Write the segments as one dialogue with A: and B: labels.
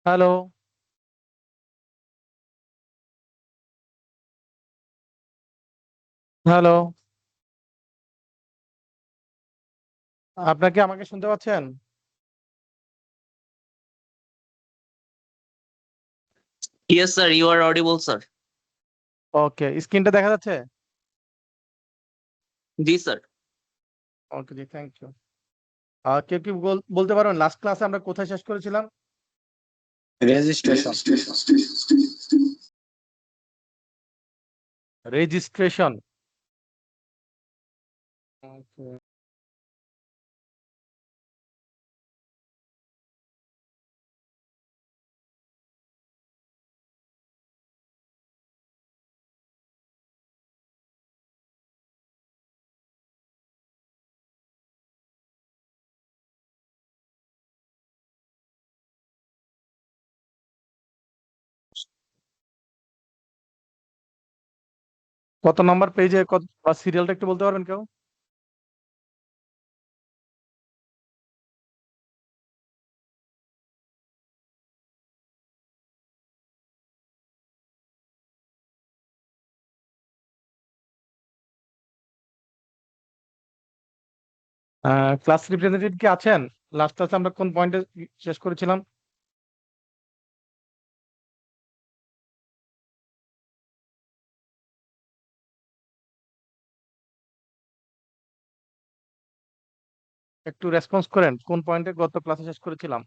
A: Hello. Hello. আপনাকে আমাকে শুনতে পাচ্ছেন?
B: Yes, sir. You are audible, sir.
A: ওকে, স্ক্রিনটা দেখা যাচ্ছে?
B: জি, স্যার।
A: ওকে জি, থ্যাংক ইউ। কেউ কি বলতে পারবেন লাস্ট ক্লাসে আমরা কোথায় শেষ করেছিলাম?
C: রেজিস্ট্রেশন।
A: রেজিস্ট্রেশন। ওকে। কত নাম্বার পেজে কত বা সিরিয়ালটা একটু বলতে পারবেন কেউ? ক্লাস রিপ্রেজেন্টেটিভ কি আছেন? লাস্ট ক্লাসে আমরা কোন পয়েন্টে শেষ করেছিলাম? একটু রেসপন্স করেন, কোন পয়েন্টে গত ক্লাসে শেষ করেছিলাম?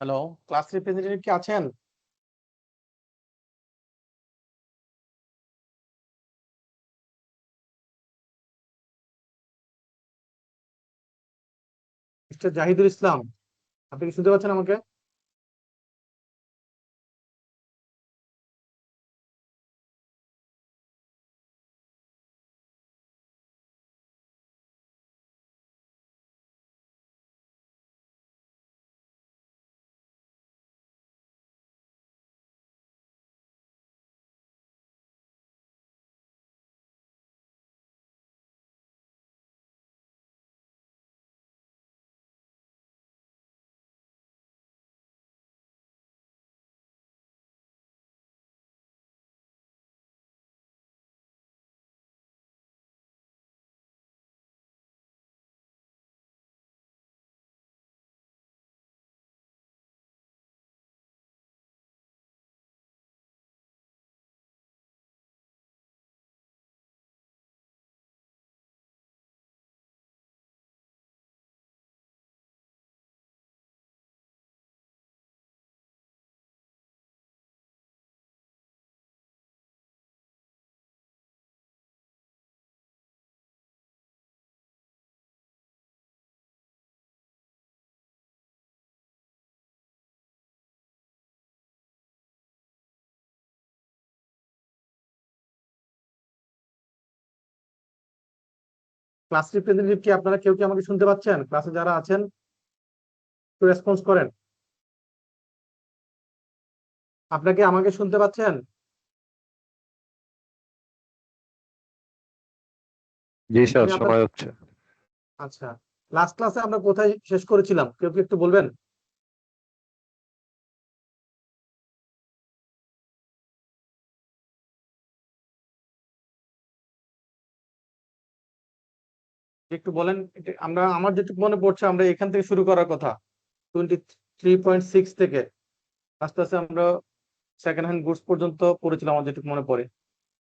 A: হ্যালো, ক্লাস রিপ্রেজেন্টেটিভ কি আছেন? মিস্টার জাহিদুল ইসলাম, আপনি কি শুনতে পাচ্ছেন আমাকে? ক্লাস রিপ্রেজেন্টেটিভ কি আপনারা কেউ কি আমাকে শুনতে পাচ্ছেন? ক্লাসে যারা আছেন একটু রেসপন্স করেন। আপনাকে আমাকে শুনতে পাচ্ছেন?
D: জি স্যার,
A: আমি আপনার
D: শোনা যাচ্ছে।
A: আচ্ছা, লাস্ট ক্লাসে আমরা কোথায় শেষ করেছিলাম কেউ কি একটু বলবেন? একটু বলেন। আমরা আমার যেটুকু মনে পড়ছে আমরা এখান থেকে শুরু করার কথা, 23.6 থেকে আস্তে আস্তে আমরা সেকেন্ড হ্যান্ড গুডস পর্যন্ত পড়েছিলাম আমার যেটুকু মনে পড়ে।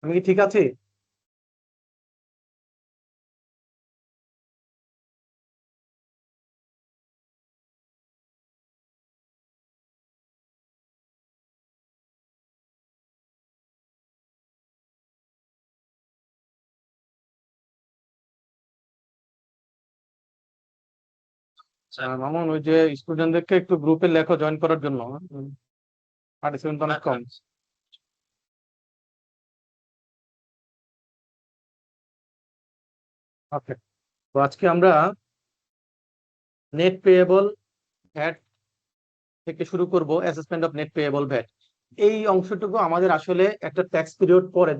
A: আমি কি ঠিক আছি? মামুন ওই যে স্টুডেন্টদেরকে একটু গ্রুপে লেখো জয়েন করার জন্য, পার্টিসিপেন্ট অনেক কম। ওকে, তো আজকে আমরা নেট পেয়েবল ভ্যাট থেকে শুরু করব, assessment of net payable VAT. এই অংশটুকু আমাদের আসলে একটা ট্যাক্স পিরিয়ড পরে,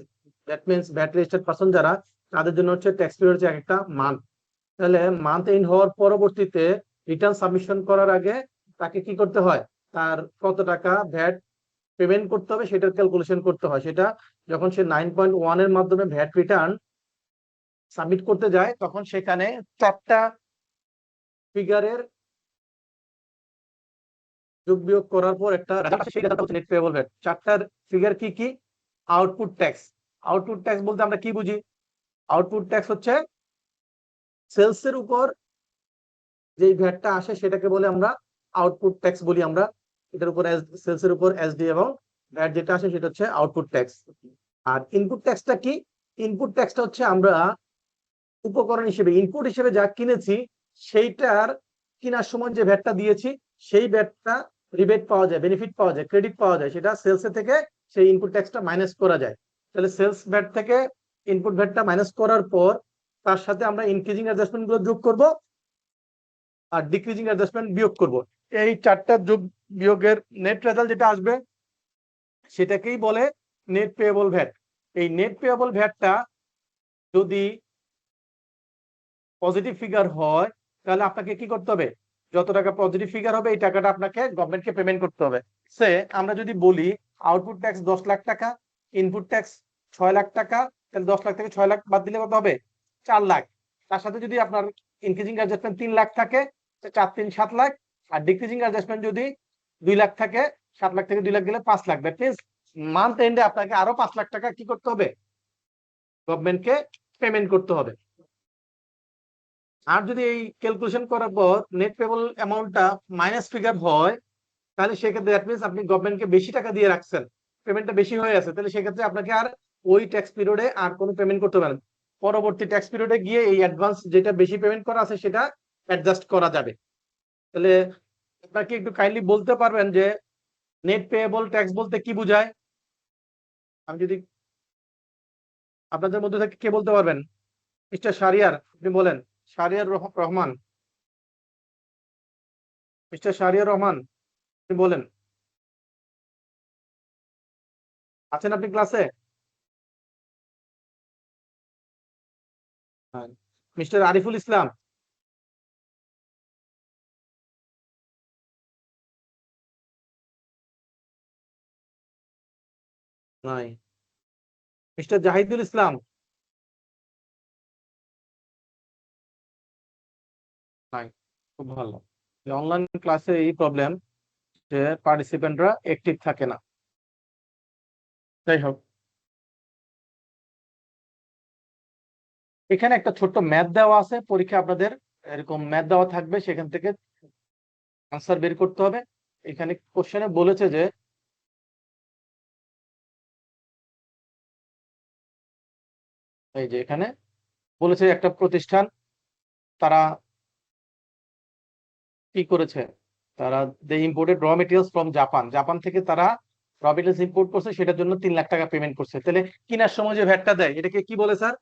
A: that means VAT registered person যারা, তাদের জন্য হচ্ছে ট্যাক্স পিরিয়ড হচ্ছে একটা মান্থ। তাহলে মান্থ এন্ড হওয়ার পরবর্তীতে রিটার্ন সাবমিশন করার আগে তাকে কি করতে হয়, তার কত টাকা ভ্যাট পেমেন্ট করতে হবে সেটার ক্যালকুলেশন করতে হয়। সেটা যখন সে 9.1 এর মাধ্যমে ভ্যাট রিটার্ন সাবমিট করতে যায়, তখন সেখানে চারটা ফিগারের যোগ বিয়োগ করার পর একটা রেজাল্ট আসে, সেই রেজাল্টটা হচ্ছে নেট পেয়েবল ভ্যাট। চারটার ফিগার কি কি? Output tax. আউটপুট ট্যাক্স বলতে আমরা কি বুঝি? আউটপুট ট্যাক্স হচ্ছে সেলস এর উপর যে ভ্যাটটা আসে সেটাকে বলে আমরা আউটপুট ট্যাক্স বলি আমরা। এটার উপর সেলস এর উপর এসডি এবং ভ্যাট যেটা আসে সেটা হচ্ছে আউটপুট ট্যাক্স। আর ইনপুট ট্যাক্সটা কি? ইনপুট ট্যাক্সটা হচ্ছে আমরা উপকরণ হিসেবে, ইনপুট হিসেবে যা কিনেছি সেইটার কেনার সময় যে ভ্যাটটা দিয়েছি সেই ভ্যাটটা রিবেট পাওয়া যায়, বেনিফিট পাওয়া যায়, ক্রেডিট পাওয়া যায়, সেটা সেলস থেকে সেই ইনপুট ট্যাক্সটা মাইনাস করা যায়। তাহলে সেলস ভ্যাট থেকে ইনপুট ভ্যাটটা মাইনাস করার পর তার সাথে আমরা ইনক্রিজিং অ্যাডজাস্টমেন্ট গুলো যোগ করব আর ডিক্রিজিং অ্যাডজাস্টমেন্ট বিয়োগ করব। এই চারটা যোগ বিয়োগের নেট রেজাল্ট যেটা আসবে সেটাকেই বলে নেট পেয়েবল ভ্যাট। এই নেট পেয়েবল ভ্যাটটা যদি পজিটিভ ফিগার হয় তাহলে আপনাকে কি করতে হবে? যত টাকা পজিটিভ ফিগার হবে এই টাকাটা আপনাকে গভর্নমেন্টকে পেমেন্ট করতে হবে। সে আমরা যদি বলি আউটপুট ট্যাক্স 10 লাখ টাকা, ইনপুট ট্যাক্স 6 লাখ টাকা, তাহলে 10 লাখ থেকে 6 লাখ বাদ দিলে কত হবে? 4 লাখ। তার সাথে যদি আপনার ইনক্রিজিং অ্যাডজাস্টমেন্ট 3 লাখ থাকে, 4 3 7 লাখ, আর ডিক্রিজিং অ্যাডজাস্টমেন্ট যদি 2 লাখ থাকে, 7 লাখ থেকে 2 লাখ গেলে 5 লাখ। দ্যাট মিনস মান্থ এন্ডে আপনাকে আরো 5 লাখ টাকা কি করতে হবে? গভর্নমেন্টকে পেমেন্ট করতে হবে। আর যদি এই ক্যালকুলেশন করার পর নেট পেবল অ্যামাউন্টটা মাইনাস ফিগার হয়, তাহলে সেক্ষেত্রে দ্যাট মিনস আপনি গভর্নমেন্টকে বেশি টাকা দিয়ে রাখছেন, পেমেন্টটা বেশি হয়ে আছে, তাহলে সেক্ষেত্রে আপনাকে আর ওই ট্যাক্স পিরিয়ডে আর কোনো পেমেন্ট করতে পারেন। পরবর্তী ট্যাক্স পিরিয়ডে গিয়ে এই অ্যাডভান্স যেটা বেশি পেমেন্ট করা আছে সেটা অ্যাডজাস্ট করা যাবে। তাহলে আপনাকে একটু কাইন্ডলি বলতে পারবেন যে নেট পেয়েবল ট্যাক্স বলতে কি বোঝায়? আমি যদি আপনাদের মধ্যে থেকে কে বলতে পারবেন? মিস্টার শারিয়ার, আপনি বলেন। শারিয়ার রহমান, মিস্টার শারিয়ার রহমান, আপনি বলেন। আছেন আপনি ক্লাসে? হ্যাঁ। মিস্টার আরিফুল ইসলাম? নাই। মিস্টার জাহিদুল ইসলাম? নাই। খুব ভালো। অনলাইন ক্লাসে এই প্রবলেম যে পার্টিসিপেন্টরা অ্যাক্টিভ থাকে না। যাই হোক, এখানে একটা ছোট্ট ম্যাথ দেওয়া আছে পরীক্ষা, আপনাদের এরকম ম্যাথ দেওয়া থাকবে, সেখান থেকে আনসার বের করতে হবে। এখানে কোশ্চেনে বলেছে যে এই যে এখানে বলেছে একটা প্রতিষ্ঠান তারা কি করেছে, তারা they imported raw materials from Japan, Japan থেকে তারা র মেটেরিয়ালস ইম্পোর্ট করছে, সেটার জন্য 3 লাখ টাকা পেমেন্ট করছে। তাহলে কেনার সময় যে ভ্যাটটা দেয় এটাকে কি বলে স্যার?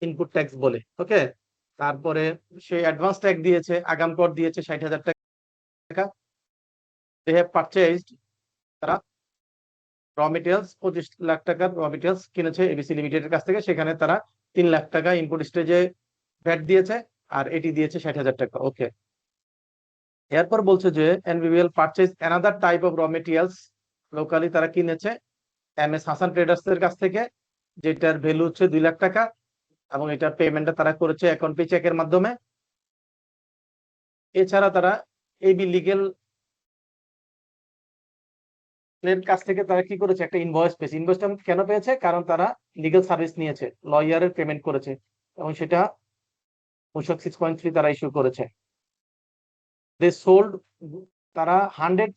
A: ইনপুট ট্যাক্স বলে। ওকে, তারপরে সে অ্যাডভান্স ট্যাক্স দিয়েছে, আগাম কর দিয়েছে 60,000 টাকা। দে হ্যাভ পারচেজড, তারা র মেটেরিয়ালস 25 লাখ টাকার র মেটেরিয়ালস কিনেছে এবিসি লিমিটেডের কাছ থেকে, সেখানে তারা 3 লাখ টাকা ইনপুট স্টেজে ভ্যাট দিয়েছে আর এটি দিয়েছে 60,000 টাকা। ওকে, এরপর বলছে যে NBBL purchase another type of raw materials locally, তারা কিনেছে এম এস হাসান ট্রেডার্স এর কাছ থেকে, যেটার ভ্যালু হচ্ছে 2 লাখ টাকা, এবং এটার পেমেন্টটা তারা করেছে অ্যাকাউন্ট পে চেকের মাধ্যমে। এছাড়া তারা এবি লিগেল এর কাছ থেকে তারা কি করেছে, একটা ইনভয়েস পেয়েছে। ইনভয়েসটা কেন পেয়েছে? কারণ তারা লিগেল সার্ভিস নিয়েছে, লয়ারের পেমেন্ট করেছে, এবং সেটা মূসক 6.3 তারা ইস্যু করেছে। দে সোল্ড, তারা 100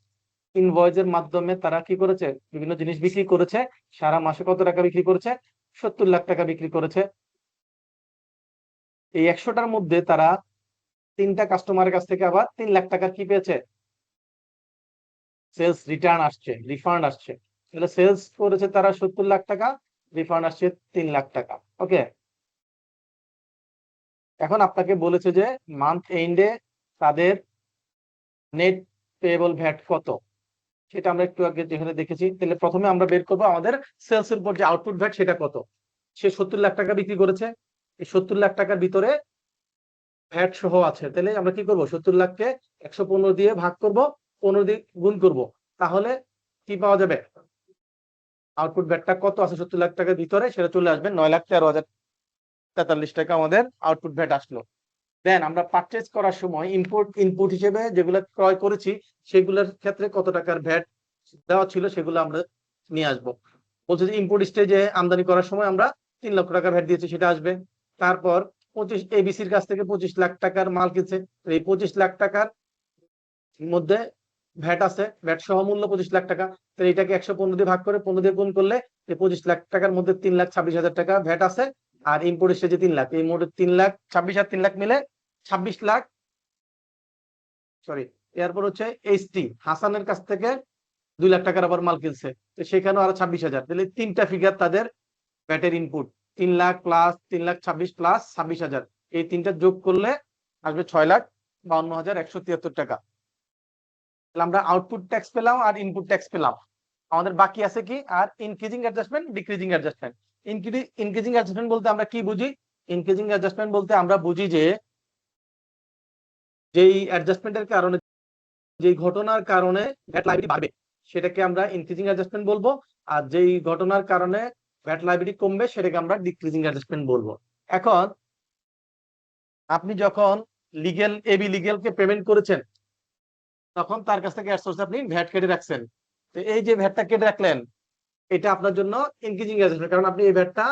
A: ইনভয়েসের মাধ্যমে তারা কি করেছে, বিভিন্ন জিনিস বিক্রি করেছে। সারা মাসে কত টাকা বিক্রি করেছে? 70 লাখ টাকা বিক্রি করেছে। এই 100টার মধ্যে তারা তিনটা কাস্টমারের কাছ থেকে আবার 3 লাখ টাকার কি পেয়েছে, সেলস রিটার্ন আসছে, রিফান্ড আসছে। তাহলে সেলস করেছে তারা 70 লাখ টাকা, রিফান্ড আসছে 3 লাখ টাকা। ওকে, এখন আপনাকে বলেছে যে মান্থ এন্ডে তাদের নেট পেয়েবল ভ্যাট কত, সেটা আমরা একটু আগে যেখানে দেখেছি। তাহলে প্রথমে আমরা বের করবো আমাদের সেলস এর উপর যে আউটপুট ভ্যাট সেটা কত। সে 70 লাখ টাকা বিক্রি করেছে, এই 70 লাখ টাকার ভিতরে ভ্যাট সহ আছে। তাহলে আমরা কি করব, 70 লাখকে 115 দিয়ে ভাগ করব, 15 দিয়ে গুণ করব, তাহলে কি পাওয়া যাবে, আউটপুট ভ্যাটটা কত আছে 70 লাখ টাকার ভিতরে সেটা চলে আসবে 9,13,043 টাকা আমাদের আউটপুট ভ্যাট আসলো। দেন আমরা পারচেজ করার সময় ইনপুট হিসেবে যেগুলো ক্রয় করেছি সেগুলোর ক্ষেত্রে কত টাকার ভ্যাট দেওয়া ছিল সেগুলো আমরা নিয়ে আসবো। বলছে যে ইম্পোর্ট স্টেজে আমদানি করার সময় আমরা 3 লক্ষ টাকা ভ্যাট দিয়েছি, সেটা আসবে। তারপর এবিসির কাছ থেকে 25 লাখ টাকার মাল কিনছে, এই 25 লাখ টাকার মধ্যে ভ্যাট আছে, ভ্যাট সহ মূল্য 25 লাখ টাকা। তো এটাকে 115 দিয়ে ভাগ করে 15 দিয়ে গুণ করলে এই 25 লাখ টাকার মধ্যে 3,26,000 টাকা ভ্যাট আছে। আর ইম্পোর্ট স্টেজে 3 লাখ, এই মোট 3,26,000 আর 3 লাখ মিলে 26 লাখ। সরি, এরপর হচ্ছে এইচটি হাসানের কাছ থেকে 2 লাখ টাকার আবার মাল কিনছে, তো সেখানেও আরো 26,000। তাহলে তিনটা ফিগার তাদের ভ্যাটের ইনপুট, 3 লাখ প্লাস 3,26,000 প্লাস 26,000, এই তিনটা যোগ করলে আসবে 6,52,173 টাকা। তাহলে আমরা আউটপুট ট্যাক্স পেলাম আর ইনপুট ট্যাক্স পেলাম। আমাদের বাকি আছে কি, আর increasing adjustment, decreasing adjustment. Increasing adjustment বলতে আমরা কি বুঝি, ইনক্রিজিং অ্যাডজাস্টমেন্ট বলতে আমরা বুঝি যে যেই অ্যাডজাস্টমেন্টের কারণে, যেই ঘটনার কারণে ভ্যাট লাইবিলিটি বাড়বে সেটাকে আমরা ইনক্রিজিং অ্যাডজাস্টমেন্ট বলবো, আর যেই ঘটনার কারণে ভ্যাট লাইবিলিটি কমবে সেটাকে আমরা ডিক্রিজিং অ্যাডজাস্টমেন্ট বলবো। এখন আপনি যখন এবি লিগেলকে পেমেন্ট করেছেন তখন তার কাছ থেকে আপনি ভ্যাট কেটে রাখছেন। তো এই যে ভ্যাটটা কেটে রাখলেন এটা আপনার জন্য ইনক্রিজিং অ্যাডজাস্টমেন্ট, কারণ আপনি এই ভ্যাটটা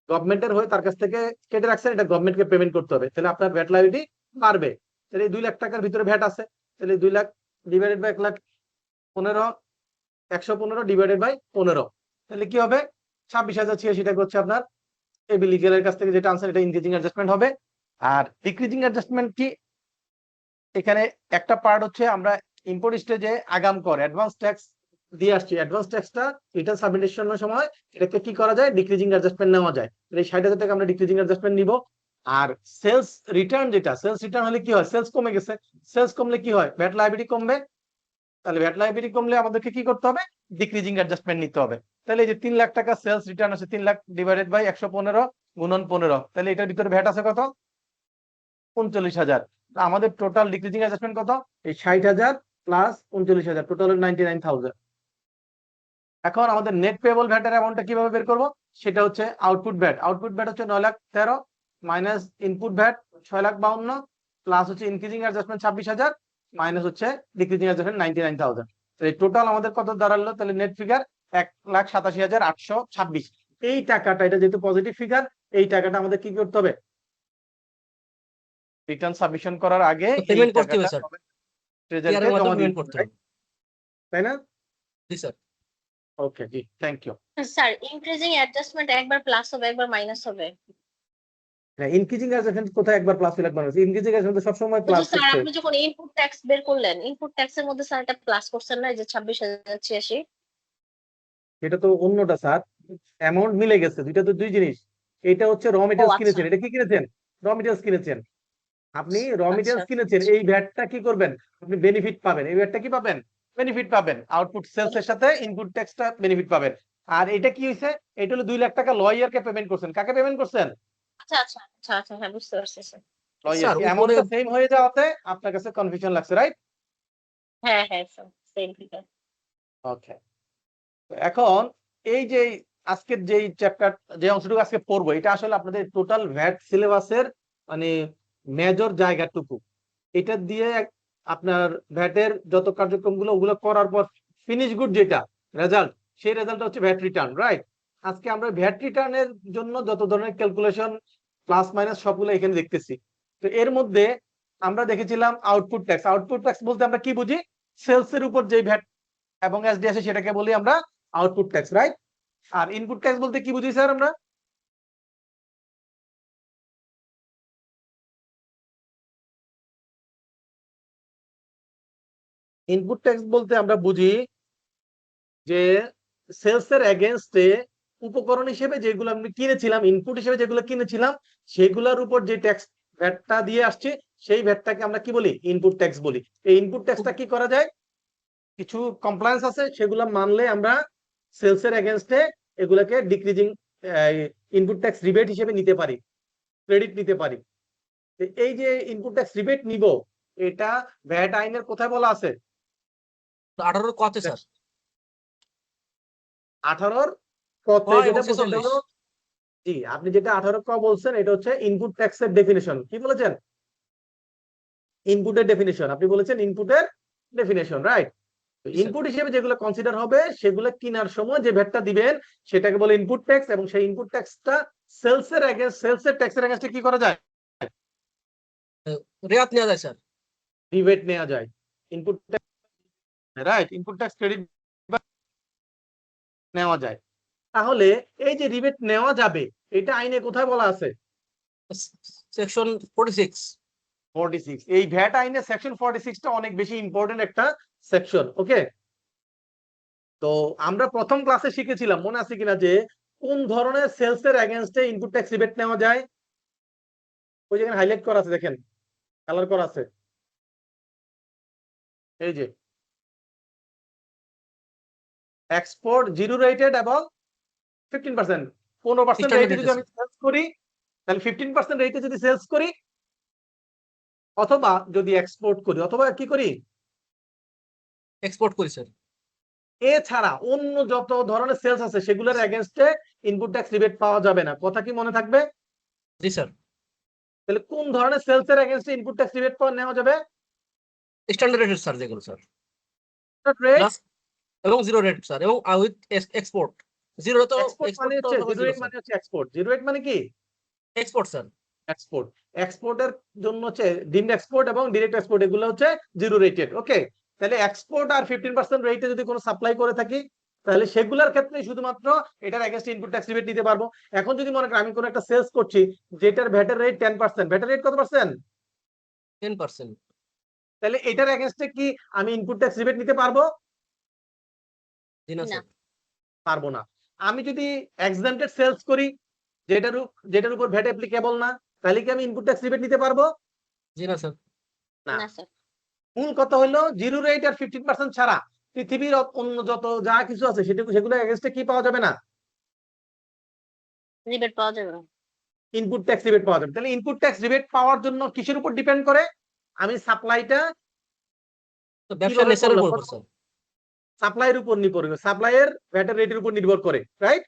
A: গভর্নমেন্টের হয়ে তার কাছ থেকে কেটে রাখছেন, এটা গভর্নমেন্টকে পেমেন্ট করতে হবে, তাহলে আপনার ভ্যাট লাইবিলিটি বাড়বে। তাহলে 2 লাখ টাকার ভিতরে ভ্যাট আছে, তাহলে 2 lakh divided by 1,15,000, 115 divided by 15, তাহলে কি হবে 26,086 টাকা হচ্ছে আপনার এবি লিগেলের কাছ থেকে যেটা আনসার, এটা ইনক্রিজিং অ্যাডজাস্টমেন্ট হবে। আর ডিক্রিজিং অ্যাডজাস্টমেন্ট কি, এখানে একটা পার্ট হচ্ছে আমরা ইম্পোর্ট স্টেজে আগাম কর অ্যাডভান্স ট্যাক্স দিয়ে আসছি, অ্যাডভান্স ট্যাক্সটা রিটার্ন সাবমিশনের সময় এটাকে কি করা যায়, ডিক্রিজিং অ্যাডজাস্টমেন্ট নেওয়া যায়। এই 60,000 টাকা আমরা ডিক্রিজিং অ্যাডজাস্টমেন্ট নিব। আর সেলস রিটার্ন, যেটা সেলস রিটার্ন হলে কি হয়, সেলস কমে গেছে, সেলস কমলে কি হয়, ভ্যাট লাইবিলিটি কমবে। তাহলে ভ্যাট লাইবিলিটি কমলে আমাদেরকে কি করতে হবে, ডিক্রিজিং অ্যাডজাস্টমেন্ট নিতে হবে। তাহলে এই যে 3 লাখ টাকা সেলস রিটার্ন আছে, 3 লাখ ডিভাইডেড বাই 115 গুণন 15, তাহলে এটার ভিতরে ভ্যাট আছে কত, 39,000। আমাদের টোটাল ডিক্রিজিং অ্যাডজাস্টমেন্ট কত, এই 60,000 প্লাস 39,000, টোটাল 99,000। এখন আমাদের নেট পেয়েবল ভ্যাটের অ্যামাউন্টটা কিভাবে বের করব, সেটা হচ্ছে আউটপুট ভ্যাট। আউটপুট ভ্যাট হচ্ছে 9,13,000 মাইনাস ইনপুট ভ্যাট 6,52,000 প্লাস হচ্ছে ইনক্রিজিং অ্যাডজাস্টমেন্ট 26,000 মাইনাস হচ্ছে ডিক্রিজিং অ্যাডজাস্টমেন্ট 99,000। তো এই টোটাল আমাদের কত দাঁড়ালো, তাহলে নেট ফিগার 1,87,826। এই টাকাটা, এটা যেহেতু পজিটিভ ফিগার, এই টাকাটা আমাদের কি করতে হবে, রিটার্ন সাবমিশন করার আগে এই
C: পেমেন্ট করতে হবে
A: টাকাটা
C: স্যার,
A: ট্রেজারিতে
C: টিআর এর
A: জমা
C: মাধ্যমে
A: দিতে
C: পেমেন্ট করতে
A: হবে,
C: হবে।
A: তাই না?
C: জি স্যার।
A: ওকে, জি, thank you.
D: Sir increasing adjustment একবার প্লাস হবে একবার মাইনাস হবে।
A: হ্যাঁ, ইনক্রিজিং অ্যাডজাস্টমেন্ট কোথায় একবার প্লাস হলে একবার মাইনাস, ইনক্রিজিং অ্যাডজাস্টমেন্ট সব সময়
D: তো
A: প্লাস
D: স্যার
A: হচ্ছে।
D: আপনি যখন ইনপুট ট্যাক্স বের করলেন, ইনপুট ট্যাক্সের মধ্যে স্যার এটা প্লাস করছেন না, এই যে 26,086।
A: এটা তো অন্যটা স্যার, অ্যামাউন্ট মিলে গেছে, দুইটা তো দুই জিনিস। এটা হচ্ছে র মেটেরিয়ালস
D: আচ্ছা।
A: কিনেছেন, এটা কি কিনেছেন, র মেটেরিয়ালস কিনেছেন। আপনি র মেটেরিয়ালস
D: আচ্ছা।
A: কিনেছেন, এই ভ্যাটটা কি করবেন, আপনি বেনিফিট পাবেন, এই ভ্যাটটা কি পাবেন, বেনিফিট পাবেন, আউটপুট সেলস এর সাথে ইনপুট ট্যাক্সটা বেনিফিট পাবেন। আর এটা কি হয়েছে, এটা হলো 2 লাখ টাকা লয়ারকে পেমেন্ট করছেন, কাকে পেমেন্ট করছেন,
D: আচ্ছা আচ্ছা আচ্ছা আচ্ছা, হ্যাঁ বুঝতে পারছি স্যার।
A: লয়ার।
C: স্যার উপরে
A: অ্যামাউন্টটা সেম হয়ে যাওয়াতে আপনার কাছে কনফিউশন লাগছে, রাইট?
D: হ্যাঁ হ্যাঁ স্যার, সেম ফিগার।
A: ওকে, এখন এই যে আজকের যেই চ্যাপ্টার, যে অংশটুকু আজকে পড়বো, এটা আসলে আপনাদের টোটাল ভ্যাট সিলেবাসের মানে মেজর জায়গাটুকু। এটা দিয়ে আপনার ভ্যাটের যত কার্যক্রমগুলো ওগুলো করার পর ফিনিশ গুড যেটা রেজাল্ট, সেই রেজাল্টটা হচ্ছে ভ্যাট রিটার্ন, রাইট? আজকে আমরা ভ্যাট রিটার্নের জন্য যত ধরনের ক্যালকুলেশন প্লাস মাইনাস সবগুলো এখানে দেখতেছি। তো এর মধ্যে আমরা দেখেছিলাম আউটপুট ট্যাক্স। আউটপুট ট্যাক্স বলতে আমরা কি বুঝি, সেলস এর উপর যে ভ্যাট এবং এসডি আছে সেটাকে বলি আমরা আউটপুট ট্যাক্স, রাইট? আর ইনপুট ট্যাক্স বলতে কি বুঝি স্যার আমরা, ইনপুট ট্যাক্স বলতে আমরা বুঝি যে সেলস এর এগেনস্টে উপকরণ হিসেবে যেগুলো আমি কিনেছিলাম, ইনপুট হিসেবে যেগুলো কিনেছিলাম, সেগুলোর উপর যে ট্যাক্স ভ্যাটটা দিয়ে আসছে, সেই ভ্যাটটাকে আমরা কি বলি? ইনপুট ট্যাক্স বলি। এই ইনপুট ট্যাক্সটা কি করা যায়? কিছু কমপ্লায়েন্স আছে, সেগুলো মানলে আমরা সেলস এর এগেনস্টে এগুলোকে ডিক্রিজিং ইনপুট ট্যাক্স রিবেট হিসেবে নিতে পারি, ক্রেডিট নিতে পারি। এই যে ইনপুট ট্যাক্স রিবেট নিব, এটা ভ্যাট আইনের কোথায় বলা আছে?
C: 18 কত স্যার?
A: 18 কতে
C: এবং
A: যেটা
C: 46
A: হলো, জি আপনি যেটা 18 ক বলছেন, এটা হচ্ছে ইনপুট ট্যাক্সের ডেফিনেশন। কি বলেছেন? ইনপুটের ডেফিনেশন। আপনি বলেছেন ইনপুটের ডেফিনেশন, রাইট? ইনপুট হিসেবে যেগুলো কনসিডার হবে, সেগুলো কেনার সময় যে ভ্যাটটা দিবেন সেটাকে বলে ইনপুট ট্যাক্স, এবং সেই ইনপুট ট্যাক্সটা সেলস এর ট্যাক্সের এগেইনস্টে কি করা যায়?
C: রেয়াত নেওয়া যায় স্যার।
A: রিবেট নেওয়া যায়। Input tax, right, input tax credit নেওয়া যায়। তাহলে এই যে রিবেট নেওয়া যাবে, এটা আইনে কোথায় বলা আছে?
C: সেকশন 46।
A: 46। এই ভ্যাট আইনে সেকশন 46 টা অনেক বেশি ইম্পর্টেন্ট একটা সেকশন। ওকে, তো আমরা প্রথম ক্লাসে শিখেছিলাম, মনে আছে কিনা, যে কোন ধরনের সেলস এর এগেইনস্টে ইনপুট ট্যাক্স রিবেট নেওয়া যায়? ওই যেখানে হাইলাইট করা আছে, দেখেন, কালার করা আছে, এই যে এক্সপোর্ট জিরো রেটেড এবং 15%। 15% রেটে যদি আমি সেলস করি, তাহলে 15% রেটে যদি সেলস করি, অথবা যদি এক্সপোর্ট করি, অথবা কি করি,
C: এক্সপোর্ট করি স্যার।
A: এছাড়া অন্য যত ধরনের সেলস আছে সেগুলোর এগেইনস্টে ইনপুট ট্যাক্স রিবেট পাওয়া যাবে না। কথা কি মনে থাকবে?
C: জি স্যার।
A: তাহলে কোন ধরনের সেলস এর এগেইনস্টে ইনপুট ট্যাক্স রিবেট পাওয়া নেওয়া যাবে?
C: স্ট্যান্ডার্ড রেট স্যার, যেগুলো স্যার
A: রেট
C: প্লাস এবং জিরো রেট স্যার, এবং উইথ এক্সপোর্ট। জিরো তো
A: এক্সপোর্ট মানে হচ্ছে জিরো রেট, মানে হচ্ছে এক্সপোর্ট। জিরো রেট মানে কি?
C: Export sir.
A: এক্সপোর্ট। এক্সপোর্টের জন্য হচ্ছে ডিমড এক্সপোর্ট এবং ডিরেক্ট এক্সপোর্ট, এগুলো হচ্ছে জিরো রেটেড। ওকে, তাহলে এক্সপোর্ট আর 15% রেটে যদি কোনো সাপ্লাই করে থাকি, তাহলে সেগুলোর ক্ষেত্রে শুধুমাত্র এটার এগেইনস্টে ইনপুট ট্যাক্স রিবেট নিতে পারবো। এখন যদি মনে করেন আমি কোনো একটা সেলস করছি যেটার ভ্যাটের রেট 10%, ভ্যাটের রেট কত পার্সেন্ট?
C: 10%।
A: তাহলে এটার এগেইনস্টে কি আমি ইনপুট ট্যাক্স রিবেট নিতে পারবো?
C: জি না স্যার,
A: পারবো না। আমি যদি এক্সেম্পটেড সেলস করি, যেটার উপর ভ্যাট অ্যাপ্লিকেবল না, তাহলে কি আমি ইনপুট ট্যাক্স রিবেট নিতে পারবো?
C: জি না স্যার।
A: না।
D: না স্যার।
A: মূল কথা হলো জিরো রেট আর 15% ছাড়া পৃথিবীর অন্য যত যা কিছু আছে সেগুলো এগেইনস্টে কি পাওয়া যাবে না?
D: রিবেট পাওয়া যাবে না।
A: ইনপুট ট্যাক্স রিবেট পাওয়া যাবে। তাহলে ইনপুট ট্যাক্স রিবেট পাওয়ার জন্য কিসের উপর ডিপেন্ড করে? আমি সাপ্লাইটা
C: তো ব্যবসার
A: কিভাবে
C: নেচারের
A: করলাম?
C: উপর স্যার।
A: সাপ্লাইয়ের উপর নির্ভর করে, সাপ্লাইয়ের ভ্যাটের রেটের উপর নির্ভর করে, রাইট?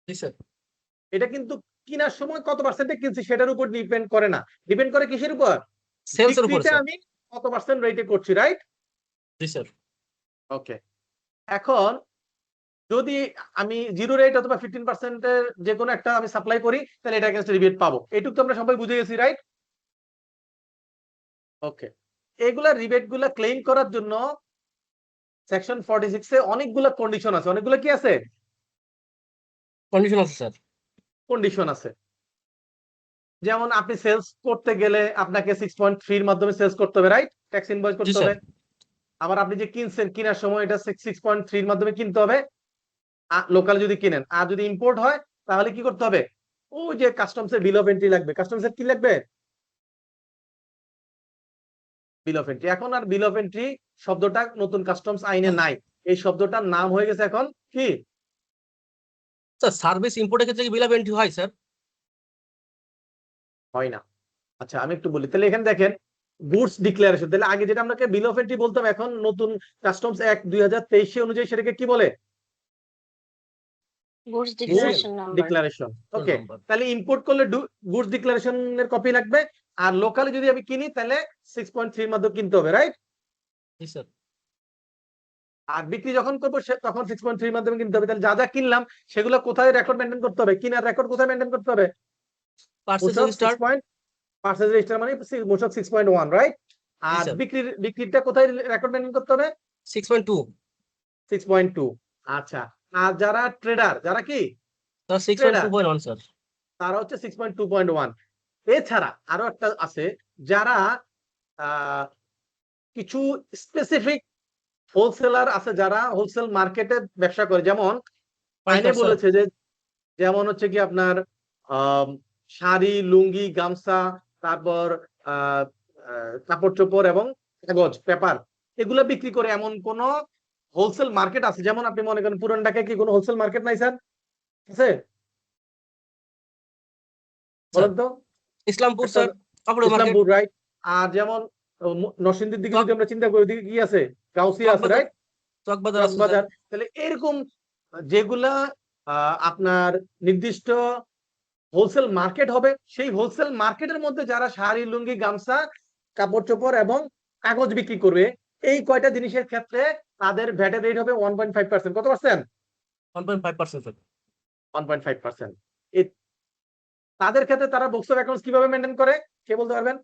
C: জি স্যার।
A: এটা কিন্তু কিনার সময় কত পার্সেন্টে কিনছি সেটার উপর ডিপেন্ড করে না, ডিপেন্ড করে কিসের উপর?
C: সেলস এর উপর
A: বিক্রিটা
C: স্যার।
A: আমি কত পার্সেন্ট রেটে করছি, রাইট?
C: জি স্যার।
A: ওকে, এখন যদি আমি জিরো রেট অথবা 15% এর যে কোনো একটা আমি সাপ্লাই করি, তাহলে এটা এগেইনস্ট রিবেট পাবো। এইটুকু তো আমরা সবাই বুঝে গেছি, রাইট? ওকে, এগুলা রিবেট গুলা ক্লেম করার জন্য সেকশন 46 এ অনেকগুলা কন্ডিশন আছে। অনেকগুলা কি আছে?
C: কন্ডিশন আছে স্যার।
A: কন্ডিশন আছে। যেমন আপনি সেলস করতে গেলে আপনাকে 6.3 এর মাধ্যমে সেলস করতে হবে, রাইট? ট্যাক্স ইনভয়েস
C: জি
A: করতে
C: স্যার।
A: হবে। আবার আপনি যে কিনছেন, কেনার সময় এটা 6.3 এর মাধ্যমে কিনতে হবে, লোকাল যদি কিনেন। আর যদি ইম্পোর্ট হয় তাহলে কি করতে হবে? ওই যে কাস্টমস এর বিল অফ এন্ট্রি লাগবে। কাস্টমস এর কি লাগবে? বিল অফ এন্ট্রি। এখন আর বিল অফ এন্ট্রি শব্দটা নতুন কাস্টমস আইনে নাই। এই শব্দটার নাম হয়ে গেছে এখন কি?
C: স্যার সার্ভিস ইম্পোর্টের ক্ষেত্রে কি বিল অফ এন্ট্রি হয় স্যার?
A: হয় না। আচ্ছা আমি একটু বলি, তাহলে এখানে দেখেন গুডস ডিক্লারেশন। তাহলে আগে যেটা আমরা বিল অফ এন্ট্রি বলতাম, এখন নতুন কাস্টমস অ্যাক্ট 2023 অনুযায়ী সেটাকে কি বলে?
D: Goods declaration number.
A: ডিক্লারেশন। ওকে, তাহলে ইম্পোর্ট করলে গুডস ডিক্লারেশনের কপি লাগবে। আর লোকালি যদি আমি কিনি তাহলে 6.3 এর মাধ্যমে কিনতে হবে, রাইট?
C: জি স্যার।
A: আর বিক্রি যখন করবো তখন 6.3 এর মাধ্যমে কিনতে হবে। তাহলে যা যা কিনলাম সেগুলো কোথায় রেকর্ড মেইনটেইন করতে হবে? কিনার রেকর্ড কোথায় মেইনটেইন করতে হবে?
C: Purchase register.
A: পারচেজ রেজিস্টার মানে মোশক 6.1, রাইট? আর বিক্রিটা কোথায় রেকর্ড মেইনটেইন করতে হবে?
C: 6.2।
A: 6.2। আচ্ছা, আর যারা ট্রেডার, যারা কি
C: স্যার 6.2.1 স্যার।
A: তারা হচ্ছে 6.2.1। এছাড়া আরো একটা আছে, যারা কিছু স্পেসিফিক হোলসেলার আছে যারা হোলসেল মার্কেটে ব্যবসা করে, যেমন আইনে
C: পাইকার স্যার
A: বলেছে যে যেমন হচ্ছে কি আপনার শাড়ি, লুঙ্গি, গামছা, তারপর কাপড় চোপড় এবং কাগজ, পেপার, এগুলো বিক্রি করে এমন কোন হোলসেল মার্কেট আছে? যেমন আপনি মনে করেন পুরান ঢাকায় কি কোনো হোলসেল মার্কেট নাই স্যার? আছে? বলেন তো।
C: ইসলামপুর
A: একটা
C: স্যার কাপড়ের মার্কেট,
A: ইসলামপুর, রাইট। আর যেমন নরসিংদীর দিকে যদি আমরা চিন্তা করি, ওদিকে কি আছে? গাউসিয়া আছে,
C: চকবাজার
A: রাইট?
C: চকবাজার আছে স্যার।
A: কক্সবাজার। তাহলে এরকম যেগুলা আপনার নির্দিষ্ট হোলসেল মার্কেট হবে, সেই হোলসেল মার্কেটের মধ্যে যারা শাড়ি, লুঙ্গি, গামছা, কাপড় চোপড় এবং কাগজ বিক্রি করবে, এই কয়টা জিনিসের ক্ষেত্রে তাদের ভ্যাটের রেট হবে 1.5%। কত পার্সেন্ট?
C: 1.5% স্যার।
A: 1.5%। তাদের ক্ষেত্রে তারা বুকস অফ অ্যাকাউন্টস কিভাবে মেনটেন করে, কে বলতে পারবেন?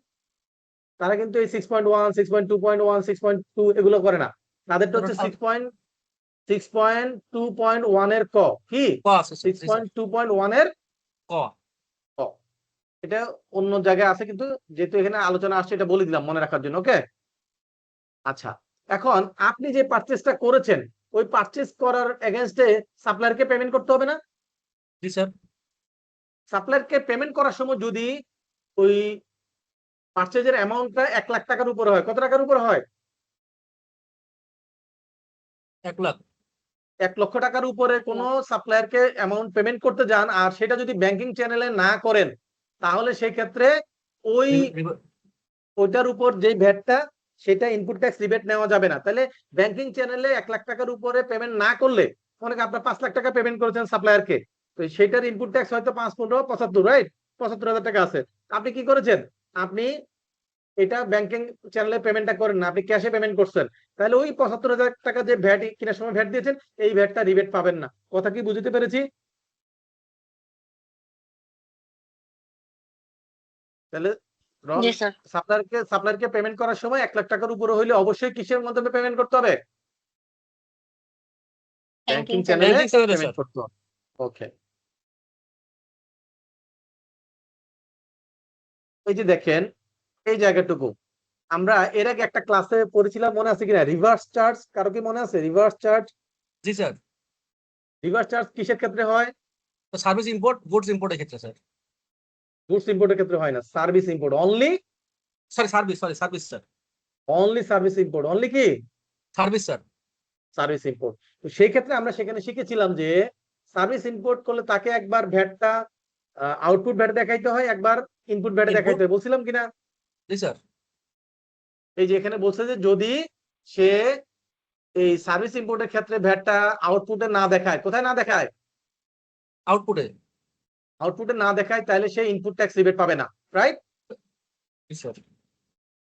A: তারা কিন্তু এই 6.1, 6.2.1, 6.2 এগুলো করে না। তাদেরটা হচ্ছে 6.2.1 এর ক। কি?
C: ক আছে স্যার, জি স্যার,
A: 6.2.1 এর
C: ক।
A: ক। এটা অন্য জায়গায় আছে, কিন্তু যেহেতু এখানে আলোচনা আসছে এটা বলে দিলাম মনে রাখার জন্য। ওকে, আচ্ছা। এখন আপনি যে পারচেজটা করেছেন, ওই পারচেজ করার এগেইনস্টে সাপ্লায়ারকে পেমেন্ট করতে হবে না?
C: জি স্যার।
A: সাপ্লায়ারকে পেমেন্ট করার সময় যদি ওই পারচেজের অ্যামাউন্টটা 1 লাখ টাকার উপরে হয়, কত টাকার উপরে হয়?
C: 1 লাখ।
A: 1 লক্ষ টাকার উপরে কোনো সাপ্লায়ারকে অ্যামাউন্ট পেমেন্ট করতে যান, আর সেটা যদি ব্যাংকিং চ্যানেলে না করেন, তাহলে সেই ক্ষেত্রে ওই ওইটার উপর যে ভ্যাটটা, সেটা ইনপুট ট্যাক্স রিবেট নেওয়া যাবে না। তাহলে ব্যাংকিং চ্যানেলে 1 লাখ টাকার উপরে পেমেন্ট না করলে, মনে করেন আপনার 5 লাখ টাকা পেমেন্ট করেছেন সাপ্লায়ারকে, তো সেটার ইনপুট ট্যাক্স হয়তো 5, 15, 75, রাইট? 75,000 টাকা আছে। আপনি কি করেছেন? আপনি এটা ব্যাংকিং চ্যানেলে পেমেন্টটা করেন না, আপনি ক্যাশে পেমেন্ট করছেন। তাহলে ওই 75,000 টাকা যে ভ্যাট কেনার সময় ভ্যাট দিয়েছেন, এই ভ্যাটটা রিবেট পাবেন না। কথা কি বুঝতে পেরেছি? তাহলে
D: জি স্যার।
A: সাপ্লায়ারকে পেমেন্ট করার সময় 1 লাখ টাকার উপরে হইলে অবশ্যই কিসের মাধ্যমে পেমেন্ট করতে হবে? ব্যাংকিং
D: ব্যাংকিং
A: চ্যানেলে
C: ব্যাংকিং চ্যানেলে
A: পেমেন্ট
C: স্যার।
A: করতে হবে। ওকে, এই যে দেখেন এই জায়গাটুকু আমরা এর আগে একটা ক্লাসে পড়েছিলাম, মনে আছে কিনা? রিভার্স চার্জ, কারো কি মনে আছে? Reverse charge.
C: জি স্যার।
A: রিভার্স চার্জ কিসের ক্ষেত্রে হয়?
C: তো সার্ভিস ইম্পোর্ট, গুডস ইম্পোর্টের ক্ষেত্রে স্যার।
A: গুডস ইম্পোর্টের ক্ষেত্রে হয় না, service import only.
C: Service sir.
A: Only service import, only কি?
C: Service sir.
A: Service import. তো সেই ক্ষেত্রে আমরা সেখানে শিখেছিলাম যে সার্ভিস ইম্পোর্ট করলে তাকে একবার ভ্যাটটা আউটপুট ভ্যাট দেখাইতে হয়, একবার ইনপুট ভ্যাটে
C: ইনপুট,
A: দেখাইতে হয়, বলছিলাম কিনা?
C: জি স্যার।
A: এই যে এখানে বলছে যে যদি সে এই সার্ভিস ইম্পোর্টের ক্ষেত্রে ভ্যাটটা আউটপুটে না দেখায়, কোথায় না দেখায়?
C: আউটপুটে।
A: আউটপুটে না দেখায়, তাহলে সে ইনপুট ট্যাক্স রিবেট পাবে না, রাইট?
C: জি স্যার।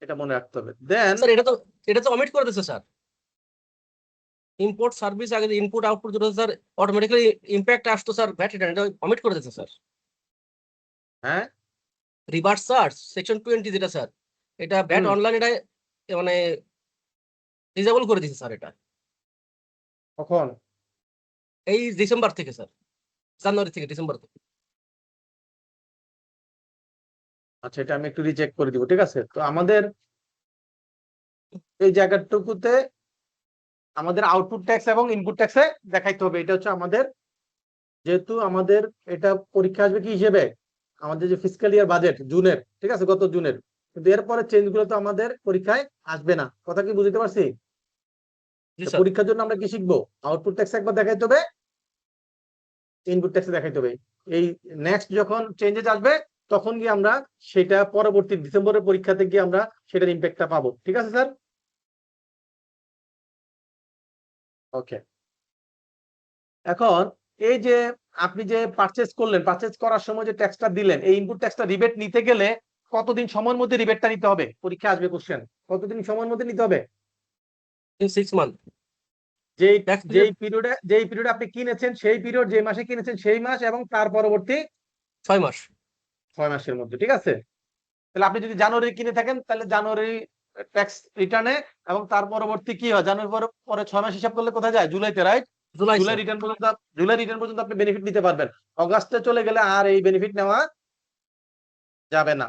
A: এটা মনে রাখতে হবে। দেন
C: স্যার এটা তো অমিট করে দিচ্ছে স্যার। ইম্পোর্ট সার্ভিস আগে ইনপুট আউটপুট দুটো স্যার অটোমেটিক্যালি ইমপ্যাক্ট আসতো স্যার, ভ্যাট রিটার্ন এটা অমিট করে দিচ্ছে স্যার।
A: হ্যাঁ,
C: রিভার্স চার্জ সেকশন 20 যেটা স্যার, এটা ভ্যাট অনলাইন, এটা মানে ডিসেবল করে দিচ্ছে স্যার এটা।
A: কখন?
C: এই ডিসেম্বর থেকে স্যার, জানুয়ারি থেকে ডিসেম্বর থেকে।
A: আচ্ছা, এটা আমি একটু রিচেক করে দিব, ঠিক আছে? তো আমাদের এই জায়গাটুকুতে আমাদের আউটপুট ট্যাক্স এবং ইনপুট ট্যাক্সে দেখাইতে হবে। এটা হচ্ছে আমাদের, যেহেতু আমাদের এটা পরীক্ষা আসবে কি হিসেবে, আমাদের যে ফিসক্যাল ইয়ার বাজেট জুনের, ঠিক আছে, গত জুনের, কিন্তু এরপরে চেঞ্জ গুলো তো আমাদের পরীক্ষায় আসবে না। কথা কি বুঝতে পারছি?
C: জি
A: তো
C: স্যার।
A: পরীক্ষার জন্য আমরা কি শিখবো? আউটপুট ট্যাক্স একবার দেখাইতে হবে, ইনপুট ট্যাক্স দেখাইতে হবে। এই নেক্সট যখন চেঞ্জেস আসবে, তখন গিয়ে আমরা সেটা পরবর্তী ডিসেম্বরের পরীক্ষাতে গিয়ে আমরা সেটার ইম্প্যাক্টটা পাবো। ঠিক আছে স্যার? ওকে। এখন এই যে আপনি যে পারচেজ করলেন, পারচেজ করার সময় যে ট্যাক্সটা দিলেন, এই ইনপুট ট্যাক্সটা রিবেট নিতে গেলে কতদিন সময়ের মধ্যে রিবেটটা নিতে হবে? পরীক্ষা আসবে কোশ্চেন, কতদিন সময়ের মধ্যে নিতে হবে?
C: In 6 month.
A: যেই
C: ট্যাক্স
A: যেই
C: পিরিয়ড
A: পিরিয়ডে আপনি কিনেছেন সেই পিরিয়ড, যে মাসে কিনেছেন সেই মাস এবং তার পরবর্তী
C: 6 মাস।
A: 6 মাসের মধ্যে, ঠিক আছে? তাহলে আপনি যদি জানুয়ারি কিনে থাকেন, তাহলে জানুয়ারি ট্যাক্স রিটার্নে, এবং তার পরবর্তী কি হয়, জানুয়ারি পরে 6 মাস হিসাব করলে কোথায় যায়? জুলাইতে, right?
C: July
A: July
C: sir.
A: Return পর্যন্ত, জুলাই রিটার্ন পর্যন্ত আপনি বেনিফিট নিতে পারবেন। অগাস্টে চলে গেলে আর এই বেনিফিট নেওয়া যাবে না।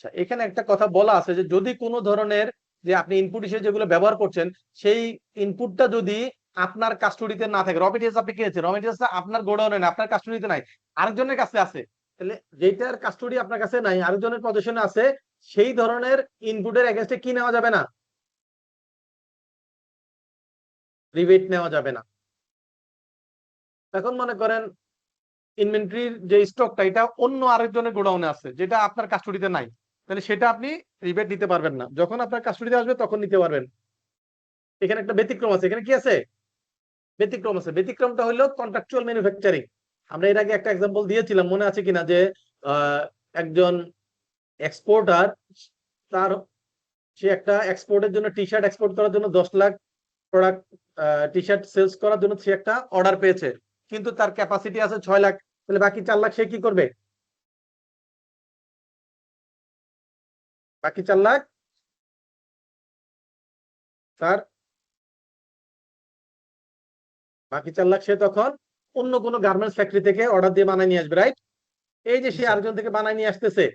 A: আচ্ছা, এখানে একটা কথা বলা আছে যে যদি কোনো ধরনের যে আপনি ইনপুট হিসেবে যেগুলো ব্যবহার করছেন সেই ইনপুটটা যদি আপনার কাস্টডিতে না থাকে, র মেটেরিয়ালস আপনি কিনেছেন, র মেটেরিয়ালস আপনার গোডাউনে নাই, আপনার কাস্টডিতে নাই, আরেকজনের কাছে আছে, তাহলে যেটার কাস্টডি আপনার কাছে নাই, আরেকজনের পজিশনে আছে, সেই ধরনের ইনপুটের এগেইনস্টে কি নেওয়া যাবে না? রিবেট নেওয়া যাবে না। এখন মনে করেন ইনভেন্টরির যে স্টকটা এটা অন্য আরেকজনের গোডাউনে আছে, যেটা আপনার কাস্টডিতে নাই, তাহলে সেটা আপনি রিবেট দিতে পারবেন না। যখন আপনার কাস্টডিতে আসবে তখন নিতে পারবেন। এখানে একটা ব্যতিক্রম আছে। এখানে কি আছে? ব্যতিক্রম আছে। ব্যতিক্রমটা হলো কন্ট্রাকচুয়াল ম্যানুফ্যাকচারিং। আমরা এর আগে একটা এক্সাম্পল দিয়েছিলাম, মনে আছে কিনা, যে একজন এক্সপোর্টার, তার সে একটা এক্সপোর্টের জন্য টি শার্ট এক্সপোর্ট করার জন্য 10 লাখ প্রোডাক্ট টি শার্ট সেলস করার জন্য সে একটা অর্ডার পেয়েছে, কিন্তু তার ক্যাপাসিটি আছে 6 লাখ, তাহলে বাকি 4 লাখ সে কি করবে? বাকি 4 লাখ তার, বাকি 4 লাখ সে তখন অন্য কোনো গার্মেন্টস ফ্যাক্টরি থেকে অর্ডার দিয়ে বানায় নিয়ে আসবে, রাইট? এই যে সে আরেকজন থেকে বানায় নিয়ে আসতেছে,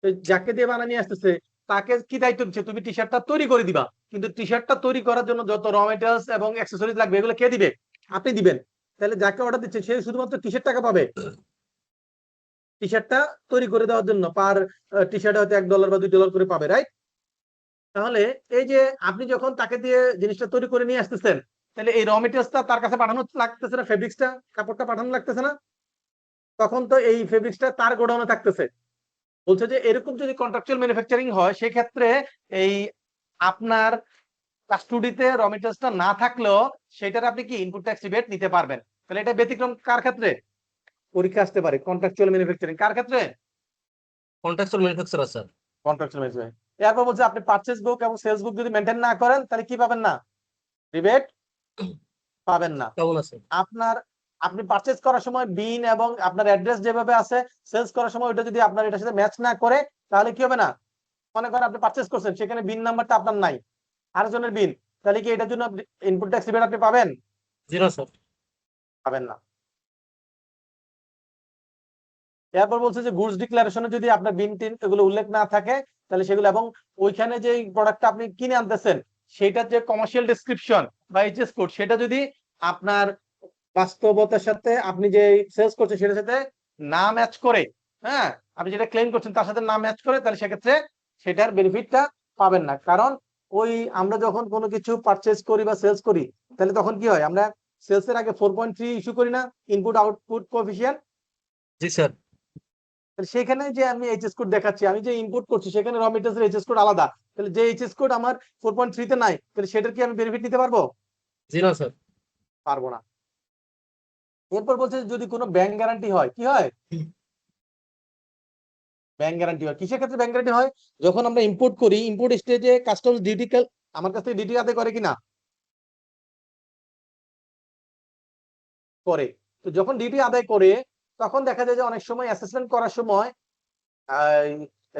A: তো যাকে দিয়ে বানায় নিয়ে আসতেছে তাকে কি দায়িত্ব দিচ্ছে? তুমি টি শার্টটা তৈরি করে দিবা, কিন্তু টি শার্টটা তৈরি করার জন্য যত র মেটেরিয়ালস এবং অ্যাক্সেসরিজ লাগবে এগুলো কে দিবে? আপনি দিবেন। তাহলে যাকে অর্ডার দিচ্ছে সে শুধুমাত্র টি শার্ট টাকা পাবে, টি শার্টটা তৈরি করে দেওয়ার জন্য পার টি শার্ট হয়তো $1 বা $2 করে পাবে, রাইট? তাহলে এই যে আপনি যখন তাকে দিয়ে জিনিসটা তৈরি করে নিয়ে আসতেছেন, তাহলে এই র মেটেরিয়ালসটা তার কাছে পাঠানো লাগতেছে না? ফেব্রিক্সটা, কাপড়টা পাঠানো লাগতেছে না? তখন তো এই ফেব্রিক্সটা তার গোডাউনে থাকতেছে। বলছে যে এরকম যদি কন্ট্রাকচুয়াল ম্যানুফ্যাকচারিং হয়, সেক্ষেত্রে এই আপনার কাস্টডিতে র মেটেরিয়ালসটা না থাকলেও সেটার আপনি কি ইনপুট ট্যাক্স রিবেট নিতে পারবেন। তাহলে এটা ব্যতিক্রম কার ক্ষেত্রে? পরীক্ষা আসতে পারে কন্ট্রাকচুয়াল ম্যানুফ্যাকচারিং কার ক্ষেত্রে?
C: Contractual manufacturer sir.
A: Contractual manufacturing. এরপর বলছে আপনি পারচেজ বুক এবং সেলস বুক যদি মেনটেন না করেন, তাহলে কি পাবেন না? রিবেট পাবেন না।
C: কেমন আছে?
A: আপনার, আপনি পারচেজ করার সময় বিন এবং আপনার অ্যাড্রেস যেভাবে আছে, সেলস করার সময় ওটা যদি আপনার এটার সাথে ম্যাচ না করে, তাহলে কি হবে না? মনে করেন আপনি পারচেজ করছেন, সেখানে বিন নাম্বারটা আপনার নাই, আরেকজনের বিন, তাহলে কি এটার জন্য ইনপুট ট্যাক্স রিবেট আপনি পাবেন?
C: জি না স্যার।
A: পাবেন না। এরপর বলছে যে গুডস ডিক্লারেশনে যদি আপনার বিন টিন এগুলো উল্লেখ না থাকে, তাহলে সেগুলো, এবং ওইখানে যে প্রোডাক্টটা আপনি কিনে আনতেছেন সেটার যে কমার্শিয়াল ডেসক্রিপশন বা এইচএস কোড, সেটা যদি আপনার বাস্তবতার সাথে আপনি যে সেলস করছেন সেটার সাথে না ম্যাচ করে, হ্যাঁ, আপনি যেটা ক্লেম করছেন তার সাথে না ম্যাচ করে, তাহলে সেক্ষেত্রে সেটার বেনিফিটটা পাবেন না। কারণ ওই আমরা যখন কোনো কিছু পারচেজ করি বা সেলস করি, তাহলে তখন কি হয়? আমরা সেলস এর আগে 4.3 ইস্যু করি না, ইনপুট আউটপুট কোএফিসিয়েন্ট?
C: জি স্যার।
A: সেখানে যে আমি এইচএস কোড দেখাচ্ছি, আমি যে ইনপুট করছি সেখানে র মেটেরিয়ালস এইচএস কোড আলাদা, তাহলে যে এইচএস কোড আমার 4.3 তে নাই, তাহলে সেটার কি আমি বেনিফিট নিতে পারবো?
C: জি না স্যার।
A: পারবো না। এরপর বলছে যদি কোনো ব্যাংক গ্যারান্টি হয়, কি হয়? ব্যাংক গ্যারান্টি হয়। কিসের ক্ষেত্রে ব্যাংক গ্যারান্টি হয়? যখন আমরা ইম্পোর্ট করি, ইম্পোর্ট স্টেজে কাস্টমস ডিউটি আমার কাছ থেকে ডিউটি আদায় করে কিনা? করে। তো যখন ডিউটি আদায় করে, তখন দেখা যায় যে অনেক সময় অ্যাসেসমেন্ট করার সময়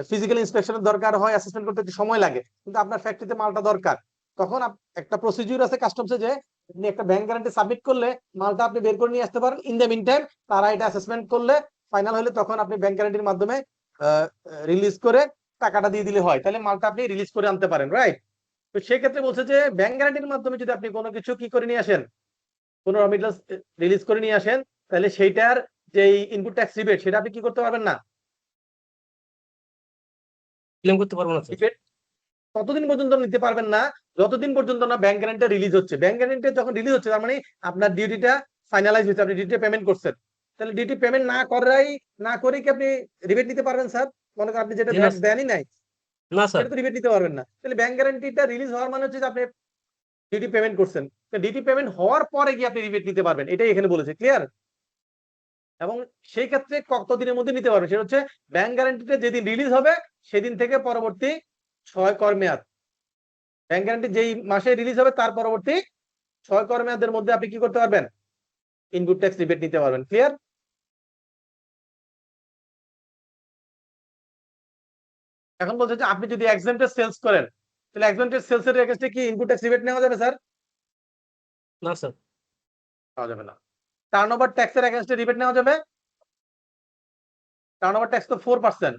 A: ফিজিক্যাল ইন্সপেকশনের দরকার হয়, অ্যাসেসমেন্ট করতে একটু সময় লাগে, কিন্তু আপনার ফ্যাক্টরিতে মালটা দরকার। তখন একটা প্রসিডিউর আছে কাস্টমসে, যে আপনি একটা ব্যাংক গ্যারান্টি সাবমিট করলে মালটা আপনি বের করে নিয়ে আসতে পারেন। ইন দ্য মিন টাইম তারা এটা অ্যাসেসমেন্ট করলে ফাইনাল হলে তখন আপনি ব্যাংক গ্যারান্টির মাধ্যমে রিলিজ করে টাকাটা দিয়ে দিলে হয়, তাহলে মালটা আপনি রিলিজ করে আনতে পারেন, রাইট? তো সেই ক্ষেত্রে বলছে যে ব্যাংক গ্যারান্টির মাধ্যমে যদি আপনি কোনো কিছু কি করে নিয়ে আসেন, কোনো র মেটেরিয়ালস রিলিজ করে নিয়ে আসেন, তাহলে সেইটার যে ইনপুট ট্যাক্স রিবেট সেটা আপনি কি করতে পারবেন না?
C: ক্লেম করতে পারবো না স্যার।
A: রিবেট ততদিন পর্যন্ত নিতে পারবেন না যতদিন পর্যন্ত না ব্যাংক গ্যারান্টি রিলিজ হচ্ছে। ব্যাংক গ্যারান্টি যখন রিলিজ হচ্ছে, তার মানে আপনার ডিউটিটা ফাইনালাইজ হচ্ছে, আপনি ডিউটি পেমেন্ট করছেন। তাহলে ডিউটি পেমেন্ট না করে কি আপনি রিবেট নিতে পারবেন স্যার? মনে করেন আপনি যেটা
C: জি না
A: ভ্যাট
C: স্যার।
A: দেনই নাই,
C: না স্যার।
A: সেটা তো রিবেট নিতে পারবেন না। তাহলে ব্যাংক গ্যারান্টিটা রিলিজ হওয়ার মানে হচ্ছে যে আপনি ডিউটি পেমেন্ট করছেন, তো ডিউটি পেমেন্ট হওয়ার পরে গিয়ে আপনি রিবেট নিতে পারবেন, এটাই এখানে বলেছে, ক্লিয়ার? এবং সেই ক্ষেত্রে কতদিনের মধ্যে নিতে পারবেন? সেটা হচ্ছে ব্যাংক গ্যারান্টিটা যেদিন রিলিজ হবে সেদিন থেকে পরবর্তী 6 কর মেয়াদ। ব্যাংক গ্যারান্টি যেই মাসে রিলিজ হবে তার পরবর্তী 6 কর মেয়াদের মধ্যে আপনি কি করতে পারবেন? ইনপুট ট্যাক্স রিবেট নিতে পারবেন, ক্লিয়ার? এখন বলছে যে আপনি যদি এক্সেম্পটেড সেলস করেন, তাহলে এক্সেম্পটেড সেলস এর এগেইনস্টে কি ইনপুট ট্যাক্স রিবেট নেওয়া যাবে স্যার?
C: না স্যার।
A: নেওয়া যাবে না। টার্নওভার ট্যাক্স এর এগেইনস্টে রিবেট নেওয়া যাবে? টার্নওভার ট্যাক্স তো 4%,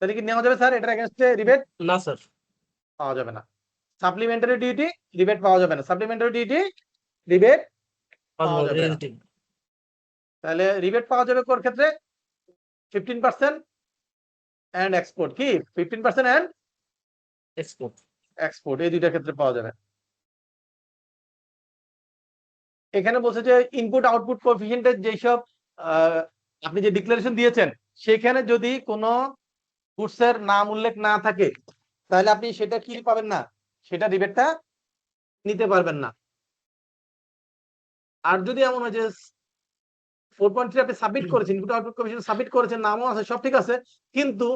A: তাহলে কি নেওয়া যাবে স্যার এটার এগেনস্টে রিবেট?
C: না স্যার।
A: পাওয়া যাবে না। সাপ্লিমেন্টারি ডিউটি রিবেট পাওয়া যাবে না, সাপ্লিমেন্টারি ডিউটি রিবেট পাওয়া যাবে না। তাহলে রিবেট পাওয়া যাবে কোন ক্ষেত্রে? 15% এন্ড এক্সপোর্ট, কি 15% এন্ড
C: এক্সপোর্ট।
A: এক্সপোর্ট, এই দুইটা ক্ষেত্রে পাওয়া যাবে। এখানে বলছে যে ইনপুট আউটপুট কোএফিসিয়েন্টের যেসব আপনি যে ডিক্লারেশন দিয়েছেন সেখানে যদি কোনো গুডসের নাম উল্লেখ না থাকে তাহলে আপনি সেটা কি পাবেন না, সেটা রিবেটটা নিতে পারবেন না। আর যদি এমন হয় যে 4.3 আপনি সাবমিট করেছেন, ইনপুট আউটপুট কোএফিসিয়েন্ট সাবমিট করেছেন, নামও আছে, সব ঠিক আছে, কিন্তু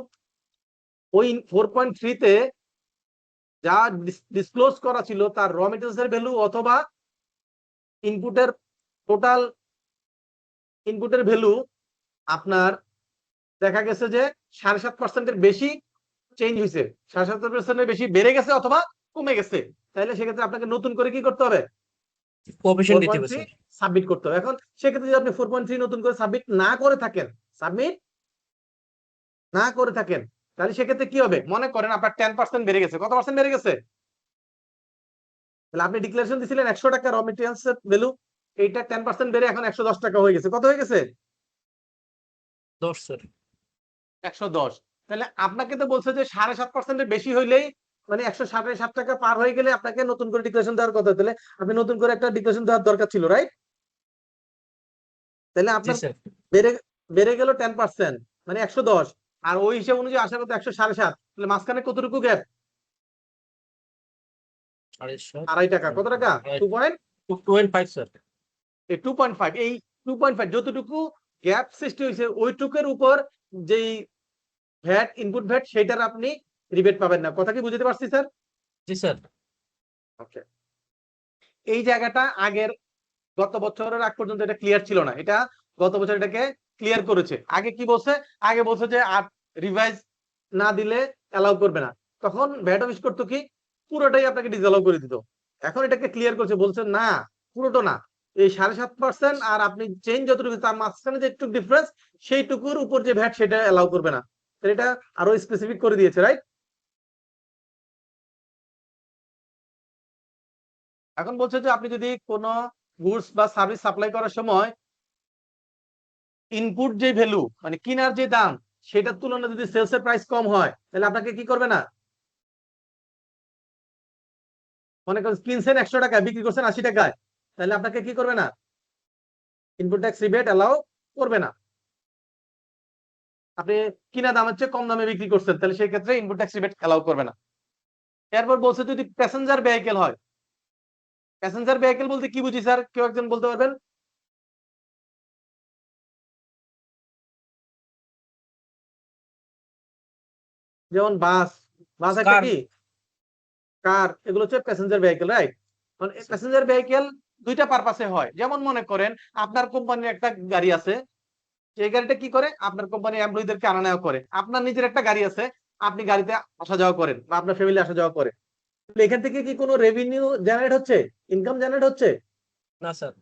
A: ওই 4.3 তে যা ডিসক্লোজ করা ছিল তার র মেটেরিয়ালসের ভ্যালু অথবা ইনপুটের টোটাল ইনপুটের ভ্যালু আপনার দেখা গেছে যে 7.5% বেশি চেঞ্জ হয়েছে, 7.5% বেশি বেড়ে গেছে অথবা কমে গেছে, তাহলে সেক্ষেত্রে আপনাকে নতুন করে কি করতে হবে?
C: কোএফিসিয়েন্ট দিতে হবে
A: 4.3
C: স্যার।
A: সাবমিট করতে হবে। এখন সেক্ষেত্রে যদি আপনি 4.3 নতুন করে সাবমিট না করে থাকেন, তাহলে সেক্ষেত্রে কি হবে? মনে করেন আপনার 10% বেড়ে গেছে, কত পার্সেন্ট বেড়ে গেছে? তাহলে আপনি ডিক্লারেশন দিছিলেন 100 টাকা র মেটেরিয়ালস ভ্যালু, এইটা 10% বেড়ে এখন 110 টাকা হয়ে গেছে। কত হয়ে গেছে?
C: 10 স্যার।
A: 110। তাহলে আপনাকে তো বলছে যে 7.5% বেশি হইলেই মানে 107 টাকা পার হয়ে গেলে আপনাকে নতুন করে ডিক্লারেশন দেওয়ার কথা, তাহলে আপনি নতুন করে একটা ডিক্লারেশন দেওয়ার দরকার ছিল, রাইট? তাহলে
C: জি
A: আপনার
C: স্যার।
A: বেড়ে বেড়ে গেল 10%, মানে 110, আর ওই হিসাব অনুযায়ী আসার কথা 107, তাহলে মাঝখানে কতটুকু গ্যাপ? 2.5 টাকা। কত টাকা?
C: 2.5 স্যার।
A: 2.5। এই 2.5 যতটুকু গ্যাপ সৃষ্টি হয়েছে ওইটুকুর উপর যেই ভ্যাট, ইনপুট ভ্যাট, সেটার আপনি রিবেট পাবেন না। কথা কি বুঝতে পারছি স্যার?
C: জি স্যার।
A: ওকে, এই জায়গাটা আগের গত বছরের আগ পর্যন্ত এটা ক্লিয়ার ছিল না, এটা গত বছর এটাকে ক্লিয়ার করেছে। আগে কি বলছে? আগে বলছে যে আর রিভাইজ না দিলে অ্যালাউ করবে না, তখন ভ্যাট অফিস করতো কি পুরোটাই আপনাকে ডিসঅ্যালাউ করে দিত। এখন এটাকে ক্লিয়ার করছে, বলছে না পুরোটা না, এই 7.5% আর আপনি চেঞ্জ যতটুকু তার মাঝখানে যে একটু ডিফারেন্স সেইটুকুর উপর যে ভ্যাট সেটা অ্যালাউ করবে না। এটা আরো স্পেসিফিক করে দিয়েছে, রাইট? এখন বলছে যে আপনি যদি কোনো গুডস বা সার্ভিস সাপ্লাই করার সময় ইনপুট যে ভ্যালু মানে কিনার যে দাম সেটার তুলনায় যদি সেলস এর প্রাইস কম হয় তাহলে আপনাকে কি করবে না? মনে করেন কিনছেন 100 টাকায়, বিক্রি করছেন 80 টাকায়, তাহলে আপনাকে কি করবে না? ইনপুট ট্যাক্স রিবেট অ্যালাউ করবে না। আপনি কিনা দাম হচ্ছে কম দামে বিক্রি করছেন, তাহলে সেই ক্ষেত্রে ইনপুট ট্যাক্স রিবেট অ্যালাউ করবে না। এরপর বলছে যদি প্যাসেঞ্জার ভেহিকেল হয়, প্যাসেঞ্জার ভেহিকেল বলতে কি বুঝি স্যার, কেউ একজন বলতে পারবেন? যেমন বাস, বাস একটা
C: কার।
A: কি কার, এগুলো হচ্ছে প্যাসেঞ্জার ভেহিকেল, রাইট? মানে প্যাসেঞ্জার ভেহিকেল দুইটা পারপাসে হয়। যেমন মনে করেন আপনার কোম্পানির একটা গাড়ি আছে, সেই গাড়িটা কি করে আপনার কোম্পানির এমপ্লয়ীদেরকে আনা নেওয়া করে। আপনার নিজের একটা গাড়ি আছে, আপনি গাড়িতে আসা যাওয়া করেন বা আপনার ফ্যামিলি আসা যাওয়া করে, এখান থেকে কি কোনো রেভিনিউ জেনারেট হচ্ছে, ইনকাম জেনারেট হচ্ছে?
C: না স্যার।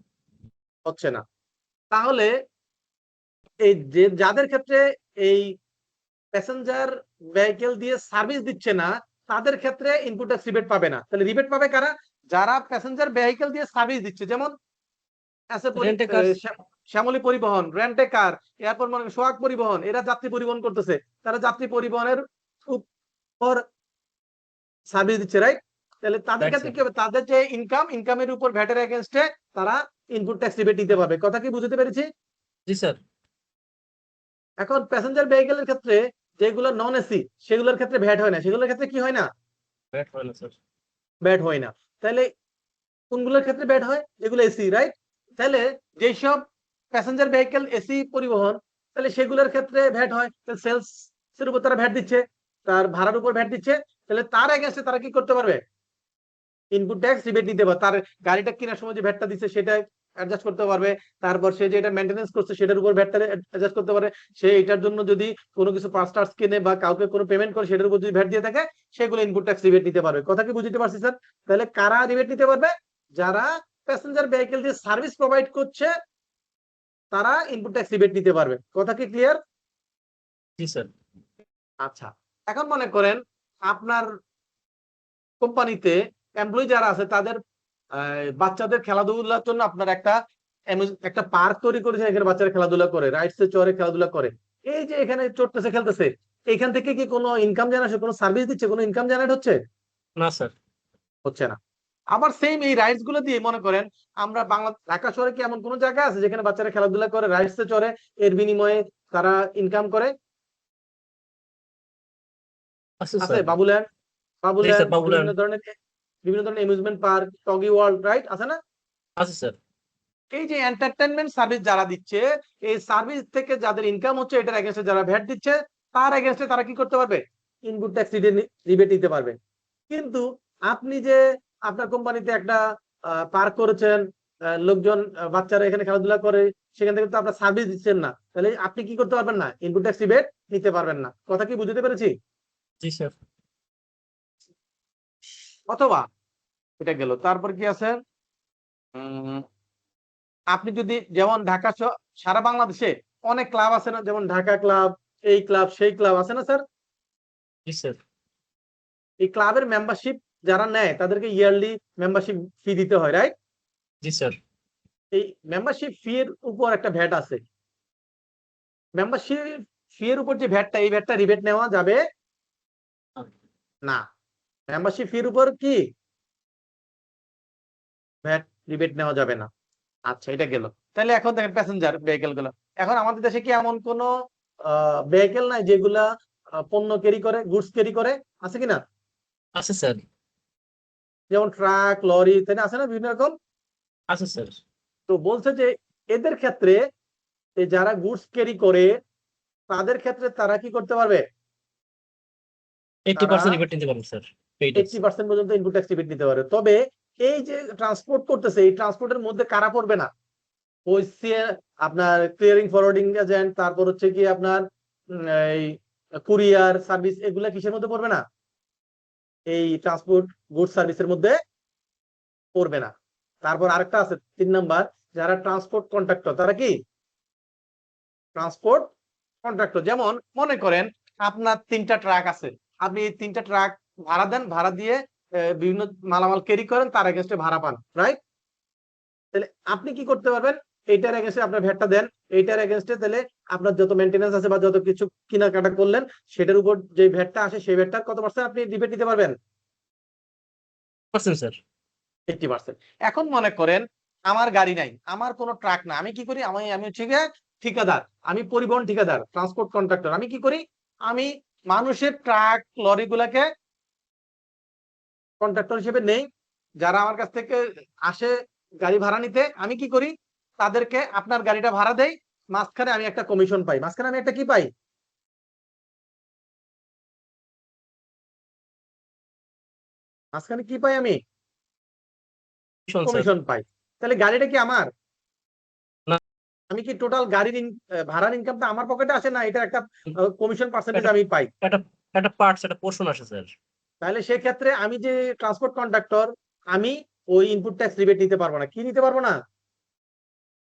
A: হচ্ছে না। তাহলে এই যে যাদের ক্ষেত্রে এই প্যাসেঞ্জার ভেহিকেল দিয়ে সার্ভিস দিচ্ছে না তাদের ক্ষেত্রে ইনপুট ট্যাক্স রিবেট পাবে না। তাহলে রিবেট পাবে কারা? যারা প্যাসেঞ্জার ভেহিকেল দিয়ে সার্ভিস দিচ্ছে, যেমন
C: রেন্টে কার।
A: শ্যামলী পরিবহন, রেন্টে কার, এরপর মনে করেন সোহাগ পরিবহন, এরা যাত্রী পরিবহন করতেছে, তারা যাত্রী পরিবহনের উপর সার্ভিস দিচ্ছে, রাইট? তাহলে তাদের ক্ষেত্রে কি হবে? তাদের যে ইনকামের উপর ভ্যাটের এগেইনস্টে তারা ইনপুট ট্যাক্স রিবেট দিতে পারবে। কথা কি বুঝতে পেরেছি?
C: জি স্যার।
A: এখন প্যাসেঞ্জার ভেহিকেলের ক্ষেত্রে যেগুলো নন এসি সেগুলোর ক্ষেত্রে ভ্যাট হয় না, সেগুলোর ক্ষেত্রে কি হয় না?
C: ব্যাট হয় না স্যার।
A: ভ্যাট হয় না। তাহলে কোনগুলোর ক্ষেত্রে ভ্যাট হয়? যেগুলো এসি, রাইট? তাহলে যেসব প্যাসেঞ্জার ভেহিকেল এসি পরিবহন, তাহলে সেগুলোর ক্ষেত্রে ভ্যাট হয়, তাহলে সেলস এর উপর তারা ভ্যাট দিচ্ছে, তার ভাড়ার উপর ভ্যাট দিচ্ছে, তাহলে তার এগেইনস্টে তারা কি করতে পারবে? ইনপুট ট্যাক্স রিবেট দিতে পারবে। তার গাড়িটা কেনার সময় যে ভ্যাটটা দিচ্ছে সেটা অ্যাডজাস্ট করতে পারবে, তারপর সে যে এটা মেইনটেনেন্স করছে সেটার উপর ভ্যাটটা অ্যাডজাস্ট করতে পারে, সে এটার জন্য যদি কোনো কিছু পার্টস টার্টস কিনে বা কাউকে কোনো পেমেন্ট করে সেটার উপর যদি ভ্যাট দিয়ে থাকে সেগুলো ইনপুট ট্যাক্স রিবেট নিতে পারবে। কথা কি বুঝতে পারছি স্যার? তাহলে কারা রিবেট নিতে পারবে? যারা প্যাসেঞ্জার ভেহিকেল দিয়ে সার্ভিস প্রোভাইড করছে তারা ইনপুট ট্যাক্স রিবেট নিতে পারবে। কথা কি ক্লিয়ার?
C: জি স্যার।
A: আচ্ছা, এখন মনে করেন আপনার কোম্পানিতে এমপ্লয়ি যারা আছে তাদের বাচ্চাদের খেলাধুলার জন্য আপনার একটা পার্ক তৈরি করেছে, এখানে বাচ্চারা খেলাধুলা করে, রাইডসে চড়ে খেলাধুলা করে। এই যে এখানে চড়তেছে খেলতেছে, এখান থেকে কি কোনো ইনকাম জেনারেশন, কোনো সার্ভিস দিচ্ছে, কোনো ইনকাম জেনারেট হচ্ছে?
C: না স্যার।
A: হচ্ছে না। আবার সেম এই রাইডস গুলো দিয়ে মনে করেন আমরা ঢাকা শহরে কি এমন কোনো জায়গা আছে যেখানে বাচ্চারা খেলাধুলা করে, রাইডসে চড়ে, এর বিনিময়ে তারা ইনকাম করে?
C: আছে
A: আছে?
C: স্যার।
A: বাবুল্যান্ড,
C: জি স্যার, বাবুল্যান্ড।
A: বিভিন্ন ধরনের amusement park, Toggi world, right, আছে না?
C: আছে স্যার।
A: এই যে এন্টারটেনমেন্ট সার্ভিস যারা দিচ্ছে, এই সার্ভিস থেকে যাদের ইনকাম হচ্ছে, এটার এগেনস্টে যারা ভ্যাট দিচ্ছে, তার এগেনস্টে তারা কি করতে পারবে? ইনপুট ট্যাক্স রিবেট নিতে পারবে। কিন্তু আপনি যে আপনার কোম্পানিতে একটা পার্ক করেছেন, লোকজন বাচ্চারা এখানে খেলাধুলা করে, সেখান থেকে তো আপনার সার্ভিস দিচ্ছেন না, তাহলে আপনি কি করতে পারবেন না? ইনপুট ট্যাক্স রিবেট নিতে পারবেন না। কথা কি বুঝতে পেরেছি?
C: জি স্যার।
A: অথবা এটা গেল, তারপর কি আছে, আপনি যদি যেমন সারা বাংলাদেশে অনেক ক্লাব আছে না, যেমন ঢাকা ক্লাব, এই ক্লাব, সেই ক্লাব আছে না স্যার?
C: জি স্যার।
A: এই ক্লাবের মেম্বারশিপ যারা নেয় তাদেরকে ইয়ারলি মেম্বারশিপ ফি দিতে হয়, রাইট?
C: জি স্যার।
A: এই মেম্বারশিপ ফি এর উপর একটা ভ্যাট আছে। মেম্বারশিপ ফি এর উপর যে ভ্যাটটা, এই ভ্যাটটা রিবেট নেওয়া যাবে না। মেম্বারশিপ ফি এর উপর কি ভ্যাট রিবেট নেওয়া যাবে না। আচ্ছা, এটা গেল। তাহলে এখন দেখেন প্যাসেঞ্জার ভেহিকেল গুলো, এখন আমাদের দেশে কি এমন কোন ভেহিকেল নাই যেগুলা পণ্য ক্যারি করে, গুডস ক্যারি করে? আছে কিনা?
C: আছে স্যার।
A: যেমন ট্রাক, লরি, তাই না, আছে না বিভিন্ন রকম?
C: আছে স্যার।
A: তো বলছে যে এদের ক্ষেত্রে যারা গুডস ক্যারি করে তাদের ক্ষেত্রে তারা কি করতে পারবে?
C: 80% রিবেট নিতে পারবেন স্যার।
A: 80% পর্যন্ত ইনপুট ট্যাক্স রিবেট নিতে পারে। তবে এই যে ট্রান্সপোর্ট করতেছে, এই ট্রান্সপোর্টের মধ্যে কারা পড়বে না? ওই আপনার ক্লিয়ারিং ফরওয়ার্ডিং এজেন্ট, তারপর হচ্ছে কি আপনার এই কুরিয়ার সার্ভিস, এগুলা কিসের মধ্যে পড়বে না? এই ট্রান্সপোর্ট গুড সার্ভিসের মধ্যে পড়বে না। তারপর আরেকটা আছে 3 নাম্বার, যারা ট্রান্সপোর্ট কন্ট্রাক্টর, তারা কি ট্রান্সপোর্ট কন্ট্রাক্টর। যেমন মনে করেন আপনার 3টা ট্রাক আছে, আপনি এই 3টা ট্রাক ভাড়া দেন, ভাড়া দিয়ে বিভিন্ন মালামাল ক্যারি করেন, তার এগেনস্টে ভাড়া পান, রাইট? তাহলে আপনি কি করতে পারবেন? এইটার এগেনস্টে আপনার ভ্যাটটা দেন, এইটার এগেনস্টে তাহলে আপনার যত মেইনটেনেন্স আছে বা যত কিছু কেনাকাটা করলেন, সেটার উপর যে ভ্যাটটা আসে, সেই ভ্যাটটার কত পার্সেন্ট আপনি রিবেট নিতে পারবেন?
C: পারছেন স্যার।
A: 80%। এখন মনে করেন আমার গাড়ি নাই, আমার কোনো ট্রাক না, আমি কি করি? আমি হচ্ছে গিয়ে ঠিকাদার, আমি পরিবহন ঠিকাদার, ট্রান্সপোর্ট কন্ট্রাক্টর। আমি কি করি? আমি মানুষের ট্রাক, লরি গুলাকে কন্ট্রাক্টর হিসেবে নেই, যারা আমার কাছ থেকে আসে গাড়ি ভাড়া নিতে, আমি কি করি? তাদেরকে আপনার গাড়িটা ভাড়া দেই, মাঝখানে আমি একটা কমিশন পাই। মাঝখানে আমি একটা কি পাই? মাঝখানে কি পাই আমি?
C: স্যার।
A: কমিশন পাই। তাহলে গাড়িটা কি আমার?
C: না।
A: আমি কি টোটাল গাড়ির ভাড়ার ইনকামটা আমার পকেটে আসে না, এটা একটা কমিশন পার্সেন্টেজ আমি পাই?
C: একটা পার্টস, একটা পোর্শন আসে স্যার।
A: তাহলে সেক্ষেত্রে আমি যে ট্রান্সপোর্ট কন্ট্রাক্টর, আমি ওই ইনপুট ট্যাক্স রিবেট নিতে পারবো না। কি নিতে পারবো না?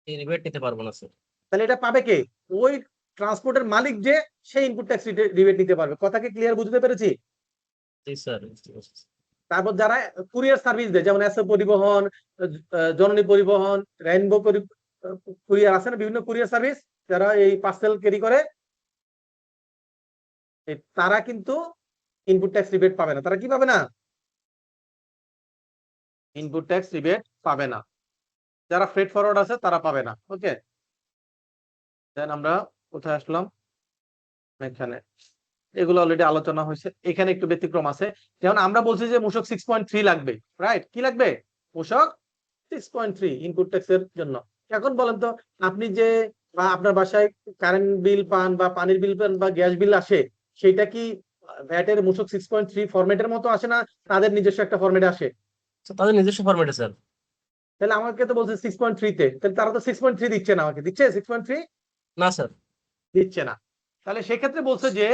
C: এই রিবেট নিতে পারবো না স্যার।
A: তাহলে এটা পাবে কে? ওই ট্রান্সপোর্টের মালিক যে, সেই ইনপুট ট্যাক্স রিবেট নিতে পারবে। কথাকে ক্লিয়ার বুঝতে পেরেছি?
C: জি স্যার।
A: তারপর যারা কুরিয়ার সার্ভিস দেয়, যেমন এসএ পরিবহন, জননী পরিবহন, রেইনবো কুরিয়ার, আছে না বিভিন্ন কুরিয়ার সার্ভিস, যারা এই পার্সেল ক্যারি করে, তারা কিন্তু ইনপুট ট্যাক্স রিবেট পাবে না। তারা কি পাবে না? ইনপুট ট্যাক্স রিবেট পাবে না। যারা ফ্রেট ফরওয়ার্ড আছে তারা পাবে না। ওকে, দেন আমরা কোথায় আসলাম? এখানে এগুলো অলরেডি আলোচনা হয়েছে। এখানে একটু ব্যতিক্রম আছে, যেমন আমরা বলছি যে মূসক 6.3 লাগবে, রাইট? কি লাগবে? মূসক 6.3 ইনপুট ট্যাক্সের জন্য। এখন বলেন তো, আপনি যে বা আপনার বাসায় কারেন্ট বিল পান বা পানির বিল পান বা গ্যাস বিল আসে, সেটা কি ভ্যাটের মূসক 6.3 ফরম্যাটের মতো আসে না তাদের নিজস্ব একটা ফরম্যাটে আসে?
C: তাদের নিজস্ব ফরম্যাটে স্যার।
A: তাহলে আমাকে তো বলছে 6.3 তে, তাহলে তারা তো 6.3 দিচ্ছে না, আমাকে দিচ্ছে 6.3?
C: না স্যার।
A: দিচ্ছে না। তাহলে সেক্ষেত্রে বলছে যে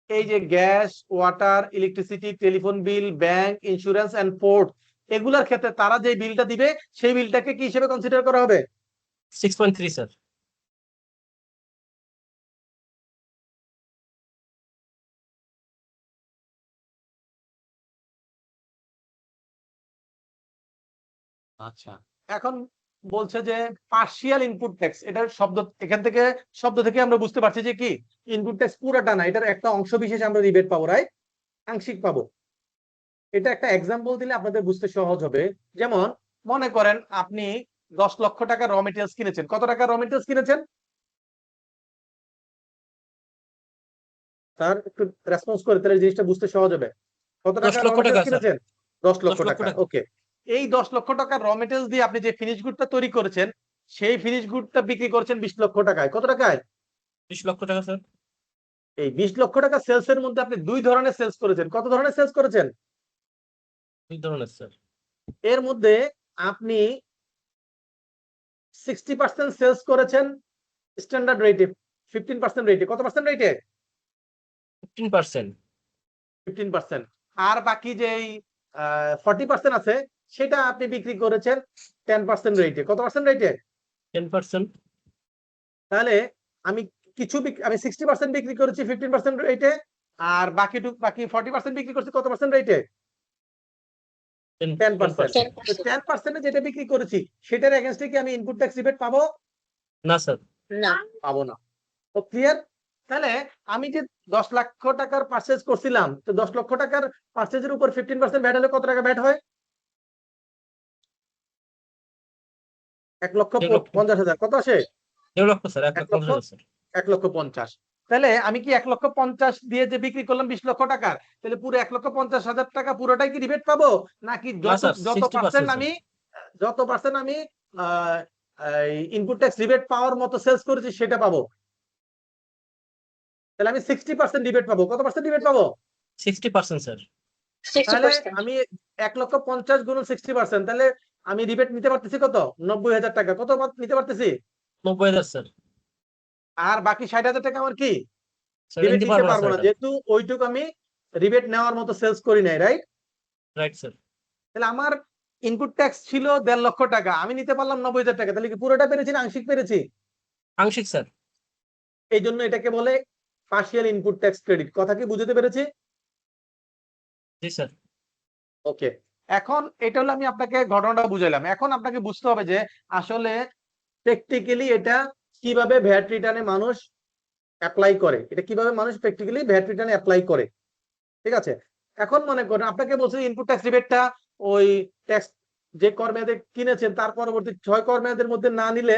A: এই যে gas, water, electricity, telephone bill, bank, insurance and port, এগুলার ক্ষেত্রে তারা যে বিলটা দিবে, সেই বিলটাকে কি হিসেবে কনসিডার করা হবে?
C: 6.3 স্যার।
A: আচ্ছা, এখন বলছে যে পার্শিয়াল ইনপুট ট্যাক্স, এটার শব্দ এখান থেকে শব্দ থেকে আমরা বুঝতে পারছি যে কি ইনপুট ট্যাক্স পুরোটা না, এটার একটা অংশ বিশেষ আমরা রিবেট পাবো, রাইট? আংশিক পাবো। এটা একটা এক্সাম্পল দিলে আপনাদের বুঝতে সহজ হবে। যেমন মনে করেন আপনি 10 লক্ষ টাকা র মেটেরিয়ালস কিনেছেন। কত টাকা র মেটেরিয়ালস কিনেছেন? তার একটু রেসপন্স করে তাহলে জিনিসটা বুঝতে সহজ হবে। কত
C: 10
A: টাকা র
C: লক্ষ টাকা,
A: মেটেরিয়ালস
C: স্যার।
A: কিনেছেন? 10 লক্ষ
C: 10 লক্ষ
A: টাকা।
C: টাকা।
A: ওকে, এই 10 লক্ষ টাকার র মেটেরিয়ালস দিয়ে আপনি যে ফিনিশ গুডটা তৈরি করেছেন, সেই ফিনিশ গুডটা বিক্রি করেছেন 20 লক্ষ টাকায়। কত টাকায়?
C: 20 লক্ষ টাকা, স্যার।
A: এই 20 লক্ষ টাকা সেলস এর মধ্যে আপনি দুই ধরনের সেলস করেছেন। কত ধরনের সেলস করেছেন?
C: এই ধরনের, স্যার।
A: এর মধ্যে আপনি 60% সেলস করেছেন স্ট্যান্ডার্ড রেটে, 15% রেটে। কত পার্সেন্ট রেটে?
C: 15%।
A: 15%। আর বাকি যেই 40% আছে সেটা আপনি বিক্রি করেছেন 10% রেটে। কত পার্সেন্ট রেটে?
C: 10%।
A: তাহলে আমি আমি 60% বিক্রি করেছি 15% রেটে, আর বাকি 40% বিক্রি করছি কত পার্সেন্ট রেটে? 10%।
C: 10%।
A: 10% যেটা বিক্রি করেছি সেটার এগেইনস্টে কি আমি ইনপুট ট্যাক্স রিবেট পাবো?
C: না, স্যার।
D: না।
A: পাবো না। তো ক্লিয়ার? তাহলে আমি যে 10 লক্ষ টাকার পারচেজ করছিলাম, তো 10 লক্ষ টাকার পারচেজের উপর 15% ভ্যাট হলে কত টাকা ভ্যাট হয়? 1,50,000। কত আসে?
C: 1 লক্ষ, স্যার। 1
A: 1
C: লক্ষ
A: লক্ষ
C: 50,000, স্যার।
A: 1,50,000। তাহলে আমি কি 1,50,000 দিয়ে যে বিক্রি করলাম 20 লক্ষ টাকার, তাহলে পুরো 1,50,000 টাকা পুরোটাই কি রিবেট পাবো? নাকি
C: না, স্যার।
A: যত
C: 60%, স্যার।
A: পার্সেন্ট আমি ইনপুট ট্যাক্স রিবেট পাওয়ার মতো সেলস করেছি সেটা পাবো? তাহলে আমি 60% রিবেট পাবো। কত পার্সেন্ট রিবেট পাবো?
C: 60%, স্যার।
A: তাহলে
D: 60%।
A: আমি 1,50,000 গুণন 60%, তাহলে আমি রিবেট নিতে পারতেছি কত? 90,000 টাকা। কত নিতে পারতেছি?
C: 90,000, স্যার।
A: আর বাকি 60,000 টাকা আমার কি
C: স্যার,
A: রিবেট
C: নিতে
A: নিতে
C: পারবো না,
A: পারবো
C: স্যার,
A: না,
C: এটা।
A: যেহেতু ওইটুকু আমি রিবেট নেওয়ার মতো সেলস করি নাই, রাইট?
C: Right, sir.
A: তাহলে আমার ইনপুট ট্যাক্স ছিল 1.5 লক্ষ টাকা, আমি নিতে পারলাম 90,000 টাকা। তাহলে কি পুরোটা পেরেছি না আংশিক পেরেছি?
C: আংশিক, স্যার।
A: এই জন্য এটাকে বলে পার্শিয়াল ইনপুট ট্যাক্স ক্রেডিট। কথা কি বুঝতে পেরেছি?
C: জি, স্যার।
A: ওকে, এখন এটা হলো আমি আপনাকে ঘটনাটা বুঝাইলাম। এখন আপনাকে বুঝতে হবে যে আসলে প্র্যাকটিক্যালি এটা কিভাবে ভ্যাট রিটার্নে মানুষ অ্যাপ্লাই করে, এটা কিভাবে মানুষ প্র্যাকটিক্যালি ভ্যাট রিটার্নে অ্যাপ্লাই করে। ঠিক আছে, এখন মনে করেন আপনাকে বলছে ইনপুট ট্যাক্স রিবেটটা ওই ট্যাক্স যে কর মেয়াদে কিনেছেন তার পরবর্তী 6 কর মেয়াদের মধ্যে না নিলে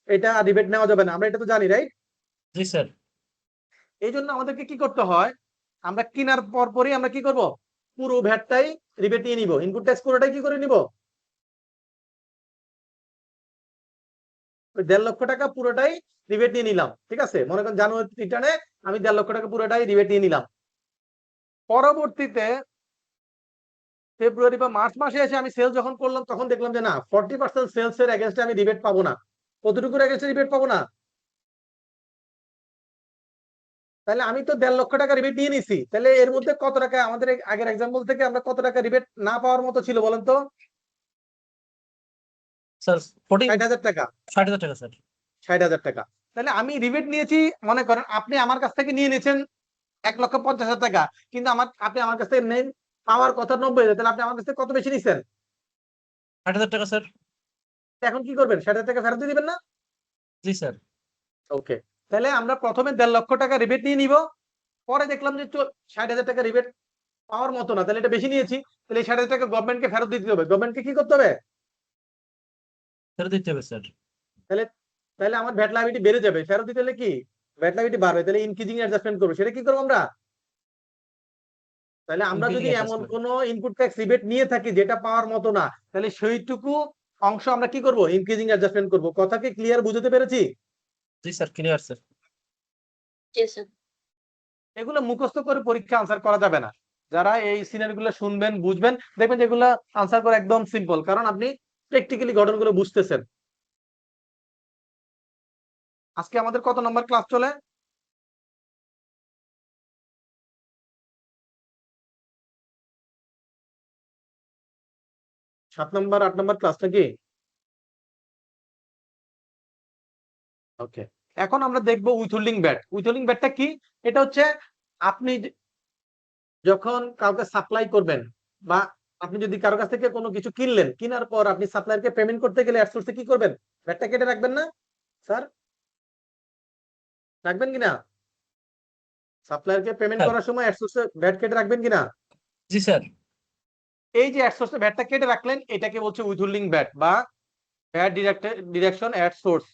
A: এটা রিবেট নেওয়া যাবে না, আমরা এটা তো জানি, রাইট?
C: জি, স্যার।
A: এই জন্য আমাদেরকে কি করতে হয়, আমরা কেনার পরই আমরা কি করব, পুরো ভ্যাটটাই রিবেট নিয়ে নিব, ইনপুট ট্যাক্স পুরোটাই কি করে নিব, ওই 1.5 লক্ষ টাকা পুরোটাই রিবেট নিয়ে নিলাম। ঠিক আছে, মনে করেন জানুয়ারি রিটার্নে আমি 1.5 লক্ষ টাকা পুরোটাই রিবেট নিয়ে নিলাম। পরবর্তীতে ফেব্রুয়ারি বা মার্চ মাসে এসে আমি সেল যখন করলাম তখন দেখলাম যে না, 40% সেলস এর এগেইনস্টে আমি রিবেট পাবো না। কতটুকুর এগেইনস্টে রিবেট পাবো না? তাহলে আমি তো 1.5 লক্ষ টাকা রিবেট নিয়ে নিছি, তাহলে এর মধ্যে কত টাকা আমাদের আগের এক্সাম্পল থেকে আমরা কত টাকা রিবেট না পাওয়ার মতো ছিল বলেন তো?
C: স্যার,
A: 60,000 টাকা।
C: 60,000 টাকা, স্যার।
A: 60,000 টাকা। তাহলে আমি রিবেট নিয়েছি, মনে করেন আপনি আমার কাছ থেকে নিয়ে নিয়েছেন 1,50,000 টাকা, কিন্তু আপনি আমার কাছ থেকে নেন পাওয়ার কথা 90,000, তাহলে আপনি আমার কাছ থেকে কত বেশি নিছেন?
C: 60,000 টাকা, স্যার।
A: এখন কি করবেন? 60,000 টাকা ফেরত দিয়ে দিবেন না?
C: জি, স্যার।
A: ওকে, তাহলে আমরা প্রথমে 1.5 লক্ষ টাকা রিবেট নিয়ে নিব, পরে দেখলাম যে 60,000 টাকা রিবেট পাওয়ার মতো না, তাহলে এটা বেশি নিয়েছি, তাহলে এই 60,000 টাকা গভর্নমেন্টকে ফেরত দিতে হবে। গভর্নমেন্টকে কি করতে হবে?
C: ফেরত দিতে হবে, স্যার।
A: তাহলে তাহলে আমার ভ্যাট লাইবিলিটি বেড়ে যাবে, ফেরত দিতে হলে কি ভ্যাট লাইবিলিটি বাড়বে, তাহলে ইনক্রিজিং অ্যাডজাস্টমেন্ট করবো। সেটা কি করবো আমরা? তাহলে আমরা যদি
C: ইনক্রিজিং
A: এমন
C: অ্যাডজাস্টমেন্ট।
A: কোন ইনপুট ট্যাক্স রিবেট নিয়ে থাকি যেটা পাওয়ার মতো না, তাহলে সেইটুকু অংশ আমরা কি করব, ইনক্রিজিং অ্যাডজাস্টমেন্ট করব। কথা কি ক্লিয়ার বুঝতে পেরেছি?
C: জি, স্যার। Clear, sir.
D: জি স্যার।
A: এগুলো মুখস্থ করে পরীক্ষা আনসার করা যাবে না। যারা এই সিনারিও গুলো শুনবেন বুঝবেন, দেখবেন যে এগুলো আনসার করা একদম সিম্পল, কারণ আপনি প্র্যাকটিক্যালি ঘটনাগুলো বুঝতেছেন। আজকে আমাদের কত নম্বর ক্লাস চলে? সাত নম্বর 8 নম্বর ক্লাস নাকি? ওকে, এখন আমরা দেখবো উইথহোল্ডিং ব্যাট। উইথহোল্ডিং ব্যাটটা কি? এটা হচ্ছে আপনি যখন কাউকে সাপ্লাই করবেন বা আপনি যদি কারো কাছ থেকে কোনো কিছু কিনলেন, কেনার পর আপনি সাপ্লায়ারকে পেমেন্ট করতে গেলে অ্যাট সোর্সে কি করবেন? ভ্যাটটা কেটে রাখবেন না স্যার? রাখবেন কিনা? সাপ্লায়ারকে পেমেন্ট
C: স্যার।
A: করার সময় অ্যাট সোর্সে ভ্যাট কেটে রাখবেন কিনা?
C: জি স্যার।
A: এই যে অ্যাট সোর্সে ভ্যাটটা কেটে রাখলেন, এটাকে বলছে উইথহোল্ডিং ভ্যাট বা ভ্যাট ডিডাকশন অ্যাট সোর্স।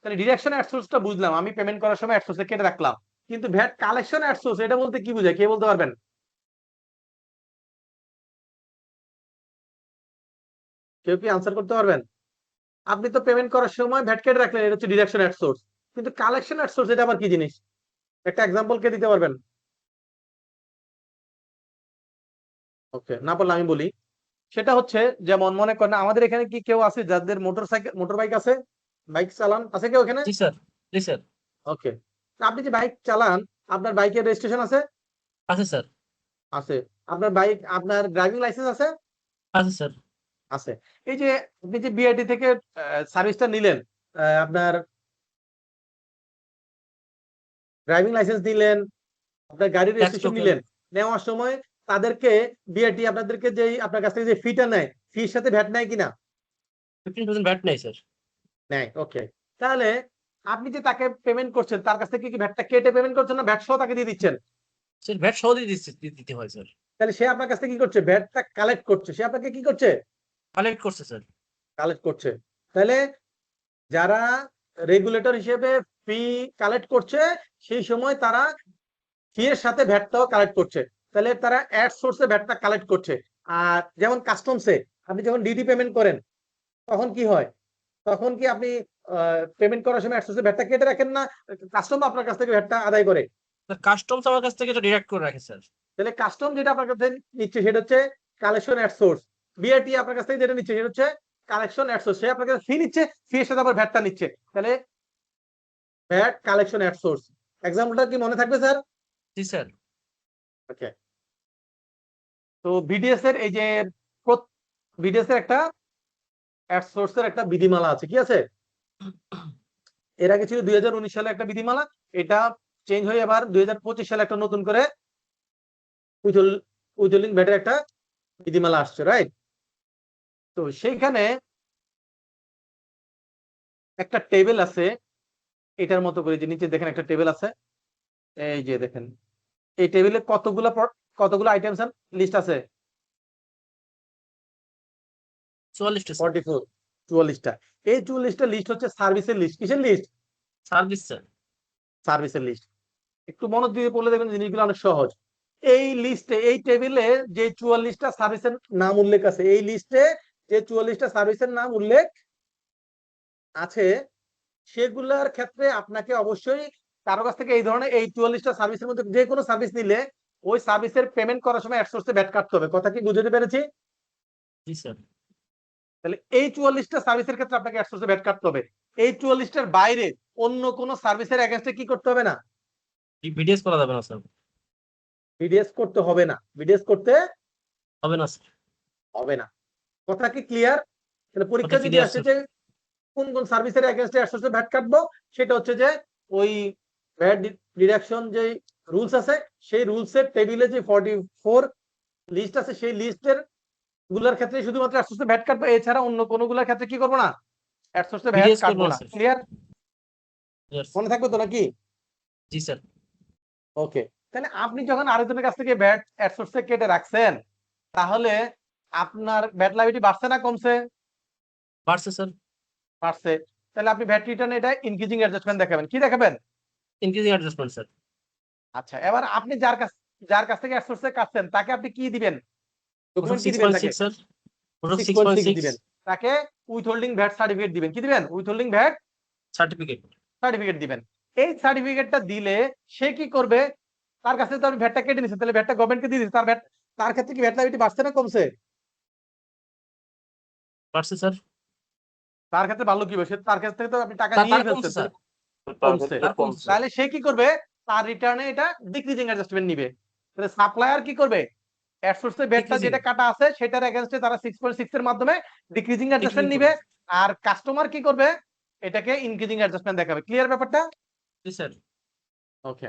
A: তাহলে ডিডাকশন অ্যাট সোর্সটা বুঝলাম, আমি পেমেন্ট করার সময় অ্যাট সোর্সে কেটে রাখলাম। কিন্তু ভ্যাট কালেকশন অ্যাট সোর্স এটা বলতে কি বোঝায়? কে বলতে পারবেন? কেউ কি আনসার করতে পারবেন? আপনি তো পেমেন্ট করার সময় ভ্যাট কেটে রাখলেন, এটা হচ্ছে ডিডাকশন অ্যাট সোর্স। কিন্তু কালেকশন অ্যাট সোর্স এটা আবার কি জিনিস? একটা এক্সাম্পল কে দিতে পারবেন? ওকে, না পারলে আমি বলি। সেটা হচ্ছে যেমন মনে করেন আমাদের এখানে কি কেউ আছে যাদের মোটর বাইক আছে? বাইক চালান আছে কেউ এখানে?
C: জি স্যার। জি স্যার।
A: ওকে, আপনি যে বাইক চালান, আপনার বাইকের রেজিস্ট্রেশন আছে?
C: আছে স্যার।
A: আছে। আপনার ড্রাইভিং লাইসেন্স আছে?
C: আছে স্যার।
A: আছে। এই যে আপনি যে বিআরটি থেকে সার্ভিসটা নিলেন, আপনার ড্রাইভিং লাইসেন্স নিলেন, আপনার গাড়ির
C: ট্যাক্স
A: রেজিস্ট্রেশন
C: টোকেন।
A: নিলেন, নেওয়ার সময় তাদেরকে বিআরটি আপনাদেরকে যে আপনার কাছ থেকে যে ফিটা নেয়, ফির সাথে ভ্যাট নেয় কিনা?
C: 15% ভ্যাট নেই স্যার।
A: নেয়। ওকে, তাহলে আপনি যে তাকে পেমেন্ট করছেন, তার কাছ থেকে কি ভ্যাটটা কেটে পেমেন্ট করছেন না ভ্যাট সহ তাকে দিয়ে দিচ্ছেন?
C: স্যার ভ্যাট সহ দিতে হয় স্যার।
A: তাহলে সে আপনার কাছ থেকে কি করছে? ভ্যাটটা কালেক্ট করছে। সে আপনাকে কি করছে?
C: কালেক্ট করছে স্যার।
A: কালেক্ট করছে। তাহলে যারা রেগুলেটর হিসেবে ফি কালেক্ট করছে, সেই সময় তারা ফি এর সাথে ভ্যাটটাও কালেক্ট করছে। তাহলে তারা অ্যাড সোর্সে ভ্যাটটা কালেক্ট করছে। আর যেমন কাস্টমসে আপনি যখন ডিডি পেমেন্ট করেন, তখন কি হয়? তখন কি আপনি পেমেন্ট করার সময় অ্যাড সোর্সে ভ্যাটটা কেটে রাখেন না? কাস্টম আপনার কাছ থেকে ভ্যাটটা আদায় করে।
C: স্যার কাস্টমস আমার কাছ থেকে এটা ডিডাক্ট করে রাখে স্যার।
A: তাহলে কাস্টম যেটা আপনার কাছে নিচ্ছে সেটা হচ্ছে কালেকশন অ্যাট সোর্স। বিআরটি আপনার কাছ থেকে যেটা নিচ্ছে সেটা হচ্ছে কালেকশন অ্যাট সোর্স। সে আপনার কাছে ফি নিচ্ছে, ফি এর সাথে আবার ভ্যাটটা নিচ্ছে। তাহলে ভ্যাট কালেকশন অ্যাট সোর্স। এক্সাম্পলটা কি মনে থাকবে স্যার?
C: জি স্যার।
A: ওকে, তো বিডিএস এর এই যে বিডিএস এর একটা অ্যাট সোর্সের একটা বিধিমালা আছে, কি আছে? এর আগে ছিল 2019 সালে একটা বিধিমালা, এটা চেঞ্জ হয়ে আবার 2025 সালে একটা নতুন করে উইথহোল্ডিং ভ্যাটের একটা বিধিমালা আসছে, রাইট? তো সেইখানে একটা টেবিল আছে এটার মতো করে, যে নিচে দেখেন একটা টেবিল আছে, এই যে দেখেন এই টেবিলে কতগুলো আইটেমস লিস্ট আছে?
C: 44টা স্যার।
A: 44, 44টা। এই 44টা লিস্ট হচ্ছে সার্ভিসের লিস্ট। কিসের লিস্ট?
C: Service sir.
A: সার্ভিসের লিস্ট। একটু মনোযোগ দিয়ে পড়লে দেখবেন জিনিসগুলো অনেক সহজ। এই লিস্টে, এই টেবিলে যে 44টা সার্ভিসের নাম উল্লেখ আছে, এই লিস্টে যে 44টা সার্ভিসের নাম উল্লেখ আছে, সেগুলোর ক্ষেত্রে আপনাকে অবশ্যই কারো কাছ থেকে এই ধরনের এই 44টা সার্ভিসের মধ্যে যে কোনো সার্ভিস নিলে ওই সার্ভিসের পেমেন্ট করার সময় অ্যাট সোর্সে ভ্যাট কাটতে হবে। কথা কি বুঝতে পেরেছি?
C: জি স্যার।
A: তাহলে এই 44টা সার্ভিসের ক্ষেত্রে আপনাকে অ্যাট সোর্সে ভ্যাট কাটতে হবে। এই 44টার বাইরে অন্য কোনো সার্ভিসের এগেইনস্টে কি করতে হবে না?
C: ভিডিএস করা যাবে না স্যার।
A: বিডিএস করতে হবে না। বিডিএস করতে
C: হবে না স্যার।
A: হবে না। কথা কি ক্লিয়ার? তাহলে পরীক্ষা
C: কথা
A: যদি
C: ক্লিয়ার
A: আসে
C: স্যার।
A: যে কোন কোন সার্ভিসের এগেইনস্টে অ্যাট সোর্সে ভ্যাট কাটবো, সেটা হচ্ছে যে ওই ভ্যাট ডিডাকশন যে রুলস আছে, সেই রুলসের টেবিলে যে 44 লিস্ট আছে, সেই লিস্টের গুলার ক্ষেত্রে শুধুমাত্র অ্যাট সোর্সে ভ্যাট কাটবো, এছাড়া অন্য কোনগুলোর ক্ষেত্রে কি করবো না? অ্যাট সোর্সে ভ্যাট
C: ভিডিএস করবো
A: কাটবো
C: না
A: না।
C: স্যার।
A: ক্লিয়ার?
C: Yes,
A: মনে থাকবে তো নাকি?
C: জি স্যার।
A: ওকে, তাহলে আপনি যখন আরেকজনের কাছ থেকে ভ্যাট অ্যাট সোর্সে কেটে রাখছেন, তাহলে আপনার ভ্যাট লাইবিলিটি বাড়ছে না কমছে?
C: বাড়ছে স্যার।
A: বাড়ছে। তাহলে আপনি ভ্যাট রিটার্ন এটা ইনক্রিজিং অ্যাডজাস্টমেন্ট দেখাবেন। কি দেখাবেন?
C: Increasing adjustment sir.
A: আচ্ছা, এবার আপনি যার কাছ থেকে অ্যাট সোর্সে কাটছেন তাকে আপনি কি দিবেন?
C: ওটা
A: ডকুমেন্ট কি দিবেন তাকে?
C: 6.6 স্যার। ওটা
A: 6.6
C: 6.6
A: দিবেন। তাকে উইথহোল্ডিং ভ্যাট সার্টিফিকেট দিবেন। কি দিবেন? Withholding VAT
C: certificate.
A: সার্টিফিকেট দিবেন। এই সার্টিফিকেটটা দিলে সে কি করবে? তার কাছে তো আপনি ভ্যাটটা কেটে নিছেন, তাহলে ভ্যাটটা গভর্নমেন্টকে দিয়ে দিচ্ছেন। তার ক্ষেত্রে কি ভ্যাট লাইবিলিটি বাড়ছে না কমছে?
C: বাড়ছে স্যার।
A: তার ক্ষেত্রে ভালো কি হবে? তার কাছ থেকে তো আপনি টাকা
C: তার
A: নিয়েই
C: কমছে
A: ফেলছেন,
C: স্যার।
A: কমছে।
C: তার কমছে স্যার।
A: তাহলে সে কি করবে? তার রিটার্নে এটা ডিক্রিজিং অ্যাডজাস্টমেন্ট নিবে। তাহলে সাপ্লায়ার কি করবে? অ্যাট সোর্সে ভ্যাটটা
C: Decreasing,
A: যেটা কাটা আছে সেটার এগেইনস্টে তারা 6.6 এর মাধ্যমে ডিক্রিজিং অ্যাডজাস্টমেন্ট
C: decreasing
A: নিবে।
C: করবে।
A: আর কাস্টমার কি করবে? এটাকে ইনক্রিজিং অ্যাডজাস্টমেন্ট দেখাবে। ক্লিয়ার ব্যাপারটা?
C: জি স্যার।
A: ওকে।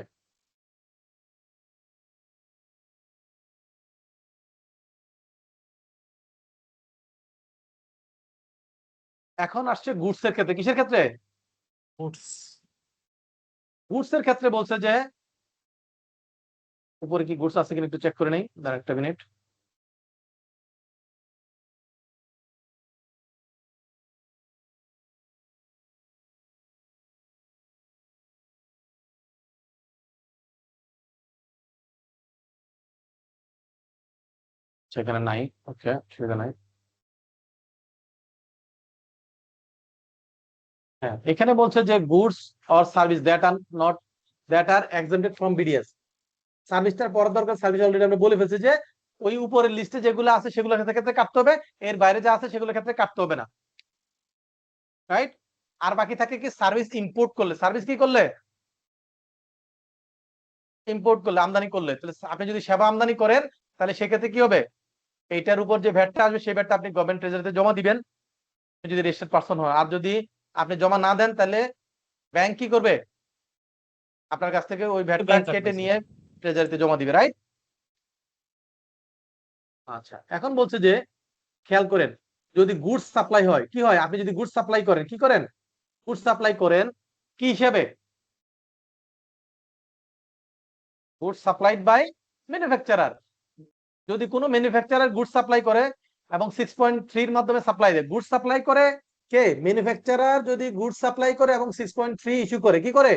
A: এখন আসছে গুডস এর ক্ষেত্রে। কিসের ক্ষেত্রে?
C: গুডস
A: গুডস এর ক্ষেত্রে বলছে যে উপরে কি গুডস আছে কিনা একটু চেক করে নেই, দাঁড়া একটা মিনিট। সেখানে নাই, ওকে সেটা নাই। হ্যাঁ, এখানে বলছে যে goods or service that are exempted from BDS. সার্ভিসটার পর দরকার, সার্ভিস অলরেডি আমরা বলে ফেলছি যে ওই উপরের লিস্টে যেগুলো আছে সেগুলোর ক্ষেত্রে কাটতে হবে, এর বাইরে যা আছে সেগুলোর ক্ষেত্রে কাটতে হবে না, রাইট? আর বাকি থাকে কি সার্ভিস ইম্পোর্ট করলে। সার্ভিস কি করলে? ইম্পোর্ট করলে, আমদানি করলে। তাহলে আপনি যদি সেবা আমদানি করেন তাহলে সেক্ষেত্রে কি হবে? এইটার উপর যে ভ্যাটটা আসবে সেই ভ্যাটটা আপনি গভর্নমেন্ট ট্রেজারিতে জমা দিবেন যদি রেজিস্টার্ড পারসন হয়। আর যদি আপনি জমা না দেন তাহলে ব্যাংক কি করবে? আপনার কাছ থেকে ওই ভ্যাটটা
C: ব্যাংক
A: কেটে
C: কাটবে,
A: নিয়ে ট্রেজারিতে জমা দিবে, রাইট? আচ্ছা, এখন বলছে যে খেয়াল করেন, যদি গুডস সাপ্লাই হয় কি হয়? আপনি যদি গুডস সাপ্লাই করেন কি করেন? গুডস সাপ্লাই করেন কি হিসেবে? Goods supplied by manufacturer. যদি কোনো ম্যানুফ্যাকচারার গুডস সাপ্লাই করে এবং 6.3 এর মাধ্যমে সাপ্লাই দেয়, গুডস সাপ্লাই করে কে? ম্যানুফ্যাকচারার। যদি গুডস সাপ্লাই করে এবং 6.3 ইস্যু করে কি করে?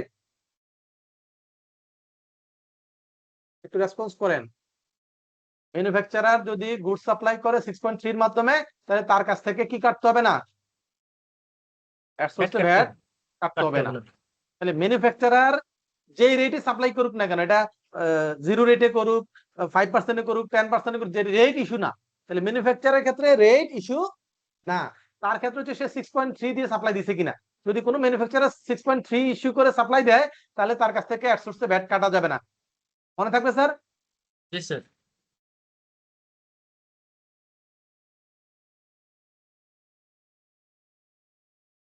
A: একটু রেসপন্স করেন। ম্যানুফ্যাকচারার যদি গুডস সাপ্লাই করে 6.3 এর মাধ্যমে, তাহলে তার কাছ থেকে কি কাটতে হবে না? ভ্যাট কাটতে হবে না। তাহলে ম্যানুফ্যাকচারার যেই রেটে সাপ্লাই করুক না কেন, এটা 0 রেটে করুক, 5% করুক, 10% করুক, যে রেট ইস্যু না। তাহলে ম্যানুফ্যাকচারের ক্ষেত্রে রেট ইস্যু না, তার ক্ষেত্রে হচ্ছে সে 6.3 দিয়ে সাপ্লাই দিছে কিনা। যদি কোনো ম্যানুফ্যাকচারার 6.3 ইস্যু করে সাপ্লাই দেয় তাহলে তার কাছ থেকে অ্যাডসোর্সে ভ্যাট কাটা যাবে না। মনে থাকবে স্যার?
C: জি স্যার।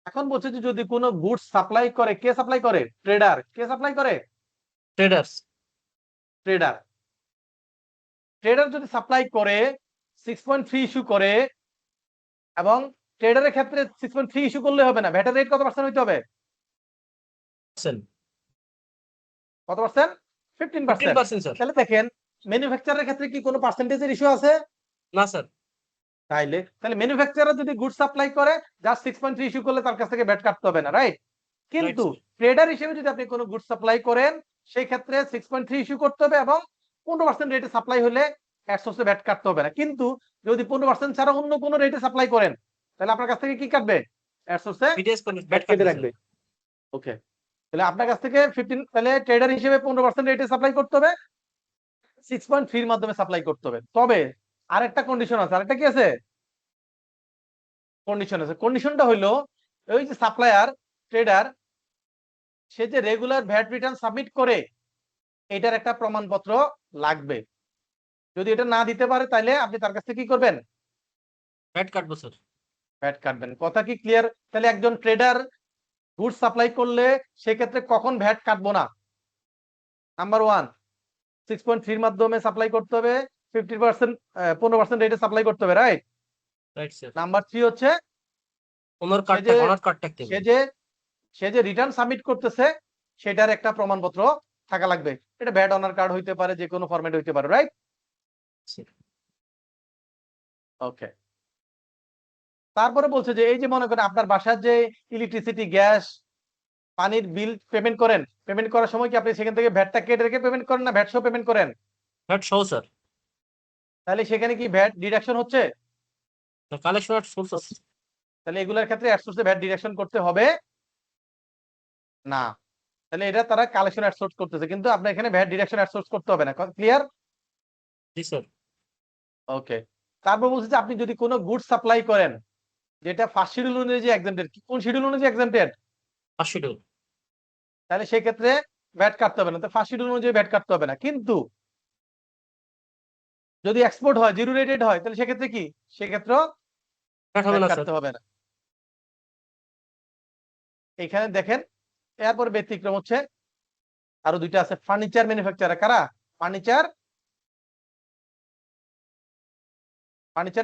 A: এখন বলছে যে যদি কোনো গুডস সাপ্লাই করে, কে সাপ্লাই করে? ট্রেডার। কে সাপ্লাই করে?
C: ট্রেডার্স।
A: ট্রেডার। ট্রেডার যদি সাপ্লাই করে 6.3 ইস্যু করে, এবং ট্রেডারের ক্ষেত্রে 6.3 ইস্যু করলে হবে না, ভ্যাটের রেট কত পার্সেন্ট হইতে হবে? কত পার্সেন্ট? 15%।
C: 15% স্যার।
A: তাহলে দেখেন ম্যানুফ্যাকচারের ক্ষেত্রে কি কোনো পার্সেন্টেজের ইস্যু আছে?
C: না স্যার।
A: তাহলে ম্যানুফ্যাকচারার যদি গুড সাপ্লাই করে জাস্ট 6.3 ইস্যু করলে তার কাছ থেকে ভ্যাট কাটতে হবে না, রাইট? কিন্তু ট্রেডার হিসেবে যদি আপনি কোনো গুড সাপ্লাই করেন সেই ক্ষেত্রে 6.3 ইস্যু করতে হবে এবং 15% রেটে সাপ্লাই হলে অ্যাডসোর্সে ভ্যাট কাটতে হবে না। কিন্তু যদি 15% ছাড়া অন্য কোনো রেটে সাপ্লাই করেন তাহলে আপনার কাছ থেকে কি কাটবে? অ্যাডসোর্সে
C: বিডিএস
A: ভ্যাট কেটে রাখবে। ওকে, তাহলে আপনার কাছ থেকে 15, তাহলে ট্রেডার হিসেবে 15% রেটে সাপ্লাই করতে হবে, 6.3 এর মাধ্যমে সাপ্লাই করতে হবে। তবে আরেকটা কন্ডিশন আছে। আরেকটা কি আছে? কন্ডিশন আছে। কন্ডিশনটা হইলো ওই যে সাপ্লায়ার, ট্রেডার, সে যে রেগুলার ভ্যাট রিটার্ন সাবমিট করে এটার একটা প্রমাণপত্র লাগবে। যদি এটা না দিতে পারে তাহলে আপনি তার কাছ থেকে কি করবেন?
C: ভ্যাট কাটবো স্যার।
A: ভ্যাট কাটবেন। কথা কি ক্লিয়ার? তাহলে একজন ট্রেডার গুডস সাপ্লাই করলে সেক্ষেত্রে কখন ভ্যাট কাটবো না? নাম্বার 1, 6.3 এর মাধ্যমে সাপ্লাই করতে হবে, 50%, 15% রেটে সাপ্লাই করতে হবে, রাইট?
C: Right sir.
A: নাম্বার 3 হচ্ছে
C: ওনার কার্ডটা, ওনার কার্ডটা কি?
A: সে যে রিটার্ন সাবমিট করতেছে সেটার একটা প্রমাণপত্র থাকা লাগবে। এটা ভ্যাট অনার কার্ড হইতে পারে, যে কোনো ফরম্যাট হইতে পারে, রাইট? ওকে। তারপরে বলছে যে এই যে মনে করেন আপনার বাসার যে ইলেকট্রিসিটি, গ্যাস, পানির বিল পেমেন্ট করেন, পেমেন্ট করার সময় কি আপনি সেখান থেকে ভ্যাটটা কেটে রেখে পেমেন্ট করেন না ভ্যাট সহ পেমেন্ট করেন?
C: ভ্যাট সহ স্যার।
A: তাহলে সেখানে কি ভ্যাট ডিডাকশন হচ্ছে?
C: Collection at source.
A: তাহলে এগুলোর ক্ষেত্রে অ্যাডসোর্সে ভ্যাট ডিডাকশন করতে হবে না। তাহলে এটা তারা কালেকশন অ্যাডসোর্স করতেছে, কিন্তু আপনার এখানে ভ্যাট ডিডাকশন অ্যাডসোর্স করতে হবে না। ক্লিয়ার?
C: জি স্যার।
A: ওকে। তারপর বলছে যে আপনি যদি কোনো গুড সাপ্লাই করেন যেটা ফার্স্ট শিডিউল অনুযায়ী এক্সাম্পটেড, কোন শিডিউল অনুযায়ী এক্সাম্পটেড?
C: First schedule.
A: তাহলে সেই ক্ষেত্রে ভ্যাট কাটতে হবে না। তো ফার্স্ট শিডিউল অনুযায়ী ভ্যাট কাটতে হবে না। কিন্তু যদি এক্সপোর্ট হয়, 0 রেটেড হয়, তাহলে সেক্ষেত্রে কি? সেক্ষেত্রেও
C: ভ্যাট হবে না স্যার।
A: কাটতে হবে না। এখানে দেখেন এরপর ব্যতিক্রম হচ্ছে আরো দুইটা আছে। Furniture manufacturer. কারা? ফার্নিচার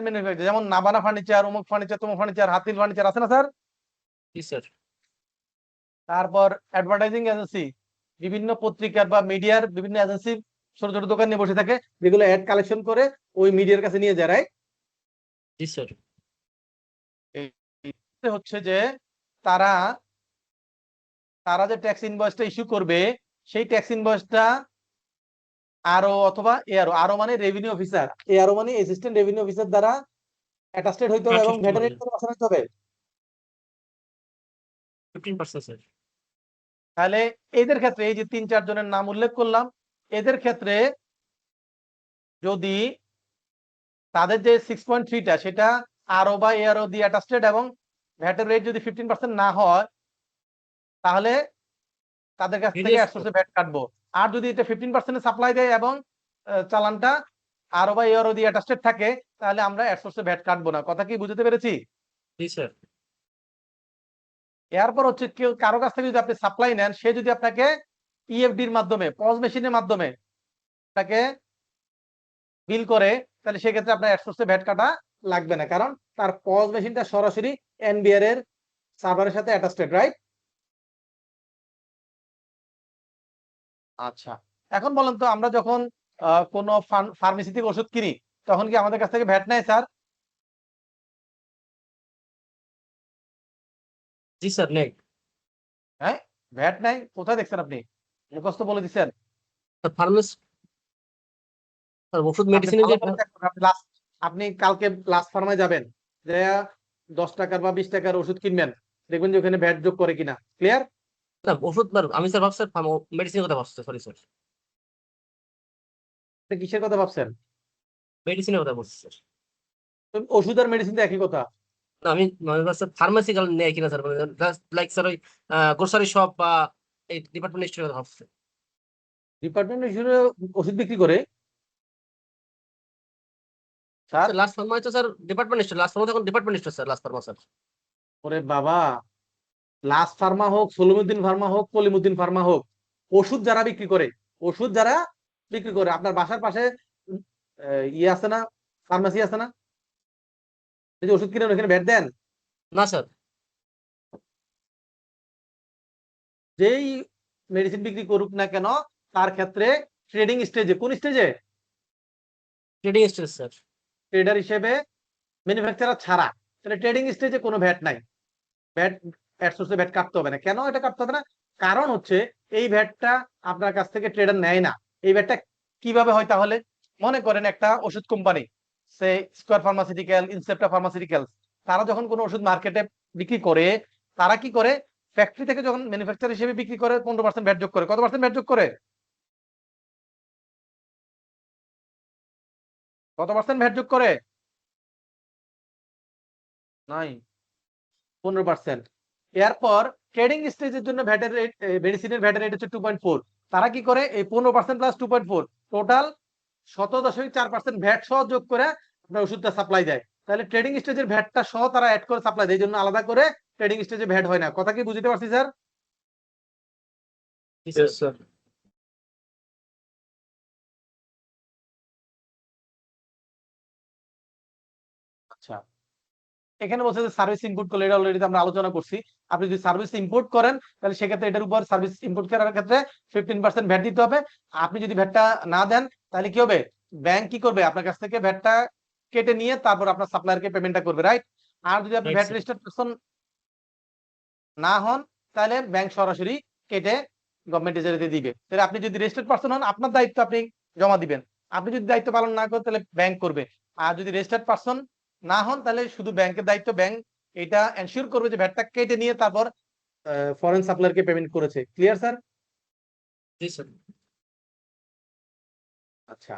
A: ম্যানুফ্যাকচার, যেমন নাবানা ফার্নিচার, অমুক ফার্নিচার, তমুক ফার্নিচার, হাতিল ফার্নিচার আছে না স্যার?
C: জি স্যার।
A: তারপর অ্যাডভার্টাইজিং এজেন্সি, বিভিন্ন পত্রিকার বা মিডিয়ার বিভিন্ন এজেন্সি ছোট ছোট দোকান নিয়ে বসে থাকে, যেগুলো অ্যাড কালেকশন করে ওই মিডিয়ার কাছে নিয়ে যায়, রাইট?
C: জি স্যার।
A: হচ্ছে যে তারা তারা যে ট্যাক্স ইনভয়েসটা ইস্যু করবে, সেই ট্যাক্স ইনভয়েসটা আরো অথবা এআরও, আরো মানে রেভিনিউ অফিসার, এআরও মানে অ্যাসিস্ট্যান্ট রেভিনিউ অফিসার দ্বারা অ্যাটাস্টেড হইতে হবে এবং ভ্যাটের রেট কত হইতে হবে?
C: 15% স্যার।
A: তাহলে এদের ক্ষেত্রে এই যে 3-4 জনের নাম উল্লেখ করলাম, এদের ক্ষেত্রে যদি তাদের যে 6.3টা সেটা আরও বা এআরও দিয়ে অ্যাটাস্টেড এবং ভ্যাটের রেট যদি 15% না হয়, তাহলে তাদের কাছ থেকে অ্যাডসোর্সে ভ্যাট কাটবো। আর যদি এটা 15% সাপ্লাই দেয় এবং চালানটা আরও বা এআরও দিয়ে অ্যাটাস্টেড থাকে, তাহলে আমরা অ্যাডসোর্সে ভ্যাট কাটবো না। কথা কি বুঝতে পেরেছি?
C: জি স্যার।
A: এরপর হচ্ছে কেউ কারো কাছ থেকে যদি আপনি সাপ্লাই নেন, সে যদি আপনাকে ইএফডির মাধ্যমে, পজ মেশিনের মাধ্যমে তাকে বিল করে, তাহলে সেক্ষেত্রে আপনার অ্যাডসোর্সে ভ্যাট কাটা লাগবে না, কারণ তার পজ মেশিনটা সরাসরি এনবিআর এর সার্ভারের সাথে অ্যাটাস্টেড, রাইট? আচ্ছা, এখন বলেন তো, আমরা যখন কোন ফার্মেসি থেকে ওষুধ কিনি, তখন কি আমাদের কাছ থেকে ভ্যাট নেয় স্যার?
C: জি স্যার নেই।
A: হ্যাঁ, ভ্যাট নেয়। কোথায় দেখছেন আপনি? মুখস্থ বলে দিচ্ছেন।
C: ফার্মেসি ওষুধ
A: আপনি
C: মেডিসিনের যে
A: ভালো করে দেখুন, আপনি কালকে লাস্ট ফার্মে যাবেন, যে 10 টাকার বা 20 টাকার ওষুধ কিনবেন, দেখবেন যে ওখানে ভ্যাট যোগ করে কিনা। ক্লিয়ার?
C: না ওষুধ আমি স্যার ভাবছি মেডিসিনের কথা ভাবছি, সরি স্যার।
A: কিসের কথা ভাবছেন?
C: মেডিসিনের কথা বলছি স্যার।
A: ওষুধ আর মেডিসিন তো একই কথা।
C: না আমি ফার্মাসিক্যাল নেই কিনা স্যার, লাইক স্যার ওই গ্রোসারি শপ বা এই ডিপার্টমেন্ট স্টোরের কথা ভাবছি।
A: ডিপার্টমেন্ট হিসেবে ওষুধ বিক্রি করে স্যার?
C: লাস্ট ফার্মা হচ্ছে sir department store, Lazz Pharma এখন department store sir, Lazz Pharma sir.
A: ওরে বাবা, লাস্ট ফার্মা হোক, সলিমুদ্দিন ফার্মা হোক, কলিমুদ্দিন ফার্মা হোক, ওষুধ যারা বিক্রি করে, ওষুধ যারা বিক্রি করে, আপনার বাসার পাশে ইয়ে আছে না, ফার্মেসি আছে না, যদি ওষুধ কিনেন ওখানে ভ্যাট দেন?
C: না স্যার।
A: যেই মেডিসিন বিক্রি করুক না কেন, তার ক্ষেত্রে ট্রেডিং স্টেজে, কোন স্টেজে?
C: Trading store sir.
A: ট্রেডার হিসেবে, ম্যানুফ্যাকচারার ছাড়া, তাহলে ট্রেডিং স্টেজে কোনো ভ্যাট নাই। ভ্যাট অ্যাডসোর্সে ভ্যাট কাটতে হবে না। কেন এটা কাটতে হবে না? কারণ হচ্ছে এই ভ্যাটটা আপনার কাছ থেকে ট্রেডার নেয় না। এই ভ্যাটটা কিভাবে হয় তাহলে? মনে করেন একটা ওষুধ কোম্পানি, সে স্কয়ার ফার্মাসিউটিক্যাল, ইনসেপ্টা ফার্মাসিউটিক্যালস, তারা যখন কোনো ওষুধ মার্কেটে বিক্রি করে, তারা কি করে, ফ্যাক্টরি থেকে যখন ম্যানুফ্যাকচার হিসেবে বিক্রি করে 15% ভ্যাট যোগ করে। কত পার্সেন্ট ভ্যাট যোগ করে? কত পার্সেন্ট ভ্যাট যোগ করে? নাই, 15%। এরপর ট্রেডিং স্টেজের জন্য ভ্যাটের রেট, মেডিসিনের ভ্যাটের রেট হচ্ছে 2.4। তারা কি করে, এই 15% প্লাস 2.4 টোটাল 17.4% ভ্যাট সহ যোগ করে আপনার ওষুধটা সাপ্লাই দেয়। তাহলে ট্রেডিং স্টেজের ভ্যাটটা সহ তারা অ্যাড করে সাপ্লাই দেয়, এই জন্য আলাদা করে ট্রেডিং স্টেজে ভ্যাট হয় না। কথা কি বুঝতে পারছি স্যার?
C: স্যার।
A: আচ্ছা, এখানে বলছে যে সার্ভিস ইনপুট করলে, এটা অলরেডি আমরা আলোচনা করছি। আপনি যদি সার্ভিস ইম্পোর্ট করেন, তাহলে সেক্ষেত্রে এটার উপর সার্ভিস ইম্পোর্ট করার ক্ষেত্রে 15% ভ্যাট দিতে হবে। আপনি যদি ভ্যাটটা না দেন, তাহলে কি হবে, ব্যাংক কি করবে, আপনার কাছ থেকে ভ্যাটটা কেটে নিয়ে তারপর আপনার সাপ্লায়ারকে পেমেন্টটা করবে, রাইট? আর যদি আপনি ভ্যাট রেজিস্টার্ড পারসন না হন, তাহলে ব্যাংক সরাসরি কেটে গভর্নমেন্ট এজেন্সিতে দিবে। তাহলে আপনি যদি রেজিস্টার্ড পারসন হন, আপনার দায়িত্ব আপনি জমা দিবেন। আপনি যদি দায়িত্ব পালন না করেন, তাহলে ব্যাংক করবে। আর যদি রেজিস্টার্ড পারসন না হন, তাহলে শুধু ব্যাংকের দায়িত্ব। ব্যাংক এটা এনশিওর করবে যে ভ্যাটটা কেটে নিয়ে তারপর ফরেন সাপ্লায়ারকে পেমেন্ট করেছে। Clear sir?
C: জি স্যার।
A: আচ্ছা,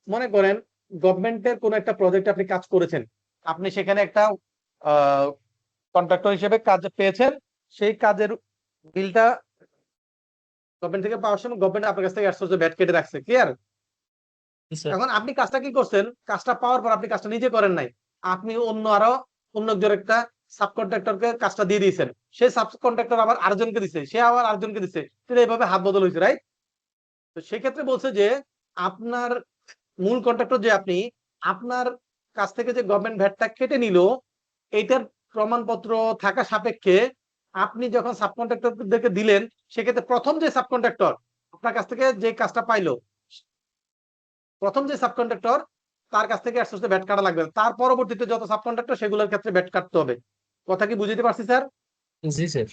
A: মনে করেন গভর্নমেন্টের কোন একটা প্রজেক্টে আপনি কাজ করেছেন, আপনি সেখানে একটা কন্ট্রাক্টর হিসেবে কাজ পেয়েছেন, সেই কাজের বিলটা গভর্নমেন্ট থেকে পাওয়ার সময় গভর্নমেন্ট আপনার কাছ থেকে অ্যাডসোর্সে ভ্যাট কেটে রাখছে। ক্লিয়ার? এখন আপনি কাজটা কি করছেন, কাজটা পাওয়ার পর আপনি কাজটা নিজে করেন নাই, আপনি অন্য একজন একটা সাবকন্ট্রাক্টরকে কাজটা দিয়ে দিয়েছেন, সেই সাবকন্ট্রাক্টর আবার আরেকজনকে দিচ্ছে, সে আবার আরেকজনকে দিচ্ছে, তাহলে এইভাবে হাত বদল হয়েছে, রাইট? তো সেক্ষেত্রে বলছে যে আপনার মূল কন্ট্রাক্টর যে আপনি, আপনার কাছ থেকে যে গভর্নমেন্ট ভ্যাটটা কেটে নিল, এইটার প্রমাণপত্র থাকা সাপেক্ষে আপনি যখন সাবকন্ট্রাক্টরদেরকে দিলেন, সেক্ষেত্রে প্রথম যে সাবকন্ট্রাক্টর আপনার কাছ থেকে যে কাজটা পাইলো, প্রথম যে সাবকন্ট্রাক্টর তার কাছ থেকে অ্যাডসোর্সে ভ্যাট কাটা লাগবে, তার পরবর্তীতে যত সাবকন্ট্রাক্টর সেগুলোর ক্ষেত্রে ভ্যাট কাটতে হবে। কথা কি বুঝতে পারছি স্যার?
C: জি স্যার।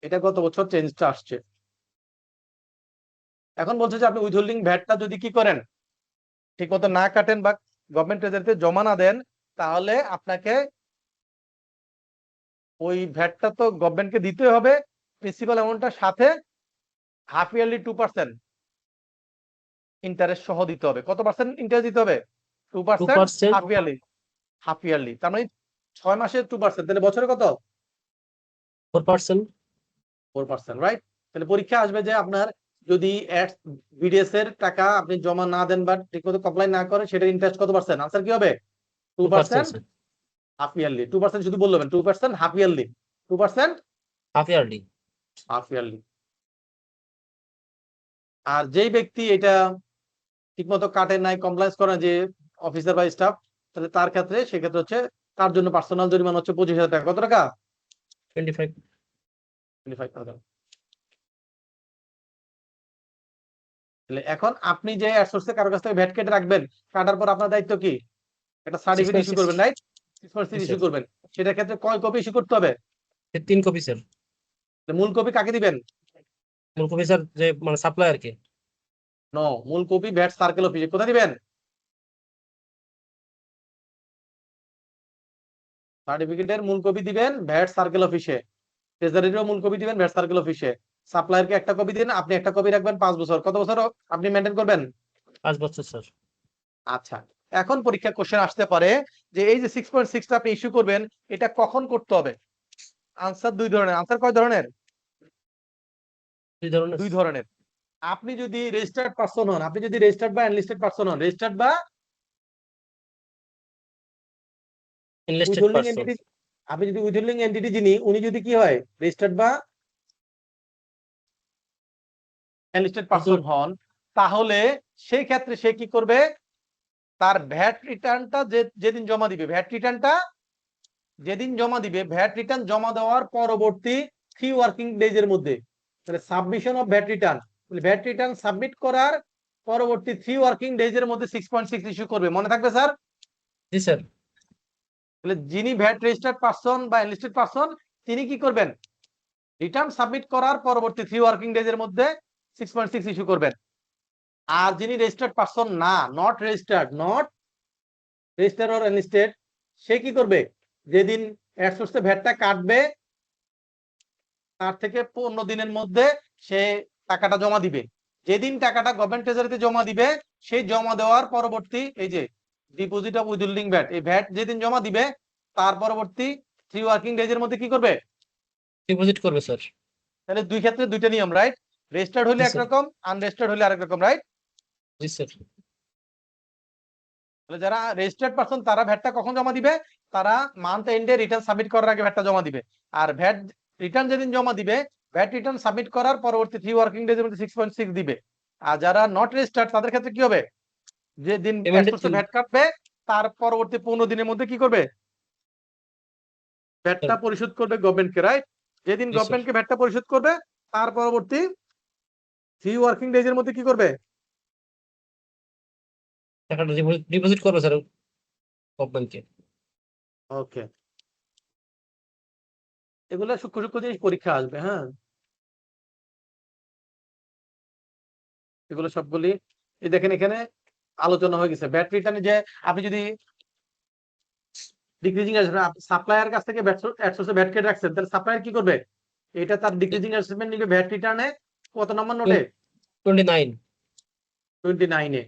A: এটা গত বছর চেঞ্জটা আসছে। এখন বলছে যে আপনি উইথহোল্ডিং ভ্যাটটা যদি কি করেন, ঠিক মতো না কাটেন বা গভর্নমেন্ট ট্রেজারিতে জমা না দেন, তাহলে আপনাকে ওই ভ্যাটটা তো গভর্নমেন্টকে দিতে হবে, প্রিন্সিপাল অ্যামাউন্টটার সাথে হাফ ইয়ারলি 2% ইন্টারেস্ট সহ দিতে হবে। কত পার্সেন্ট ইন্টারেস্ট দিতে হবে? 2%
C: 2%।
A: Half yearly. হাফ ইয়ারলি তার মানে 6 মাসে 2%, তাহলে বছরে কত?
C: 4%।
A: 4%, রাইট? তাহলে পরীক্ষা আসবে যে আপনার যদি বিডিএস এর টাকা আপনি জমা না দেন বা ঠিকমতো কমপ্লাই না করেন, সেটার ইন্টারেস্ট কত পার্সেন্ট? আনসার কি হবে? 2% হাফ ইয়ারলি। 2% শুধু বলবেন 2% half yearly, 2%
C: half yearly.
A: Half yearly. আর যেই ব্যক্তি এটা ঠিকমতো কাটে নাই, কমপ্লায়েন্স করে যে অফিসার বা স্টাফ, তাহলে তার ক্ষেত্রে সেক্ষেত্রে হচ্ছে তার জন্য পার্সোনাল জরিমানা হচ্ছে 25,000 টাকা। কত টাকা? 25,000। তাহলে এখন আপনি যে অ্যাডসোর্সে কারো কাছ থেকে ভ্যাট কেটে রাখবেন, কাটার পর আপনার দায়িত্ব কি? একটা সার্টিফিকেট ইস্যু করবেন, রাইট? 6.6 ইস্যু করবেন। সেটার ক্ষেত্রে কয় কপি ইস্যু করতে হবে?
C: 3 কপি স্যার।
A: মূল কপি কাকে দিবেন?
C: মূল কপি স্যার যে মানে সাপ্লায়ার কে।
A: নো, মূল কপি ভ্যাট সার্কেল অফিসে। কোথায় দিবেন? সার্টিফিকেটের মূল কপি দিবেন ভ্যাট সার্কেল অফিসে, ট্রেজারিরও মূল কপি দিবেন ভ্যাট সার্কেল অফিসে। সাপ্লায়ারকে একটা কপি দিন, আপনি একটা কপি রাখবেন 5 বছর। কত বছর আপনি মেনটেন করবেন?
C: 5 বছর স্যার।
A: আচ্ছা, এখন পরীক্ষা কোশ্চেন আসতে পারে যে এই যে 6.6টা আপনি ইস্যু করবেন, এটা কখন করতে হবে? আনসার দুই ধরনের। আনসার কয় ধরনের? দুই ধরনের। আপনি যদি রেজিস্টার্ড পারসন হন, আপনি যদি রেজিস্টার্ড বা এনলিস্টেড পারসন হন, রেজিস্টার্ড বা
C: ইনলিস্টেড
A: উইথহোল্ডিং
C: পারসন।
A: এন্টিটি, আপনি যদি উইথহোল্ডিং এন্টিটি যিনি, উনি যদি কি হয়, রেজিস্টার্ড বা এনলিস্টেড পারসন হন, তাহলে সেই ক্ষেত্রে সে কি করবে? তার ভ্যাট রিটার্নটা যেদিন জমা দিবে, ভ্যাট রিটার্নটা যেদিন জমা দিবে, ভ্যাট রিটার্ন জমা দেওয়ার পরবর্তী 3 ওয়ার্কিং ডেজ এর মধ্যে, তাহলে submission of VAT return, VAT return submit করার পরবর্তী 3 ওয়ার্কিং ডেজ এর মধ্যে 6.6 ইস্যু করবে। মনে থাকবে স্যার?
C: জি স্যার।
A: তাহলে যিনি ভ্যাট রেজিস্টার্ড পারসন বা এনলিস্টেড পারসন, তিনি কি করবেন? রিটার্ন সাবমিট করার পরবর্তী 3 ওয়ার্কিং ডেজ এর মধ্যে 6.6 ইস্যু করবেন। আর যিনি রেজিস্টার্ড পারসন না, নট রেজিস্টার্ড অর এনলিস্টেড, সে কি করবে? যেদিন অ্যাডসোর্সে ভ্যাটটা কাটবে, তার থেকে 15 দিনের মধ্যে সে টাকাটা জমা দিবে। যেদিন টাকাটা গভর্নমেন্ট ট্রেজারিতে জমা দিবে, সেই জমা দেওয়ার পরবর্তী এই যে ডিপোজিট অফ উইথহোল্ডিং ভ্যাট, এই ভ্যাট যেদিন জমা দিবে তার পরবর্তী 3 ওয়ার্কিং ডেজ এর মধ্যে কি করবে?
C: ডিপোজিট করবে স্যার।
A: তাহলে দুই ক্ষেত্রে দুইটা নিয়ম, রাইট? রেজিস্টার্ড হলে
C: জি স্যার।
A: একরকম, আনরেজিস্টার্ড হলে আরেক রকম, রাইট?
C: জি স্যার।
A: তাহলে যারা রেজিস্টার্ড পারসন তারা ভ্যাটটা কখন জমা দিবে? তারা মান্থ এন্ডে রিটার্ন সাবমিট করার আগে ভ্যাটটা জমা দিবে। আর ভ্যাট রিটার্ন যেদিন জমা দিবে, ভ্যাট রিটার্ন সাবমিট করার পরবর্তী 3 ওয়ার্কিং ডেজ এর মধ্যে 6.6 দিবে। আর যারা নট রেজিস্টার্ড তাদের ক্ষেত্রে কি হবে? যেদিন অ্যাডসোর্সে ভ্যাট কাটবে তার পরবর্তী 15 দিনের মধ্যে কি করবে? ভ্যাটটা পরিশোধ করবে গভর্নমেন্টকে, রাইট? যেদিন
C: জি স্যার।
A: গভর্নমেন্টকে ভ্যাটটা পরিশোধ করবে তার পরবর্তী 3 ওয়ার্কিং ডেজ এর মধ্যে কি করবে?
C: টাকাটা ডিপোজিট করবে স্যার গভর্নমেন্টকে।
A: ওকে, এগুলো সূক্ষ্ম সূক্ষ্ম জিনিস পরীক্ষা আসবে। হ্যাঁ, এগুলো সবগুলি এই দেখেন এখানে আলোচনা হয়ে গেছে। ভ্যাট রিটার্নে যে আপনি যদি ডিক্রিজিং সাপ্লায়ার কাছ থেকে অ্যাডসোর্সে ভ্যাট কেটে রাখছেন, তাহলে সাপ্লায়ার কি করবে? এটা তার ডিক্রিজিং অ্যাসেসমেন্ট নিবে ভ্যাট রিটার্নে কত নম্বর নোটে?
C: 29।
A: 29 এ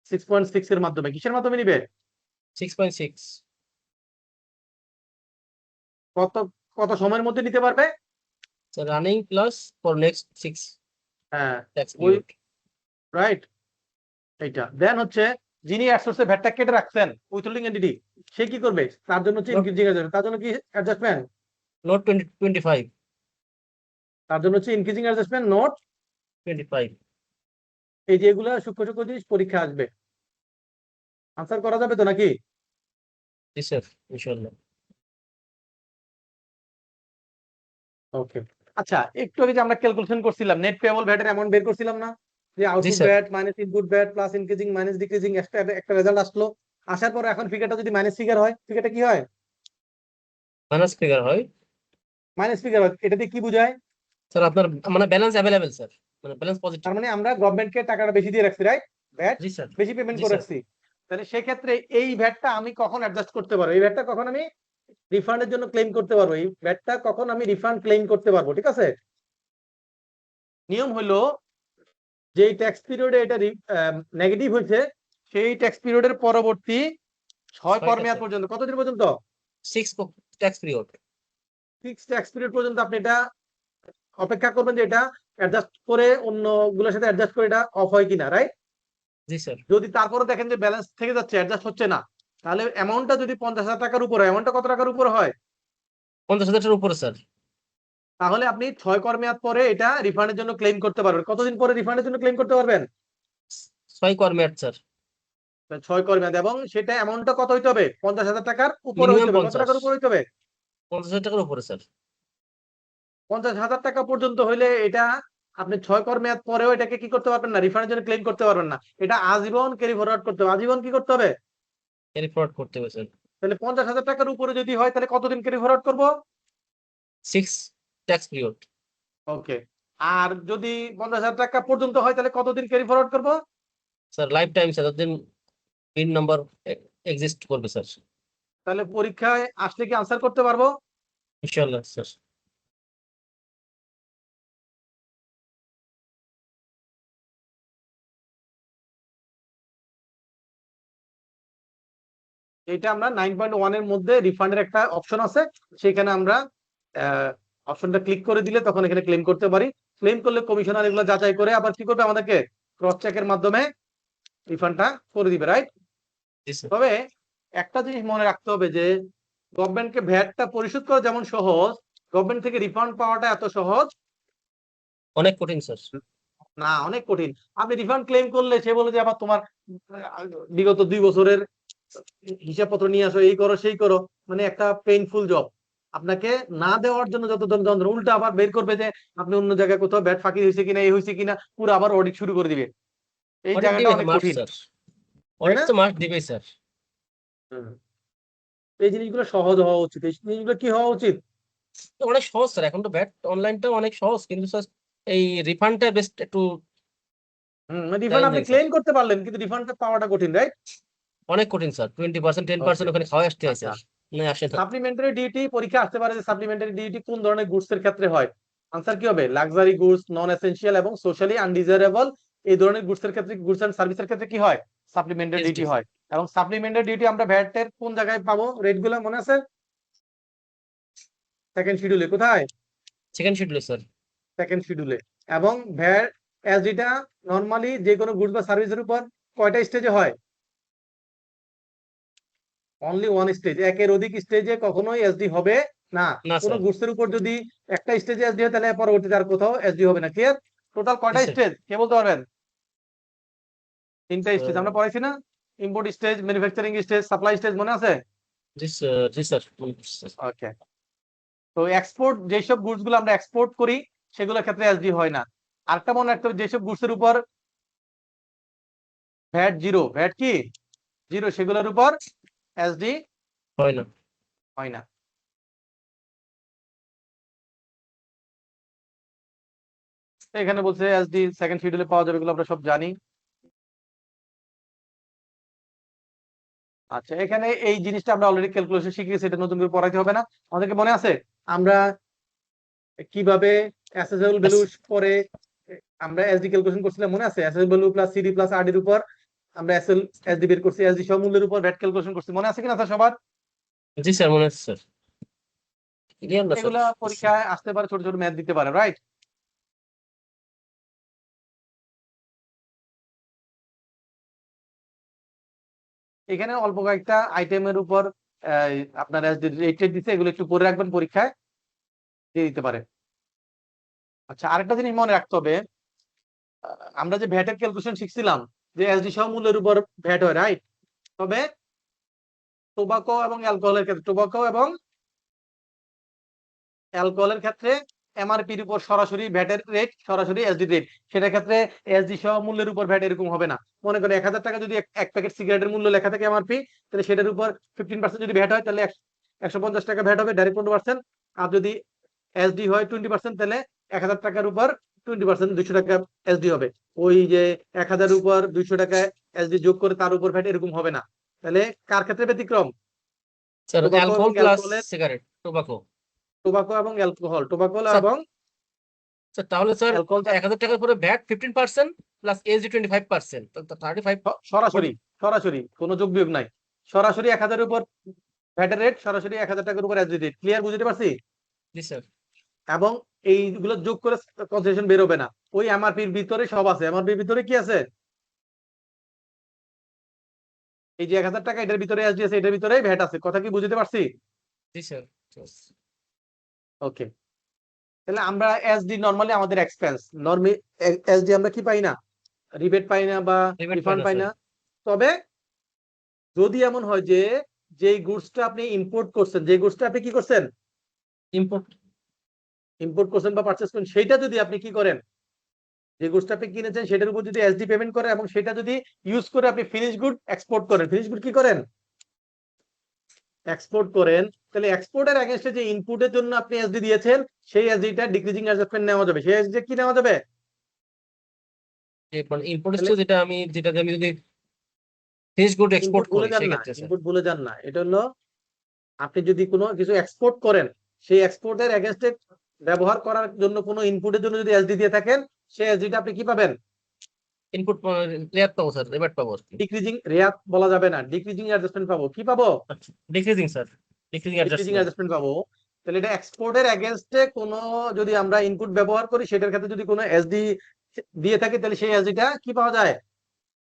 A: 6.6 এর মাধ্যমে। কিসের মাধ্যমে নিবে?
C: 6.6।
A: কত কত সময়ের মধ্যে নিতে পারবে?
C: Sir running plus for next 6
A: হ্যাঁ,
C: ট্যাক্স
A: ওই
C: পিরিয়ড।
A: রাইট, এইটা দেন হচ্ছে যিনি অ্যাডসোর্সে ভ্যাটটা কেটে রাখছেন উইথহোল্ডিং এন্টিটি, সে কি করবে? তার জন্য হচ্ছে ইনক্রিজিং অ্যাডজাস্টমেন্ট। তার জন্য কি অ্যাডজাস্টমেন্ট?
C: নোট 25।
A: তার জন্য হচ্ছে ইনক্রিজিং অ্যাডজাস্টমেন্ট নোট
C: 25।
A: এই যে এগুলো সূক্ষ্ম সূক্ষ্ম জিনিস পরীক্ষা আসবে। আনসার করা যাবে তো নাকি?
C: জি স্যার ইনশাআল্লাহ।
A: ওকে, আচ্ছা একটু আগে যে আমরা ক্যালকুলেশন করছিলাম নেট পেয়েবল ভ্যাটের অ্যামাউন্ট বের করছিলাম না, যে output
C: sir.
A: VAT minus input VAT plus increasing minus decreasing একটা রেজাল্ট আসলো, আসার পর এখন ফিগারটা যদি মাইনাস ফিগার হয়, ফিগারটা কি হয়?
C: মাইনাস ফিগার হয়
A: মাইনাস ফিগার হয়, এটা দিয়ে কি বোঝায়?
C: স্যার, আপনার মানে ব্যালেন্স অ্যাভেলেবেল স্যার, মানে ব্যালেন্স পজিটিভ।
A: তার মানে আমরা গভর্নমেন্টকে টাকাটা বেশি দিয়ে রাখছি, রাইট? ভ্যাট
C: জি স্যার।
A: বেশি পেমেন্ট
C: জি
A: করে
C: স্যার।
A: রাখছি। তাহলে সেক্ষেত্রে এই ভ্যাটটা আমি কখন অ্যাডজাস্ট করতে পারবো? এই ভ্যাটটা কখন আমি রিফান্ডের জন্য ক্লেম করতে পারবো? এই ভ্যাটটা কখন আমি রিফান্ড ক্লেম করতে পারবো? ঠিক আছে, নিয়ম হলো যেই ট্যাক্স পিরিয়ডে এটা নেগেটিভ হয়েছে, সেই ট্যাক্স পিরিয়ডের পরবর্তী 6 কর মেয়াদ পর্যন্ত, কতদিন পর্যন্ত?
C: 6 ট্যাক্স পিরিয়ড।
A: 6 ট্যাক্স পিরিয়ড পর্যন্ত আপনি এটা অপেক্ষা করবেন যে এটা অ্যাডজাস্ট করে অন্য গুলোর সাথে অ্যাডজাস্ট করে এটা অফ হয় কিনা, রাইট?
C: জি স্যার।
A: যদি তারপরে দেখেন যে ব্যালেন্স থেকে যাচ্ছে, অ্যাডজাস্ট হচ্ছে না, তাহলে অ্যামাউন্টটা যদি 50,000 টাকার উপরে, অ্যামাউন্টটা কত টাকার উপরে হয়?
C: 50,000 টাকার উপরে স্যার।
A: তাহলে আপনি 6 কর মেয়াদ পরে এটা রিফান্ডের জন্য ক্লেম করতে পারবেন। কতদিন পরে রিফান্ডের জন্য ক্লেম করতে পারবেন?
C: 6 কর মেয়াদ স্যার।
A: 6 কর মেয়াদ, এবং সেটা অ্যামাউন্টটা কত হইতে হবে? 50,000 টাকার উপরে হইতে
C: মিনিমাম
A: হবে। কত
C: 50।
A: টাকার উপরে হইতে হবে?
C: 50,000 টাকার উপরে স্যার।
A: 50,000 টাকা পর্যন্ত হইলে এটা আপনি 6 কর মেয়াদ পরেও এটাকে কি করতে পারবেন না, রিফান্ডের জন্য ক্লেম করতে পারবেন না। এটা আজীবন ক্যারি ফরওয়ার্ড করতে হবে। আজীবন কি করতে হবে?
C: ক্যারি ফরওয়ার্ড করতে হবে স্যার।
A: তাহলে 50,000 টাকার উপরে যদি হয় তাহলে কতদিন ক্যারি ফরওয়ার্ড করবো?
C: 6 ট্যাক্স পিরিয়ড।
A: ওকে, আর যদি 50,000 টাকা পর্যন্ত হয় তাহলে কতদিন ক্যারি ফরওয়ার্ড করবো?
C: স্যার লাইফ টাইম স্যার, যতদিন পিন নাম্বার এক্সিস্ট করবে স্যার।
A: তাহলে পরীক্ষায় আসলে কি আনসার করতে পারবো?
C: ইনশাআল্লাহ স্যার।
A: এটা আমরা 9.1 এর মধ্যে রিফান্ডের একটা অপশন আছে, সেখানে আমরা অপশনটা ক্লিক করে দিলে তখন এখানে ক্লেম করতে পারি। ক্লেম করলে কমিশনার এগুলো যাচাই করে আবার কি করবে, আমাদেরকে ক্রস চেকের মাধ্যমে রিফান্ডটা করে দিবে, রাইট?
C: জি স্যার।
A: তবে একটা জিনিস মনে রাখতে হবে যে গভর্নমেন্টকে ভ্যাটটা পরিশোধ করা যেমন সহজ, গভর্নমেন্ট থেকে রিফান্ড পাওয়াটা এত সহজ
C: অনেক কঠিন স্যার।
A: না, অনেক কঠিন। আপনি রিফান্ড ক্লেম করলে সে বলে যে আবার তোমার বিগত 2 বছরের হিসাবপত্র নিয়ে আসো, এই করো সেই করো, মানে একটা পেইনফুল জব। আপনাকে না দেওয়ার জন্য যত যন্ত্রণা, উল্টা আবার বের করবে যে আপনি অন্য জায়গায় কোথাও ব্যাট ফাঁকি হয়েছে কিনা, এই হয়েছে কিনা, পুরো আবার অডিট শুরু করে দিবে। এই
C: অনেক
A: জায়গাটা
C: দিবে
A: অনেক
C: মাস্ট
A: কঠিন,
C: স্যার।
A: তাই
C: অনেক
A: না?
C: তো মাস্ট দিবে স্যার।
A: এই জিনিসগুলো সহজ হওয়া উচিত। এই জিনিসগুলো কি হওয়া উচিত?
C: অনেক সহজ স্যার, এখন তো ব্যাট অনলাইনটা অনেক সহজ, কিন্তু স্যার এই রিফান্ডটা বেশ একটু
A: রিফান্ড আপনি
C: চ্যালেঞ্জিং স্যার।
A: ক্লেম করতে পারলেন, কিন্তু রিফান্ডটা পাওয়াটা কঠিন, রাইট?
C: অনেক কঠিন স্যার। 20% 10% ওখানে খাওয়া আসতে হয় স্যার, না আসে না।
A: সাপ্লিমেন্টারি ডিউটি পরীক্ষা আসতে পারে যে সাপ্লিমেন্টারি ডিউটি কোন ধরনের গুডস এর ক্ষেত্রে হয়। আনসার কি হবে? লাক্সারি গুডস, নন এসেনশিয়াল এবং সোশ্যালি আনডিজারেবল, এই ধরনের গুডস এর ক্ষেত্রে, গুডস এন্ড সার্ভিসের ক্ষেত্রে কি হয়? সাপ্লিমেন্টারি ডিউটি হয়। এবং সাপ্লিমেন্টারি ডিউটি আমরা ভ্যাটের কোন জায়গায় পাবো? রেট গুলো মনে আছে? সেকেন্ড শিডিউলে। কোথায়?
C: Second schedule sir.
A: সেকেন্ড শিডিউলে। এবং ভ্যাট এসডিটা নরমালি যে কোনো গুডস বা সার্ভিসের উপর কয়টা স্টেজে হয়? Only one stage. একের অধিক স্টেজে কখনোই এসডি হবে না।
C: না
A: কোনো
C: স্যার।
A: গুডস এর উপর যদি একটা স্টেজে এসডি হয় তাহলে পরবর্তীতে আর কোথাও এসডি হবে না। ক্লিয়ার? টোটাল কয়টা
C: স্যার।
A: স্টেজ কে বলতে পারবেন? 3টা স্টেজ আমরা পড়াইছি না? Import stage, manufacturing stage, supply stage, মনে আছে?
C: জি স্যার। জি স্যার।
A: ওকে। তো এক্সপোর্ট যেসব গুডস গুলো আমরা এক্সপোর্ট করি সেগুলোর ক্ষেত্রে এসডি হয় না। আরেকটা মনে রাখতে হবে, যেসব গুডস এর উপর ভ্যাট জিরো, ভ্যাট কি জিরো, সেগুলোর উপর এসডি
C: হয় না।
A: হয় না। এখানে বলছে এসডি সেকেন্ড শিডিউলে পাওয়া যাবে, এগুলো আমরা সব জানি। আচ্ছা, এখানে এই জিনিসটা আমরা অলরেডি ক্যালকুলেশন শিখে গেছি, এটা নতুন করে পড়াইতে হবে না। আমাদেরকে মনে আছে আমরা কিভাবে অ্যাসেসেবল ভ্যালু পরে আমরা এসডি ক্যালকুলেশন করছিলাম, মনে আছে? অ্যাসেসেবল value plus CD plus RD এর উপর আমরা এসডি বের করছি, এসডি সহ মূল্যের উপর ভ্যাট ক্যালকুলেশন করছি, মনে আছে কিনা স্যার সবার?
C: জি স্যার, মনে আছে স্যার। ক্লিয়ার না স্যার?
A: এগুলা পরীক্ষায় আসতে পারে, ছোট ছোট ম্যাথ দিতে পারে, রাইট? এখানে অল্প কয়েকটা আইটেমের উপর আপনার রেটেড দিতে, এগুলো একটু পরে রাখবেন, পরীক্ষায় দিয়ে দিতে পারে। আচ্ছা, আরেকটা জিনিস মনে রাখতে হবে, আমরা যে ভ্যাটের ক্যালকুলেশন শিখছিলাম যে এসডি সহ মূল্যের উপর ভ্যাট হয়, রাইট? তবে টোবাকো এবং অ্যালকোহলের ক্ষেত্রে, টোবাকো এবং অ্যালকোহলের ক্ষেত্রে এমআরপির উপর সরাসরি ভ্যাটের রেট, সরাসরি এসডি রেট, সেটার ক্ষেত্রে এসডি সহ মূল্যের উপর ভ্যাট এরকম হবে না। মনে করেন 1000 টাকা যদি এক প্যাকেট সিগারেটের মূল্য লেখা থাকে এমআরপি, তাহলে সেটার উপর 15% যদি ভ্যাট হয় তাহলে 150 টাকা ভ্যাট হবে, ডাইরেক্ট 15%। আর যদি এসডি হয় 20%, তাহলে 1000 টাকার উপর 20%, 200 টাকা এসডি হবে। ওই যে 1000 উপর 200 টাকা এসডি যোগ করে তার উপর ভ্যাট এরকম হবে না। তাহলে কার ক্ষেত্রে ব্যতিক্রম?
C: স্যার
A: টোবাকো এবং
C: অ্যালকোহল প্লাস
A: অ্যালকোহলের,
C: সিগারেট টোবাকো।
A: টোবাকো এবং অ্যালকোহল, টোবাকো
C: স্যার,
A: এবং
C: স্যার তাহলে স্যার
A: অ্যালকোহল
C: 1000 টাকার পরে ভ্যাট 15% প্লাস এসডি 25%, 35।
A: সরাসরি, সরাসরি কোনো যোগ বিয়োগ নাই, সরাসরি 1000 উপর ভ্যাটের রেট, সরাসরি 1000 টাকার উপর এসডি রেট। ক্লিয়ার, বুঝতে পারছি?
C: জি স্যার।
A: এবং এইগুলো যোগ করে কনসেশন বের হবে না, ওই এমআরপির ভিতরে সব আছে। এমআরপির ভিতরে কি আছে? এই যে 1000 টাকা, এটার ভিতরে এসডি আছে, এটার ভিতরে ভ্যাট আছে। কথা কি বুঝতে পারছি?
C: জি স্যার।
A: ওকে, তাহলে আমরা এসডি নরমালি আমাদের এক্সপেন্স, নরমালি এসডি আমরা কি পাই না, রিবেট পাই না বা
C: Rebate
A: রিফান্ড
C: পাই
A: পাই
C: না,
A: না। তবে যদি এমন হয় যে যেই গুডসটা আপনি ইম্পোর্ট করছেন, যে গুডসটা আপনি কি করছেন,
C: ইম্পোর্ট
A: ইম্পোর্ট করছেন বা পারচেজ করেন, সেইটা যদি আপনি কি করেন, যে গুডসটা আপনি কিনেছেন সেটার উপর যদি এসডি পেমেন্ট করেন এবং সেটা যদি ইউজ করে আপনি ফিনিশ গুড এক্সপোর্ট করেন, ফিনিশ গুড কি করেন, এক্সপোর্ট করেন, তাহলে এক্সপোর্টের এগেইনস্টে যে ইনপুটের জন্য আপনি এসডি দিয়েছেন, সেই এসডিটা ডিক্রিজিং অ্যাডজাস্টমেন্ট নেওয়া যাবে। সেই এসডি কি নেওয়া যাবে?
C: মানে ইম্পোর্ট
A: তাহলে
C: যেটা আমি যদি ফিনিশ গুড এক্সপোর্ট
A: ইনপুট ভুলে
C: করি
A: যান না,
C: সেক্ষেত্রে স্যার।
A: ইনপুট ভুলে যান না। এটা হলো আপনি যদি কোনো কিছু এক্সপোর্ট করেন, সেই এক্সপোর্টের এগেইনস্টে ব্যবহার করার জন্য কোনো ইনপুটের জন্য যদি এসডি দিয়ে থাকেন, সেই এসডিটা আপনি কি পাবেন?
C: ইনপুট রেয়াত পাবো স্যার, রেবাট পাবো আর কি।
A: ডিক্রিজিং, রেয়াত বলা যাবে না, ডিক্রিজিং অ্যাডজাস্টমেন্ট পাবো। কি পাবো?
C: আচ্ছা, decreasing sir, decreasing
A: decreasing
C: adjustment.
A: Adjustment পাবো। তাহলে এটা এক্সপোর্টের এগেইনস্টে কোনো যদি আমরা ইনপুট ব্যবহার করি, সেটার ক্ষেত্রে যদি কোনো এসডি দিয়ে থাকে, তাহলে সেই এসডিটা কি পাওয়া যায়?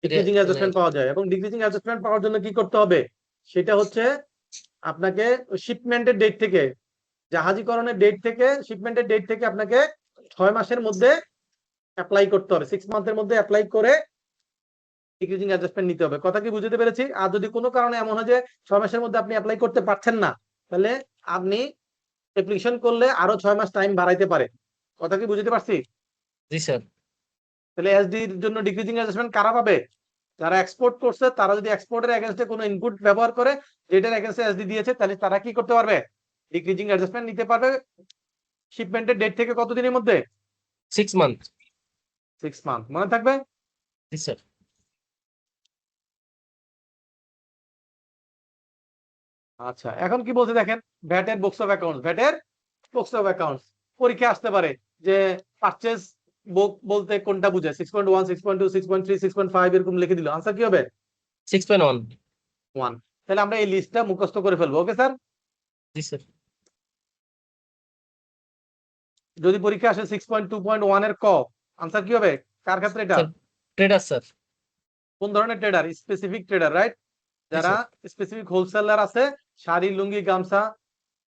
A: ডিক্রিজিং অ্যাডজাস্টমেন্ট পাওয়া যায়। এবং ডিক্রিজিং অ্যাডজাস্টমেন্ট পাওয়ার জন্য কি করতে হবে? সেটা হচ্ছে আপনাকে শিপমেন্টের ডেট থেকে, জাহাজীকরণের ডেট থেকে, শিপমেন্টের ডেট থেকে আপনাকে 6 মাসের মধ্যে অ্যাপ্লাই করতে হবে, 6 মান্থের মধ্যে অ্যাপ্লাই করে ডিক্রিজিং অ্যাডজাস্টমেন্ট নিতে হবে। কথা কি বুঝতে পেরেছি? আর যদি কোনো কারণে এমন হয় যে 6 মাসের মধ্যে আপনি অ্যাপ্লাই করতে পারছেন না, তাহলে আপনি অ্যাপ্লিকেশন করলে আরো 6 মাস টাইম বাড়াইতে পারে। কথা কি বুঝতে পারছি?
C: জি স্যার।
A: তাহলে এসডি এর জন্য ডিক্রিজিং অ্যাডজাস্টমেন্ট কারা পাবে? যারা এক্সপোর্ট করছে, তারা যদি এক্সপোর্টের এগেইনস্টে কোনো ইনপুট ব্যবহার করে যেটার এগেইনস্টে এসডি দিয়েছে, তাহলে তারা কি করতে পারবে? ডিক্রিজিং অ্যাডজাস্টমেন্ট নিতে পারবে। শিপমেন্টের ডেট থেকে কতদিনের মধ্যে?
C: 6 মান্থ।
A: 6 মান্থ, মনে থাকবে?
C: জি স্যার।
A: আচ্ছা, এখন কি বলছে দেখেন, ভ্যাটের বুকস অফ অ্যাকাউন্টস, ভ্যাটের বুকস অফ অ্যাকাউন্টস পরীক্ষা আসতে পারে যে পারচেজ বুক বলতে কোনটা বুঝে, 6.1, 6.2, 6.3, 6.5 এরকম লিখে দিল, আনসার কি হবে?
C: 6.1।
A: 1। তাহলে আমরা এই লিস্টটা মুখস্থ করে ফেলবো। Okay sir?
C: জি স্যার।
A: যদি পরীক্ষা আসে 6.2.1 এর ক, আনসার কি হবে? কার ক্ষেত্রে এটা?
C: Trader sir.
A: কোন ধরনের ট্রেডার? Specific trader, right? যারা স্পেসিফিক হোলসেলার আছে, শাড়ি, লুঙ্গি, গামছা,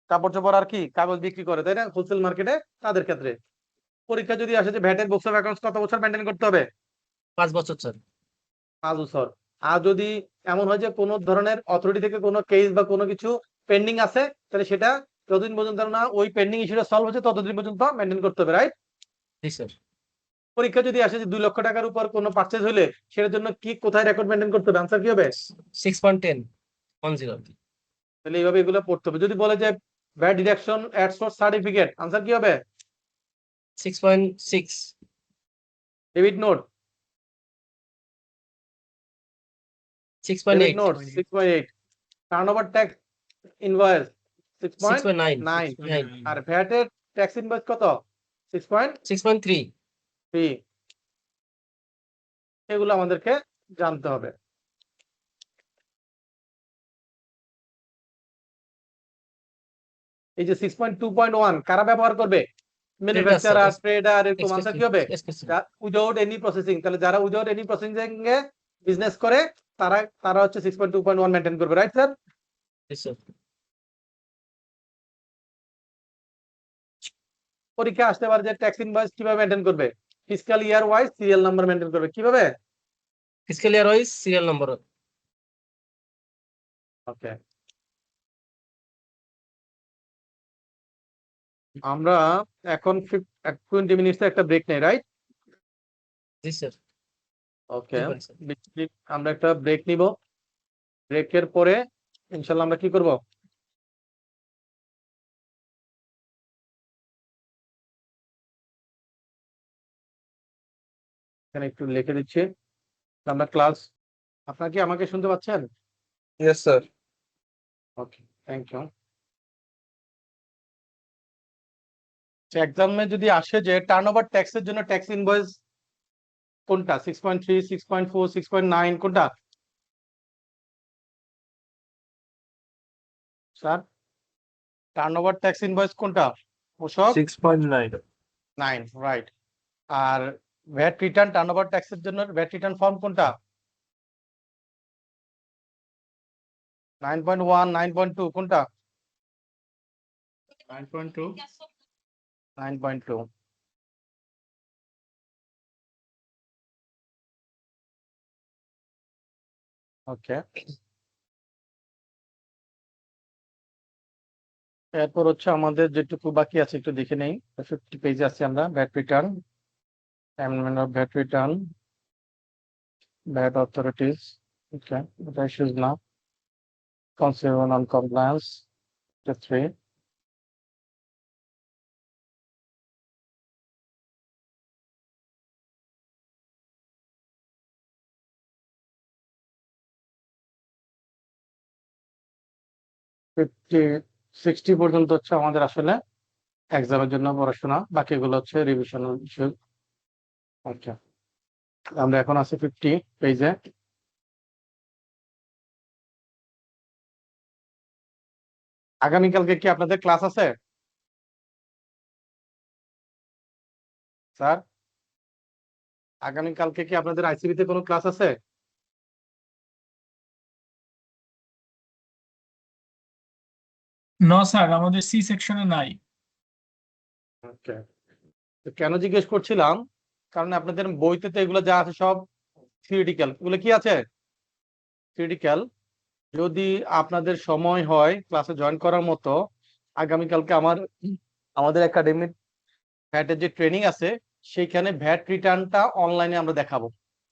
A: কাপড় চোপড় আর কি কাগজ বিক্রি করে, তাই না, হোলসেল মার্কেটে, তাদের ক্ষেত্রে পরীক্ষা যদি আসে যে ভ্যাটের বুকস অফ অ্যাকাউন্টস কত বছর মেনটেন করতে হবে?
C: 5 বছর স্যার।
A: 5 বছর। আর যদি এমন হয় যে কোনো ধরনের অথরিটি থেকে কোনো কেস বা কোনো কিছু পেন্ডিং আছে, তাহলে সেটা যতদিন পর্যন্ত না ওই পেন্ডিং ইস্যুটা সলভ হচ্ছে ততদিন পর্যন্ত মেনটেন করতে হবে, রাইট?
C: জি স্যার।
A: পরীক্ষা যদি আসে যে 2 লক্ষ টাকার উপর কোনো পারচেজ হলে, সেটার জন্য কি কোথায় রেকর্ড মেনটেন করতে হবে? আনসার কি হবে?
C: 6.10 10।
A: তাহলে এইভাবে এগুলো পড়তে হবে। যদি বলে যে ভ্যাট ডিডাকশন এট সোর্স সার্টিফিকেট, আনসার কি হবে?
C: 6.6।
A: Debit note,
C: 6.8।
A: Debit note 6.8। Turnover tax invoice 6.9।
C: 6.9।
A: আর ভ্যাটের ট্যাক্স ইনভয়েস কত? 6.3।
C: 6.3।
A: এগুলো আমাদেরকে জানতে হবে। এই যে 6.2.1 কারা ব্যবহার করবে? ম্যানুফ্যাকচারার, ট্রেডার, এরকম। আনসার কি হবে? Without any processing. তাহলে যারা উইদাউট এনি প্রসেসিং এ বিজনেস করে, তারা হচ্ছে 6.2.1 মেইনটেইন করবে, রাইট স্যার?
C: জি স্যার।
A: পরীক্ষা আসতে পারে যে ট্যাক্স ইনভয়েস কিভাবে মেইনটেইন করবে? Fiscal year wise serial number maintain করবে। কিভাবে?
C: Fiscal year wise serial number.
A: Okay. আমরা এখন 20 মিনিটস একটা ব্রেক নেই, রাইট?
C: জি স্যার।
A: Okay,
C: sir.
A: আমরা একটা ব্রেক নিব। ব্রেকের পরে ইনশাল্লাহ আমরা কি করব? এখানে একটু লিখে দিচ্ছি। আমরা ক্লাস, আপনারা কি আমাকে শুনতে পাচ্ছেন?
E: Yes, sir.
A: Okay, thank you. এক্সামে যদি আসে যে টার্নওভার ট্যাক্সের জন্য ট্যাক্স ইনভয়েস কোনটা, 6.3, 6.4, 6.9 কোনটা স্যার? টার্নওভার ট্যাক্স ইনভয়েস কোনটা? অশোক
E: 6.9.
A: 9, রাইট। আর ভ্যাট রিটার্ন, টার্নওভার ট্যাক্সের জন্য ভ্যাট রিটার্ন ফর্ম কোনটা? 9.1, 9.2 কোনটা? 9.2, 9.2। ওকে, এরপর হচ্ছে আমাদের যেটুকু বাকি আছে একটু দেখে নেই। 50 পেজে আছি আমরা। VAT return, amendment of VAT return, VAT authorities, okay, এটা ইস্যুস না। Consider non-compliance, 3. ফিফটি 60 পর্যন্ত হচ্ছে আমাদের আসলে এক্সামের জন্য পড়াশোনা, বাকিগুলো হচ্ছে রিভিশনাল ইস্যু। আচ্ছা, আমরা এখন আছি 50 পেজে। আগামীকালকে কি আপনাদের ক্লাস আছে স্যার? আগামীকালকে কি আপনাদের আইসিবি তে কোনো ক্লাস আছে?
F: না স্যার, আমাদের সি সেকশনে নাই।
A: ওকে, কেন জিজ্ঞেস করছিলাম, কারণ আপনাদের বইতে তো এগুলো যা আছে সব থিওরিটিক্যাল। এগুলো কি আছে? থিওরিটিক্যাল। যদি আপনাদের সময় হয় ক্লাসে জয়েন করার মতো, আগামীকালকে আমাদের একাডেমির ভ্যাটের যে ট্রেনিং আছে সেইখানে ভ্যাট রিটার্নটা অনলাইনে আমরা দেখাবো।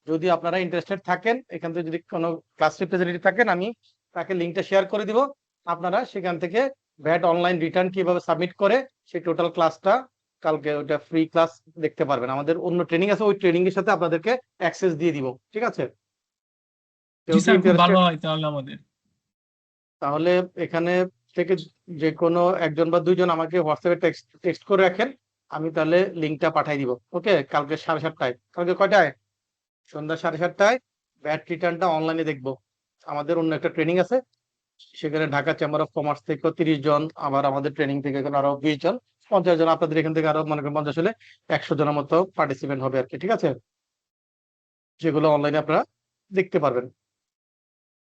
A: যদি আপনারা ইন্টারেস্টেড থাকেন, এখান থেকে যদি কোনো ক্লাস রিপ্রেজেন্টেটিভ থাকেন, আমি তাকে লিঙ্কটা শেয়ার করে দিব। আপনারা সেখান থেকে ভ্যাট অনলাইন রিটার্ন কিভাবে সাবমিট করে সেই টোটাল ক্লাসটা কালকে ওটা ফ্রি ক্লাস দেখতে পারবেন। আমাদের অন্য ট্রেনিং আছে, ওই ট্রেনিং এর সাথে আপনাদেরকে অ্যাক্সেস দিয়ে দিব, ঠিক আছে? কেউ
F: জি
A: কি
F: স্যার, খুব ভালো
A: ইন্টারেস্টেড?
F: হয় তাহলে আমাদের।
A: তাহলে এখানে থেকে যে কোনো একজন বা দুইজন আমাকে হোয়াটসঅ্যাপে টেক্সট করে রাখেন, আমি তাহলে লিঙ্কটা পাঠাই দিব। ওকে, কালকে 7:30টায়। কালকে কয়টায়? সন্ধ্যা 7:30টায় ভ্যাট রিটার্নটা অনলাইনে দেখবো। আমাদের অন্য একটা ট্রেনিং আছে, সেখানে ঢাকা চেম্বার অফ কমার্স থেকে 30 জন, আবার আমাদের ট্রেনিং থেকে এখানে আরো 20 জন, 50 জন, আপনাদের এখান থেকে আরো মনে করেন 50 হলে 100 জনের মতো পার্টিসিপেন্ট হবে আর কি, ঠিক আছে? যেগুলো অনলাইনে আপনারা দেখতে পারবেন।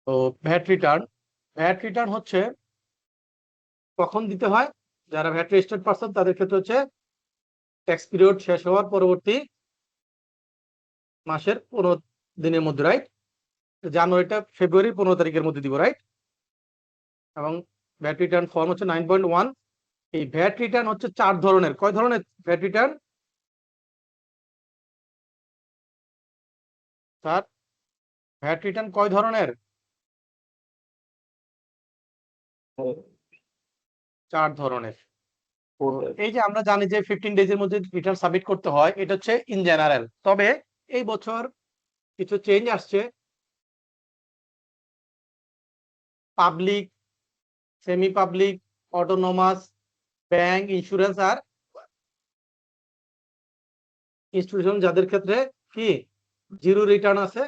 A: তো ভ্যাট রিটার্ন হচ্ছে কখন দিতে হয়? যারা ভ্যাট রেজিস্টার্ড পারসন তাদের ক্ষেত্রে হচ্ছে ট্যাক্স পিরিয়ড শেষ হওয়ার পরবর্তী মাসের 15 দিনের মধ্যে, রাইট? জানুয়ারিটা ফেব্রুয়ারি 15 তারিখের মধ্যে দিব, রাইট? এবং ভ্যাট রিটার্ন ফর্ম হচ্ছে 9.1। এই ভ্যাট রিটার্ন হচ্ছে 4 ধরনের। কয় ধরনের VAT return sir? VAT return কয় ধরনের? 4 ধরনের। এই যে আমরা জানি যে 15 ডেজের মধ্যে রিটার্ন সাবমিট করতে হয়, এটা হচ্ছে ইন জেনারেল। তবে এই বছর কিছু চেঞ্জ আসছে। Public, semi public, autonomous, bank, insurance আর ইনস্টিটিউশন যাদের ক্ষেত্রে কি জিরো রিটার্ন আছে,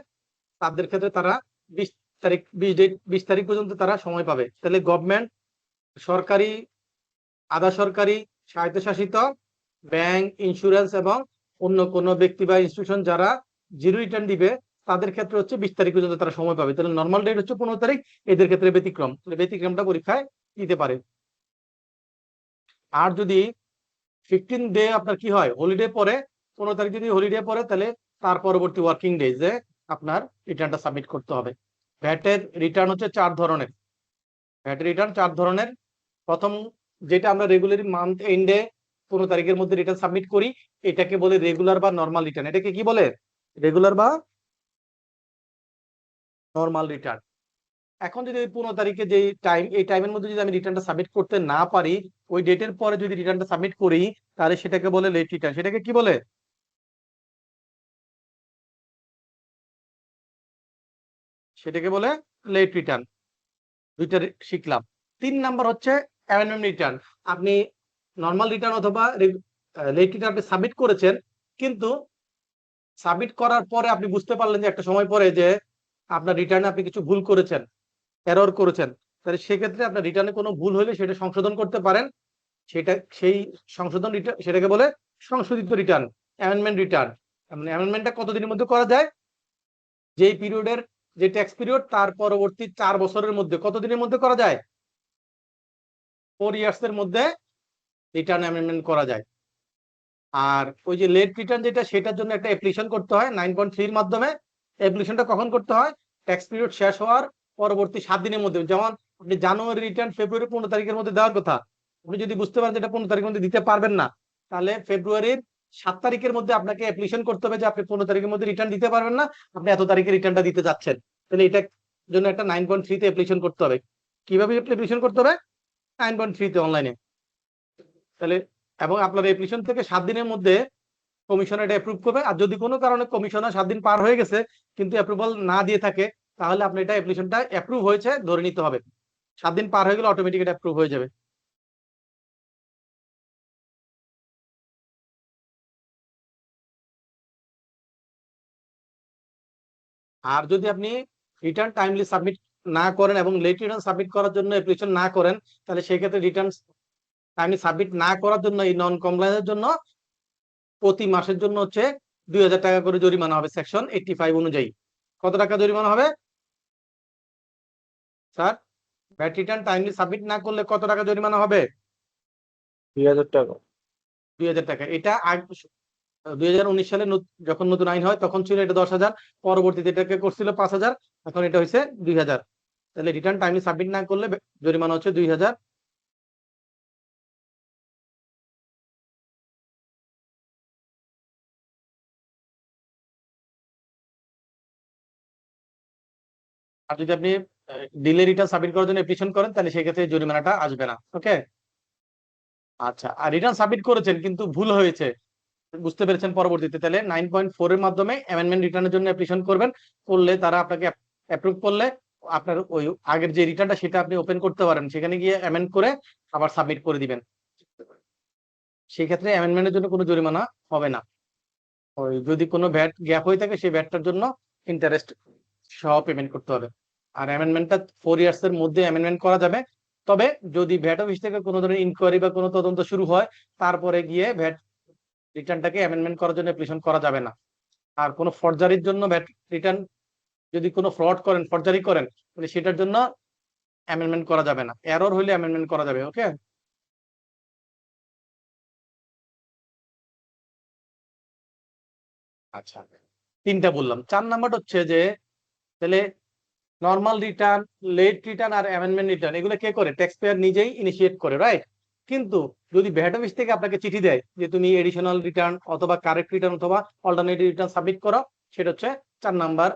A: তাদের ক্ষেত্রে তারা 20 তারিখ 20 তারিখ পর্যন্ত তারা সময় পাবে। তাহলে গভর্নমেন্ট, সরকারি, আধা সরকারি, স্বায়ত্তশাসিত ব্যাংক, ইন্স্যুরেন্স এবং অন্য কোনো ব্যক্তি বা ইনস্টিটিউশন যারা জিরো রিটার্ন দিবে, তাদের ক্ষেত্রে হচ্ছে 20 তারিখ পর্যন্ত তারা সময় পাবে। তাহলে নর্মাল ডেট হচ্ছে 15 তারিখ, এদের ক্ষেত্রে ব্যতিক্রম। তাহলে ব্যতিক্রমটা পরীক্ষায় দিতে পারে। আর যদি 15 ডে আপনার কি হয়, হলিডে পরে, 15 তারিখ যদি হলিডে পরে, তাহলে তার পরবর্তী ওয়ার্কিং ডেজে আপনার রিটার্নটা সাবমিট করতে হবে। ভ্যাটের রিটার্ন হচ্ছে 4 ধরনের। ভ্যাটের রিটার্ন 4 ধরনের। প্রথম যেটা আমরা রেগুলারলি মান্থ এন্ডে 15 তারিখের মধ্যে রিটার্ন সাবমিট করি, এটাকে বলে রেগুলার বা নর্মাল রিটার্ন। এটাকে কি বলে? রেগুলার বা নর্মাল রিটার্ন। এখন যদি 15 তারিখে যে টাইম, এই টাইমের মধ্যে যদি আমি রিটার্নটা সাবমিট করতে না পারি, ওই ডেটের পরে যদি রিটার্নটা সাবমিট করি, তাহলে সেটাকে বলে লেট রিটার্ন। সেটাকে কি বলে? সেটাকে বলে লেট রিটার্ন। দুইটা শিখলাম। 3 নাম্বার হচ্ছে অ্যামেন্ডমেন্ট রিটার্ন। আপনি নর্মাল রিটার্ন অথবা লেট রিটার্ন আপনি সাবমিট করেছেন, কিন্তু সাবমিট করার পরে আপনি বুঝতে পারলেন যে একটা সময় পরে যে আপনার রিটার্নে আপনি কিছু ভুল করেছেন, এরর করেছেন, তাহলে সেক্ষেত্রে আপনার রিটার্নে কোনো ভুল হলে সেটা সংশোধন করতে পারেন। সেই সংশোধন রিটার্ন, সেটাকে বলে সংশোধিত রিটার্ন, অ্যামেন্ডমেন্ট রিটার্ন। মানে অ্যামেন্ডমেন্টটা কতদিনের মধ্যে করা যায়? যেই পিরিয়ডের, যে ট্যাক্স পিরিয়ড তার পরবর্তী 4 বছরের মধ্যে, কতদিনের মধ্যে করা যায়? 4 ইয়ার্স এর মধ্যে রিটার্ন অ্যামেন্ডমেন্ট করা যায়। আর ওই যে লেট রিটার্ন যেটা, সেটার জন্য একটা অ্যাপ্লিকেশন করতে হয় 9.3 এর মাধ্যমে। অ্যাপ্লিকেশনটা কখন করতে হয়? ট্যাক্স পিরিয়ড শেষ হওয়ার পরবর্তী 7 দিনের মধ্যে। যেমন আপনি জানুয়ারি রিটার্ন ফেব্রুয়ারি 15 তারিখের মধ্যে দেওয়ার কথা, আপনি যদি বুঝতে পারেন যে এটা 15 তারিখের মধ্যে দিতে পারবেন না, তাহলে ফেব্রুয়ারির 7 তারিখের মধ্যে আপনাকে অ্যাপ্লিকেশন করতে হবে যে আপনি 15 তারিখের মধ্যে রিটার্ন দিতে পারবেন না, আপনি এত তারিখে রিটার্নটা দিতে যাচ্ছেন। তাহলে এটার জন্য একটা 9.3 তে অ্যাপ্লিকেশন করতে হবে। কিভাবে অ্যাপ্লিকেশন করতে হবে? 9.3 তে অনলাইনে। তাহলে এবং আপনার অ্যাপ্লিকেশন থেকে 7 দিনের মধ্যে কমিশনার এটা অ্যাপ্রুভ করবে। আর যদি কোনো কারণে কমিশনার 7 দিন পার হয়ে গেছে কিন্তু অ্যাপ্রুভাল না দিয়ে থাকে, তাহলে আপনি এটা অ্যাপ্লিকেশনটা অ্যাপ্রুভ হয়েছে ধরে নিতে হবে। 7 দিন পার হয়ে গেলে অটোমেটিক এটা অ্যাপ্রুভ হয়ে যাবে। আর যদি আপনি রিটার্ন টাইমলি সাবমিট না করেন এবং লেট রিটার্ন সাবমিট করার জন্য অ্যাপ্লিকেশন না করেন, তাহলে সেই ক্ষেত্রে রিটার্ন টাইমলি সাবমিট না করার জন্য, এই নন কমপ্লায়েন্সের জন্য প্রতি মাসের জন্য হচ্ছে 2000 টাকা করে জরিমানা হবে সেকশন 85 অনুযায়ী। কত টাকা জরিমানা হবে sir? VAT return timely submit না করলে কত টাকা জরিমানা হবে?
E: 2000 টাকা।
A: 2000 টাকা। এটা 2019 সালে যখন নতুন আইন হয় তখন ছিল এটা 10,000, পরবর্তীতে এটাকে করছিল 5,000, এখন এটা হয়েছে 2,000। তাহলে রিটার্ন টাইমলি সাবমিট না করলে জরিমানা হচ্ছে 2,000। আর যদি আপনি ডিলে রিটার্ন সাবমিট করার জন্য অ্যাপ্লিকেশন করেন, তাহলে সেক্ষেত্রে জরিমানাটা আসবে না। ওকে, আচ্ছা। আর রিটার্ন সাবমিট করেছেন কিন্তু ভুল হয়েছে, বুঝতে পেরেছেন পরবর্তীতে, তাহলে 9.4 এর মাধ্যমে অ্যামেন্ডমেন্ট রিটার্নের জন্য অ্যাপ্লিকেশন করবেন। করলে তারা আপনাকে অ্যাপ্রুভ করলে আপনার ওই আগের যে রিটার্নটা সেটা আপনি ওপেন করতে পারেন, সেখানে গিয়ে অ্যামেন্ড করে আবার সাবমিট করে দিবেন। সেই ক্ষেত্রে অ্যামেন্ডমেন্টের জন্য কোনো জরিমানা হবে না। ওই যদি কোনো ভ্যাট গ্যাপ হয়ে থাকে, সেই ভ্যাটটার জন্য ইন্টারেস্ট সহ পেমেন্ট করতে হবে। আর অ্যামেন্ডমেন্টটা 4 ইয়ার্স এর মধ্যে অ্যামেন্ডমেন্ট করা যাবে। তবে যদি ভ্যাট অফিস থেকে কোনো ধরনের ইনকোয়ারি বা কোনো তদন্ত শুরু হয়, তারপরে গিয়ে ভ্যাট রিটার্নটাকে অ্যামেন্ডমেন্ট করার জন্য অ্যাপ্লিকেশন করা যাবে না। আর কোনো ফরজারির জন্য ভ্যাট রিটার্ন, যদি কোনো ফ্রড করেন, ফরজারি করেন, তাহলে সেটার জন্য অ্যামেন্ডমেন্ট করা যাবে না। এরর হইলে অ্যামেন্ডমেন্ট করা যাবে। ওকে, আচ্ছা। 3টা বললাম। 4 নাম্বার হচ্ছে যে তাহলে নর্মাল রিটার্ন, লেট রিটার্ন আর অ্যামেন্ডমেন্ট রিটার্ন এগুলো কে করে? ট্যাক্স পেয়ার নিজেই ইনিশিয়েট করে, রাইট? কিন্তু যদি ভ্যাট অফিস থেকে আপনাকে চিঠি দেয় যে তুমি এডিশনাল রিটার্ন অথবা কারেক্ট রিটার্ন অথবা অল্টারনেটিভ রিটার্ন সাবমিট করো, সেটা হচ্ছে 4 নাম্বার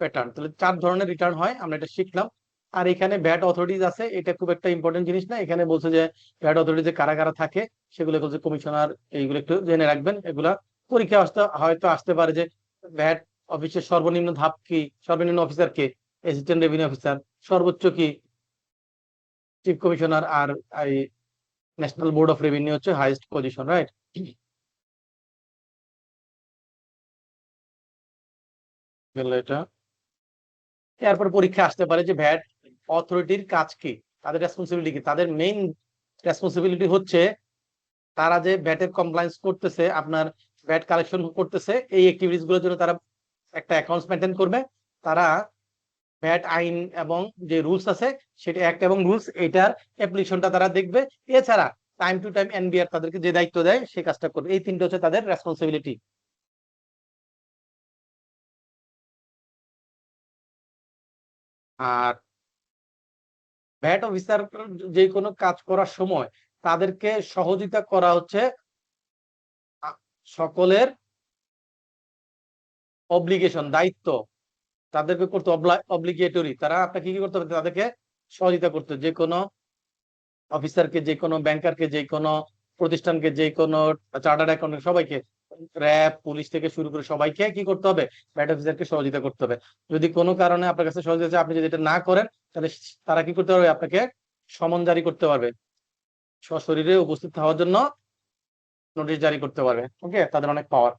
A: প্যাটার্ন। তাহলে 4 ধরনের রিটার্ন হয়, আমরা এটা শিখলাম। আর এখানে ভ্যাট অথরিটিজ আছে, এটা খুব একটা ইম্পর্টেন্ট জিনিস না। এখানে বলছে যে ভ্যাট অথরিটিজে কারা কারা থাকে, সেগুলো বলছে কমিশনার, এইগুলো একটু জেনে রাখবেন। এগুলা পরীক্ষা হয়তো আসতে পারে যে ভ্যাট অফিসের সর্বনিম্ন ধাপ কি, সর্বনিম্ন অফিসার কে, অ্যাসিস্ট্যান্ট রেভিনিউ অফিসার, সর্বোচ্চ কি চিফ কমিশনার, আর এই ন্যাশনাল বোর্ড অফ রেভিনিউ হচ্ছে হাইয়েস্ট পজিশন, রাইট? এটা এরপর পরীক্ষা আসতে পারে যে ভ্যাট অথরিটির কাজ কি, তাদের রেসপন্সিবিলিটি কি। তাদের মেইন রেসপন্সিবিলিটি হচ্ছে তারা যে ভ্যাটের কমপ্লায়েন্স করতেছে, আপনার ভ্যাট কালেকশন করতেছে, এই অ্যাক্টিভিটিস গুলোর জন্য তারা একটা অ্যাকাউন্টস মেনটেন করবে। তারা ভ্যাট আইন এবং যে রুলস আছে, সেটা অ্যাক্ট এবং রুলস, এটার অ্যাপ্লিকেশনটা তারা দেখবে। এছাড়া টাইম টু টাইম এনবিআর তাদেরকে যে দায়িত্ব দেয় সেই কাজটা করবে। এই 3টা হচ্ছে তাদের রেসপন্সিবিলিটি। আর ভ্যাট অফিসার যে কোনো কাজ করার সময় তাদেরকে সহযোগিতা করা হচ্ছে সকলের অব্লিগেশন, দায়িত্ব, তাদেরকে করতে অব্লিগেটরি। তারা আপনাকে কি করতে হবে, তাদেরকে সহযোগিতা করতে, যে কোনো অফিসারকে, যে কোনো ব্যাংকারকে, যে কোনো প্রতিষ্ঠানকে, যে কোনো চার্টার্ড অ্যাকাউন্টেন্ট, সবাইকে, র্যাব, পুলিশ থেকে শুরু করে সবাইকে কি করতে হবে, ভ্যাট অফিসারকে সহযোগিতা করতে হবে। যদি কোনো কারণে আপনার কাছে সহযোগিতা চায়, আপনি যদি এটা না করেন, তাহলে তারা কি করতে পারবে, আপনাকে সমন জারি করতে পারবে, সশরীরে উপস্থিত হওয়ার জন্য নোটিশ জারি করতে পারবে। ওকে, তাদের অনেক পাওয়ার।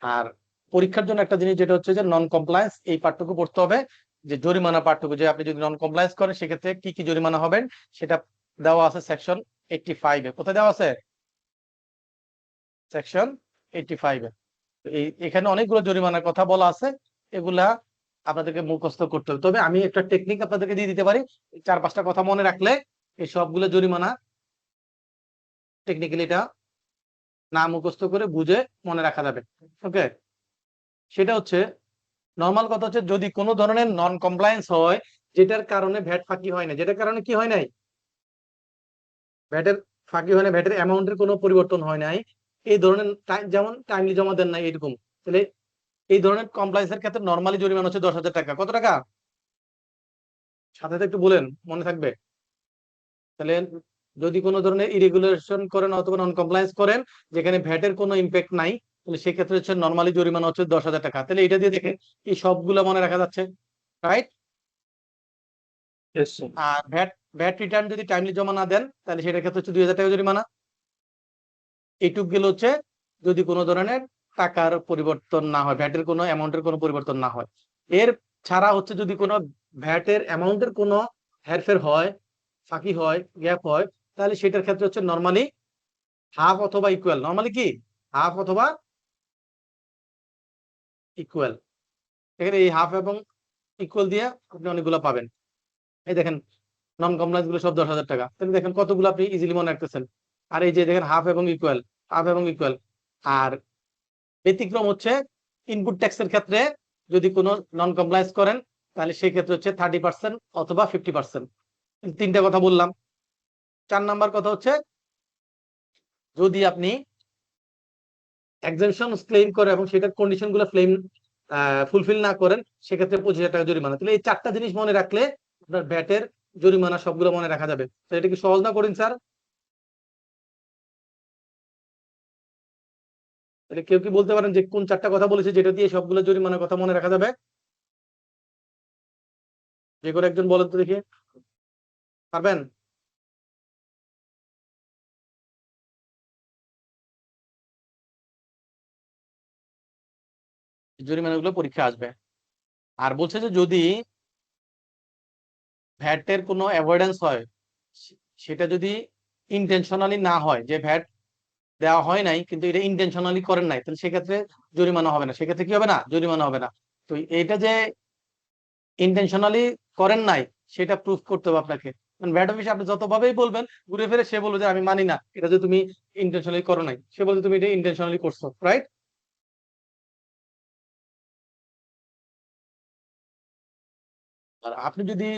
A: আর পরীক্ষার জন্য একটা জিনিস যেটা হচ্ছে যে নন কমপ্লায়েন্স, এই পাঠটুকু পড়তে হবে, যে জরিমানা পাঠটুকু, যে আপনি যদি নন কমপ্লায়েন্স করেন সেক্ষেত্রে কি কি জরিমানা হবেন সেটা দেওয়া আছে সেকশন 85-এ। কোথায় দেওয়া আছে? সেকশন 85-এ। এখানে অনেকগুলো জরিমানার কথা বলা আছে, এগুলা আপনাদেরকে মুখস্থ করতে হবে। তবে আমি একটা টেকনিক আপনাদেরকে দিয়ে দিতে পারি, 4-5টা কথা মনে রাখলে এই সবগুলো জরিমানা টেকনিক্যালি এটা না মুখস্থ করে বুঝে মনে রাখা যাবে। ওকে, সেটা হচ্ছে নর্মাল কথা হচ্ছে, যদি কোনো ধরনের নন কমপ্লায়েন্স হয়, যেটার কারণে ভ্যাট ফাঁকি হয় না, যেটার কারণে কি হয় নাই, ভ্যাটের ফাঁকি হয় না, ভ্যাটের অ্যামাউন্টের কোনো পরিবর্তন হয় নাই, এই ধরনের যেমন টাইমলি জমা দেন নাই এরকম, তাহলে এই ধরনের কমপ্লায়েন্সের ক্ষেত্রে নর্মালি জরিমানা হচ্ছে 10,000 টাকা। কত টাকা? সাথে সাথে একটু বলেন, মনে থাকবে। তাহলে যদি কোনো ধরনের ইরেগুলেশন করেন অথবা নন কমপ্লায়েন্স করেন যেখানে ভ্যাটের কোনো ইম্প্যাক্ট নাই, তাহলে সেক্ষেত্রে হচ্ছে নর্মালি জরিমানা হচ্ছে 10,000 টাকা। তাহলে এটা দিয়ে দেখেন এই সবগুলো মনে রাখা যাচ্ছে, রাইট? আর ভ্যাট রিটার্ন যদি টাইমলি জমা না দেন, তাহলে সেটার ক্ষেত্রে হচ্ছে 2,000 টাকা জরিমানা। এইটুক গেল হচ্ছে যদি কোনো ধরনের টাকার পরিবর্তন না হয়, ভ্যাটের কোনো অ্যামাউন্টের কোনো পরিবর্তন না হয়। এর ছাড়া হচ্ছে যদি কোনো ভ্যাটের অ্যামাউন্টের কোনো হেরফের হয়, ফাঁকি হয়, গ্যাপ হয়, তাহলে সেটার ক্ষেত্রে হচ্ছে নর্মালি হাফ অথবা ইকুয়াল। নর্মালি কি হাফ অথবা ইকুয়াল। এখানে এই হাফ এবং ইকুয়াল দিয়ে আপনি অনেকগুলো পাবেন। এই দেখেন নন কমপ্লায়েন্স গুলো সব 10,000 টাকা। তাহলে দেখেন কতগুলো আপনি ইজিলি মনে রাখতেছেন। আর এই যে দেখেন হাফ এবং ইকুয়াল, হাফ এবং ইকুয়াল। আর ব্যতিক্রম হচ্ছে ইনপুট ট্যাক্সের ক্ষেত্রে যদি কোনো নন কমপ্লায়েন্স করেন, তাহলে সেই ক্ষেত্রে হচ্ছে 30% অথবা 50%। তিনটা কথা বললাম। 4 নাম্বার কথা হচ্ছে, যদি আপনি এক্সামশন ক্লেম করে এবং সেটার কন্ডিশন গুলো ফুলফিল না করেন, সেক্ষেত্রে 25,000 টাকা জরিমানা। তাহলে এই 4টা জিনিস মনে রাখলে আপনার ভ্যাটের জরিমানা সবগুলো মনে রাখা যাবে। তো এটা কি সহজ না কঠিন স্যার? তাহলে কেউ কি বলতে পারেন যে কোন 4টা কথা বলেছে যেটা দিয়ে সবগুলো জরিমানার কথা মনে রাখা যাবে? যে করে একজন বলেন তো দেখি, পারবেন? জরিমানাগুলো পরীক্ষা আসবে। আর বলছে যে যদি ভ্যাটের কোনো অ্যাভয়েডেন্স হয়, সেটা যদি ইন্টেনশনালি না হয়, যে ভ্যাট দেওয়া হয় নাই কিন্তু এটা ইন্টেনশনালি করেন নাই, তাহলে সেক্ষেত্রে জরিমানা হবে না। সেক্ষেত্রে কি হবে না, জরিমানা হবে না। তো এটা যে ইন্টেনশনালি করেন নাই সেটা প্রুফ করতে হবে আপনাকে। ভ্যাট অফিসে আপনি যতভাবেই বলবেন, ঘুরে ফিরে সে বলবে যে আমি মানি না, এটা যে তুমি ইন্টেনশনালি করো নাই। সে বলছে তুমি এটা ইন্টেনশনালি করছো, রাইট? আর আপনি যদি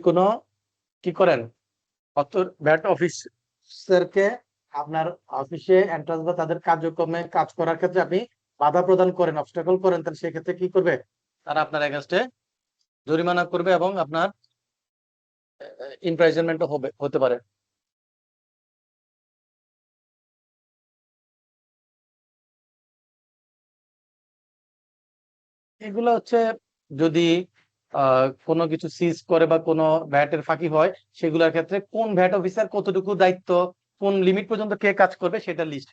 A: কোনো কি করেন, অত ভ্যাট অফিসারকে আপনার অফিসে এন্ট্রান্স বা তাদের কার্যক্রমে কাজ করার ক্ষেত্রে আপনি বাধা প্রদান করেন, অবস্টাকল করেন, তাহলে সেক্ষেত্রে কি করবে, তারা আপনার এগেইনস্টে জরিমানা করবে এবং আপনার ইমপ্রাইজনমেন্ট হতে পারে। এগুলো হচ্ছে যদি কোনো কিছু সিজ করে বা কোনো ভ্যাটের ফাঁকি হয়, সেগুলোর ক্ষেত্রে কোন ভ্যাট অফিসার কতটুকু দায়িত্ব, কোন লিমিট পর্যন্ত কে কাজ করবে সেটা লিস্ট।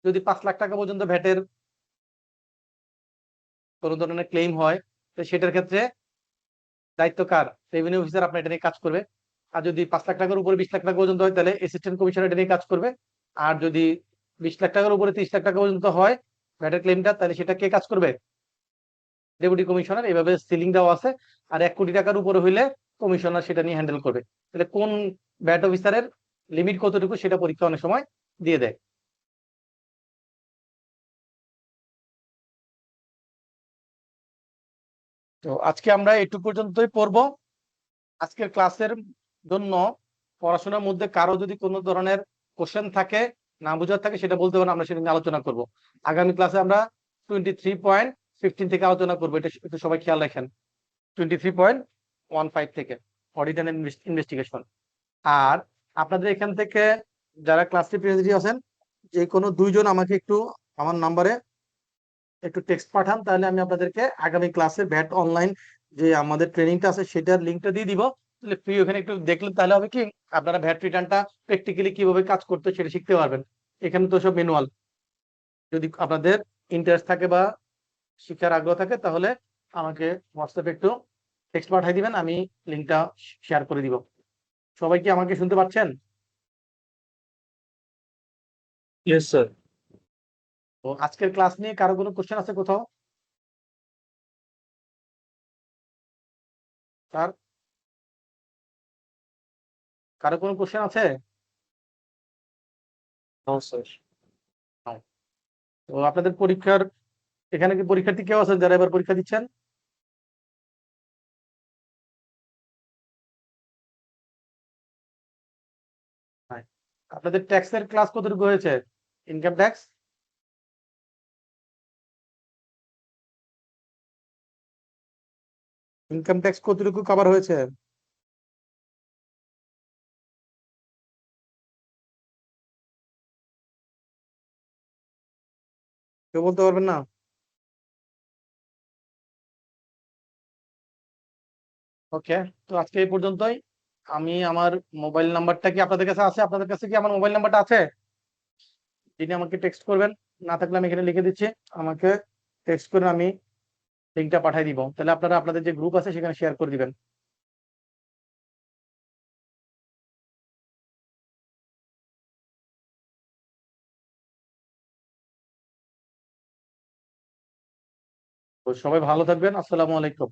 A: যদি 5 লাখ টাকা পর্যন্ত ভ্যাটের কোনো ধরনের ক্লেম হয়, তো সেটার ক্ষেত্রে দায়িত্ব কার, রেভিনিউ অফিসার আপনার এটা নিয়ে কাজ করবে। আর যদি 5 লাখ টাকার উপরে 20 লাখ টাকা পর্যন্ত হয়, তাহলে অ্যাসিস্ট্যান্ট কমিশনার এটা নিয়ে কাজ করবে। আর যদি 20 লাখ টাকার উপরে 30 লাখ টাকা পর্যন্ত হয় ভ্যাটের ক্লেমটা, তাহলে সেটা কে কাজ করবে, ডেপুটি কমিশনার। এভাবে সিলিং দেওয়া আছে। আর 1 কোটি টাকার উপরে হইলে কমিশনার সেটা নিয়ে হ্যান্ডেল করবে। তাহলে কোন ভ্যাট অফিসারের লিমিট কতটুকু সেটা পরীক্ষা অনেক সময় দিয়ে দেয়। তো আজকে আমরা একটু পর্যন্তই পড়বো। আজকের ক্লাসের জন্য পড়াশোনার মধ্যে কারো যদি কোনো ধরনের কোশ্চেন থাকে, না বোঝার থাকে, সেটা বলতে পারেন, আমরা সেটা নিয়ে আলোচনা করব। আগামী ক্লাসে আমরা 23.15 থেকে আলোচনা করবো, এটা একটু সবাই খেয়াল রাখেন। 23.15 থেকে অডিট অ্যান্ড ইনভেস্টিগেশন। আর আপনাদের এখান থেকে যারা ক্লাস রিপ্রেজেন্টেটিভ আছেন, যে কোনো দুইজন আমাকে একটু আমার নাম্বারে একটু টেক্সট পাঠান, তাহলে আমি আপনাদেরকে আগামী ক্লাসে ভ্যাট অনলাইন যে আমাদের ট্রেনিংটা আছে সেটার লিঙ্কটা দিয়ে দিব। তাহলে ফ্রি ওখানে একটু দেখলে তাহলে হবে কি, আপনারা ভ্যাট রিটার্নটা প্র্যাকটিক্যালি কিভাবে কাজ করতে সেটা শিখতে পারবেন। এখানে তো সব ম্যানুয়াল। যদি আপনাদের ইন্টারেস্ট থাকে বা শিক্ষার আগ্রহ থাকে, তাহলে আমাকে হোয়াটসঅ্যাপে একটু টেক্সট পাঠিয়ে দিবেন, আমি লিঙ্কটা শেয়ার করে দিব। সবাই কি আমাকে শুনতে পাচ্ছেন?
E: Yes sir.
A: তো আজকের ক্লাস নিয়ে কারো কোনো কোশ্চেন আছে কোথাও? স্যার, কারো কোনো কোশ্চেন আছে?
E: No sir.
A: তো আপনাদের পরীক্ষার এখানে কি পরীক্ষার্থী কেউ আছেন যারা এবার পরীক্ষা দিচ্ছেন? আপনাদের ট্যাক্সের ক্লাস কতটুকু হয়েছে? ইনকাম ট্যাক্স কতটুকু কভার হয়েছে? কেউ বলতে পারবেন না? ওকে, তো আজকে এই পর্যন্তই। আমি আমার মোবাইল নাম্বারটা কি আপনাদের কাছে আছে? আপনাদের কাছে কি আমার মোবাইল নাম্বারটা আছে? যিনি আমাকে টেক্সট করবেন, না থাকলে আমি এখানে লিখে দিচ্ছি, আমাকে টেক্সট করে আমি লিঙ্কটা পাঠিয়ে দিব, তাহলে আপনারা আপনাদের যে গ্রুপ আছে সেখানে শেয়ার করে দিবেন। তো সবাই ভালো থাকবেন। আসসালামু আলাইকুম।